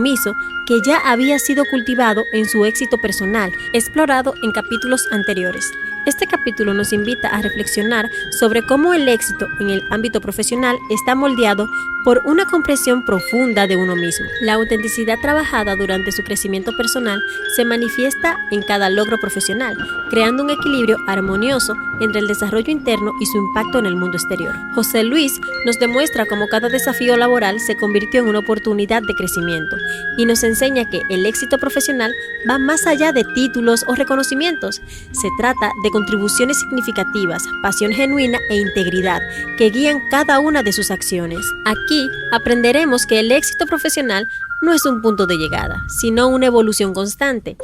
Speaker 1: que ya había sido cultivado en su éxito personal, explorado en capítulos anteriores. Este capítulo nos invita a reflexionar sobre cómo el éxito en el ámbito profesional está moldeado por una comprensión profunda de uno mismo. La autenticidad trabajada durante su crecimiento personal se manifiesta en cada logro profesional, creando un equilibrio armonioso entre el desarrollo interno y su impacto en el mundo exterior. José Luis nos demuestra cómo cada desafío laboral se convirtió en una oportunidad de crecimiento y nos enseña que el éxito profesional va más allá de títulos o reconocimientos. Se trata de contribuciones significativas, pasión genuina e integridad que guían cada una de sus acciones. Aquí aprenderemos que el éxito profesional no es un punto de llegada, sino una evolución constante.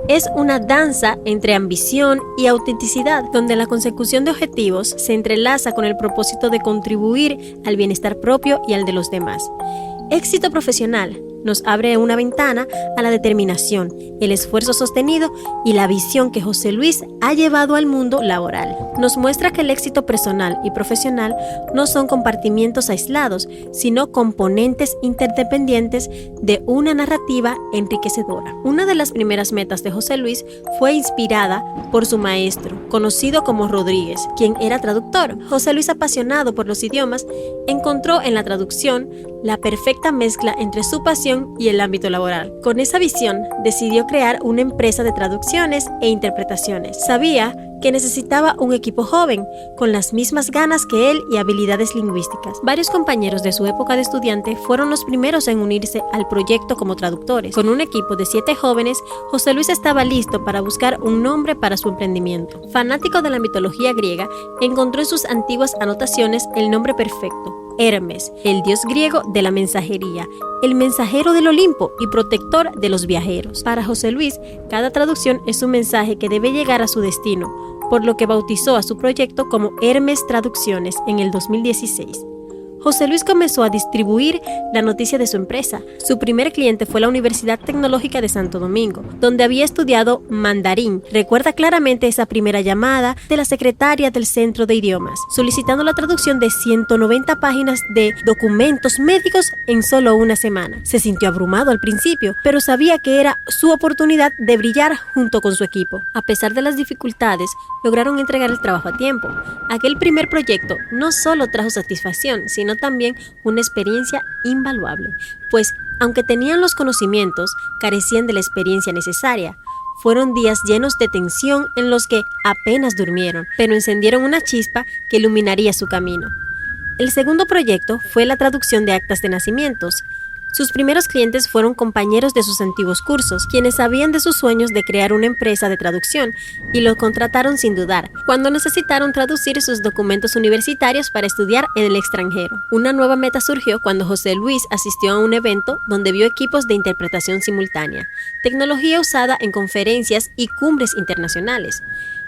Speaker 1: Es una danza entre ambición y autenticidad, donde la consecución de objetivos se entrelaza con el propósito de contribuir al bienestar propio y al de los demás. Éxito profesional, nos abre una ventana a la determinación, el esfuerzo sostenido y la visión que José Luis ha llevado al mundo laboral. Nos muestra que el éxito personal y profesional no son compartimientos aislados, sino componentes interdependientes de una narrativa enriquecedora. Una de las primeras metas de José Luis fue inspirada por su maestro, conocido como Rodríguez, quien era traductor. José Luis, apasionado por los idiomas, encontró en la traducción la perfecta mezcla entre su pasión y el ámbito laboral. Con esa visión, decidió crear una empresa de traducciones e interpretaciones. Sabía que necesitaba un equipo joven, con las mismas ganas que él y habilidades lingüísticas. Varios compañeros de su época de estudiante fueron los primeros en unirse al proyecto como traductores. Con un equipo de 7 jóvenes, José Luis estaba listo para buscar un nombre para su emprendimiento. Fanático de la mitología griega, encontró en sus antiguas anotaciones el nombre perfecto: Hermes, el dios griego de la mensajería, el mensajero del Olimpo y protector de los viajeros. Para José Luis, cada traducción es un mensaje que debe llegar a su destino, por lo que bautizó a su proyecto como Hermes Traducciones en el 2016. José Luis comenzó a distribuir la noticia de su empresa. Su primer cliente fue la Universidad Tecnológica de Santo Domingo, donde había estudiado mandarín. Recuerda claramente esa primera llamada de la secretaria del Centro de Idiomas, solicitando la traducción de 190 páginas de documentos médicos en solo una semana. Se sintió abrumado al principio, pero sabía que era su oportunidad de brillar junto con su equipo. A pesar de las dificultades, lograron entregar el trabajo a tiempo. Aquel primer proyecto no solo trajo satisfacción, sino también una experiencia invaluable, pues aunque tenían los conocimientos, carecían de la experiencia necesaria. Fueron días llenos de tensión en los que apenas durmieron, pero encendieron una chispa que iluminaría su camino. El segundo proyecto fue la traducción de actas de nacimientos. Sus primeros clientes fueron compañeros de sus antiguos cursos, quienes sabían de sus sueños de crear una empresa de traducción y lo contrataron sin dudar, cuando necesitaron traducir sus documentos universitarios para estudiar en el extranjero. Una nueva meta surgió cuando José Luis asistió a un evento donde vio equipos de interpretación simultánea, tecnología usada en conferencias y cumbres internacionales.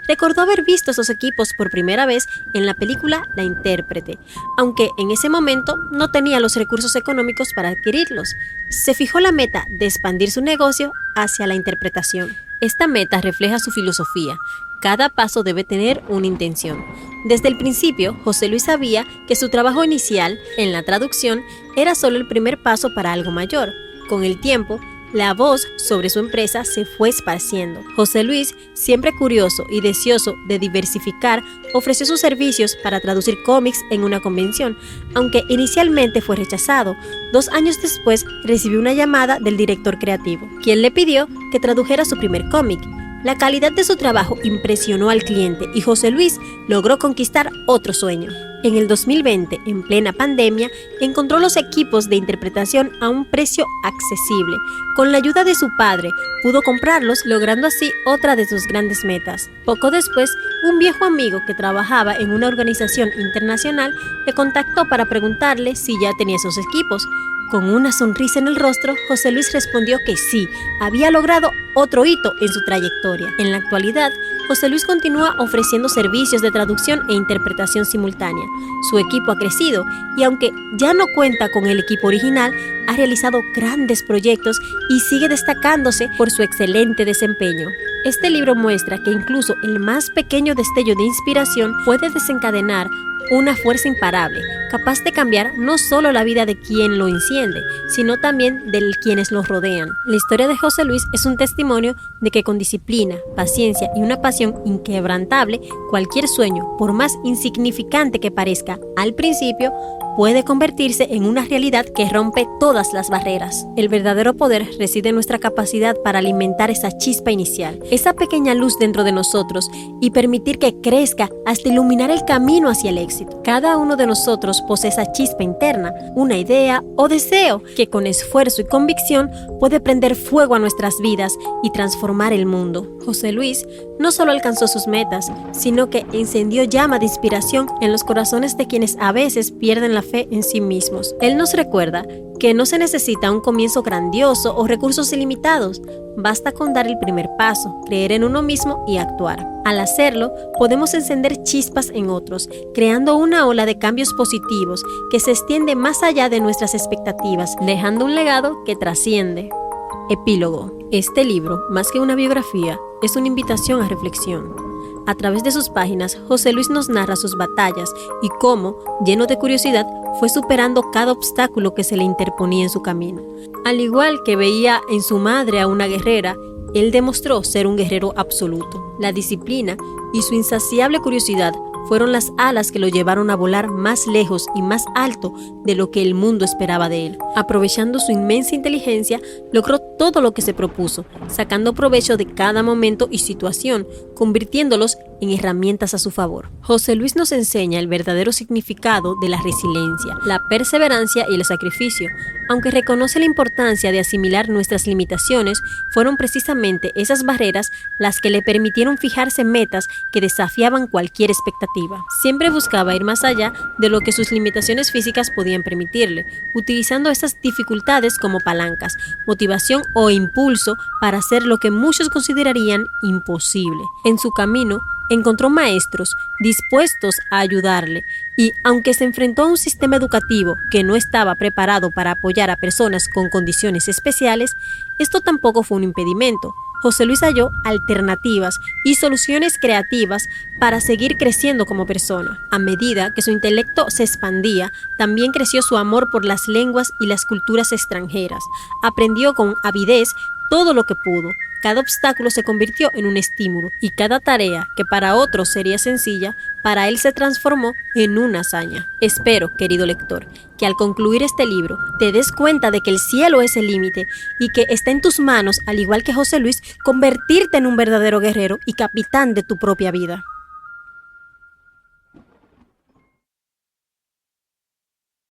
Speaker 1: Recordó haber visto esos equipos por primera vez en la película La Intérprete, aunque en ese momento no tenía los recursos económicos para adquirirlos. Se fijó la meta de expandir su negocio hacia la interpretación. Esta meta refleja su filosofía. Cada paso debe tener una intención. Desde el principio, José Luis sabía que su trabajo inicial en la traducción era solo el primer paso para algo mayor. Con el tiempo, la voz sobre su empresa se fue esparciendo. José Luis, siempre curioso y deseoso de diversificar, ofreció sus servicios para traducir cómics en una convención, aunque inicialmente fue rechazado. 2 años después recibió una llamada del director creativo, quien le pidió que tradujera su primer cómic. La calidad de su trabajo impresionó al cliente y José Luis logró conquistar otro sueño. En el 2020, en plena pandemia, encontró los equipos de interpretación a un precio accesible. Con la ayuda de su padre, pudo comprarlos, logrando así otra de sus grandes metas. Poco después, un viejo amigo que trabajaba en una organización internacional le contactó para preguntarle si ya tenía esos equipos. Con una sonrisa en el rostro, José Luis respondió que sí, había logrado otro hito en su trayectoria. En la actualidad, José Luis continúa ofreciendo servicios de traducción e interpretación simultánea. Su equipo ha crecido y aunque ya no cuenta con el equipo original, ha realizado grandes proyectos y sigue destacándose por su excelente desempeño. Este libro muestra que incluso el más pequeño destello de inspiración puede desencadenar una fuerza imparable, capaz de cambiar no solo la vida de quien lo enciende, sino también de quienes lo rodean. La historia de José Luis es un testimonio de que con disciplina, paciencia y una pasión inquebrantable, cualquier sueño, por más insignificante que parezca al principio, puede convertirse en una realidad que rompe todas las barreras. El verdadero poder reside en nuestra capacidad para alimentar esa chispa inicial, esa pequeña luz dentro de nosotros y permitir que crezca hasta iluminar el camino hacia el éxito. Cada uno de nosotros posee esa chispa interna, una idea o deseo que con esfuerzo y convicción puede prender fuego a nuestras vidas y transformar el mundo. José Luis no solo alcanzó sus metas, sino que encendió llama de inspiración en los corazones de quienes a veces pierden la fe en sí mismos. Él nos recuerda que no se necesita un comienzo grandioso o recursos ilimitados. Basta con dar el primer paso, creer en uno mismo y actuar. Al hacerlo, podemos encender chispas en otros, creando una ola de cambios positivos que se extiende más allá de nuestras expectativas, dejando un legado que trasciende. Epílogo. Este libro, más que una biografía, es una invitación a reflexión. A través de sus páginas, José Luis nos narra sus batallas y cómo, lleno de curiosidad, fue superando cada obstáculo que se le interponía en su camino. Al igual que veía en su madre a una guerrera, él demostró ser un guerrero absoluto. La disciplina y su insaciable curiosidad fueron las alas que lo llevaron a volar más lejos y más alto de lo que el mundo esperaba de él. Aprovechando su inmensa inteligencia, logró todo lo que se propuso, sacando provecho de cada momento y situación, convirtiéndolos en herramientas a su favor. José Luis nos enseña el verdadero significado de la resiliencia, la perseverancia y el sacrificio. Aunque reconoce la importancia de asimilar nuestras limitaciones, fueron precisamente esas barreras las que le permitieron fijarse metas que desafiaban cualquier expectativa. Siempre buscaba ir más allá de lo que sus limitaciones físicas podían permitirle, utilizando esas dificultades como palancas, motivación o impulso para hacer lo que muchos considerarían imposible. En su camino, encontró maestros dispuestos a ayudarle y, aunque se enfrentó a un sistema educativo que no estaba preparado para apoyar a personas con condiciones especiales, esto tampoco fue un impedimento. José Luis halló alternativas y soluciones creativas para seguir creciendo como persona. A medida que su intelecto se expandía, también creció su amor por las lenguas y las culturas extranjeras. Aprendió con avidez todo lo que pudo. Cada obstáculo se convirtió en un estímulo y cada tarea que para otros sería sencilla, para él se transformó en una hazaña. Espero, querido lector, que al concluir este libro te des cuenta de que el cielo es el límite y que está en tus manos, al igual que José Luis, convertirte en un verdadero guerrero y capitán de tu propia vida.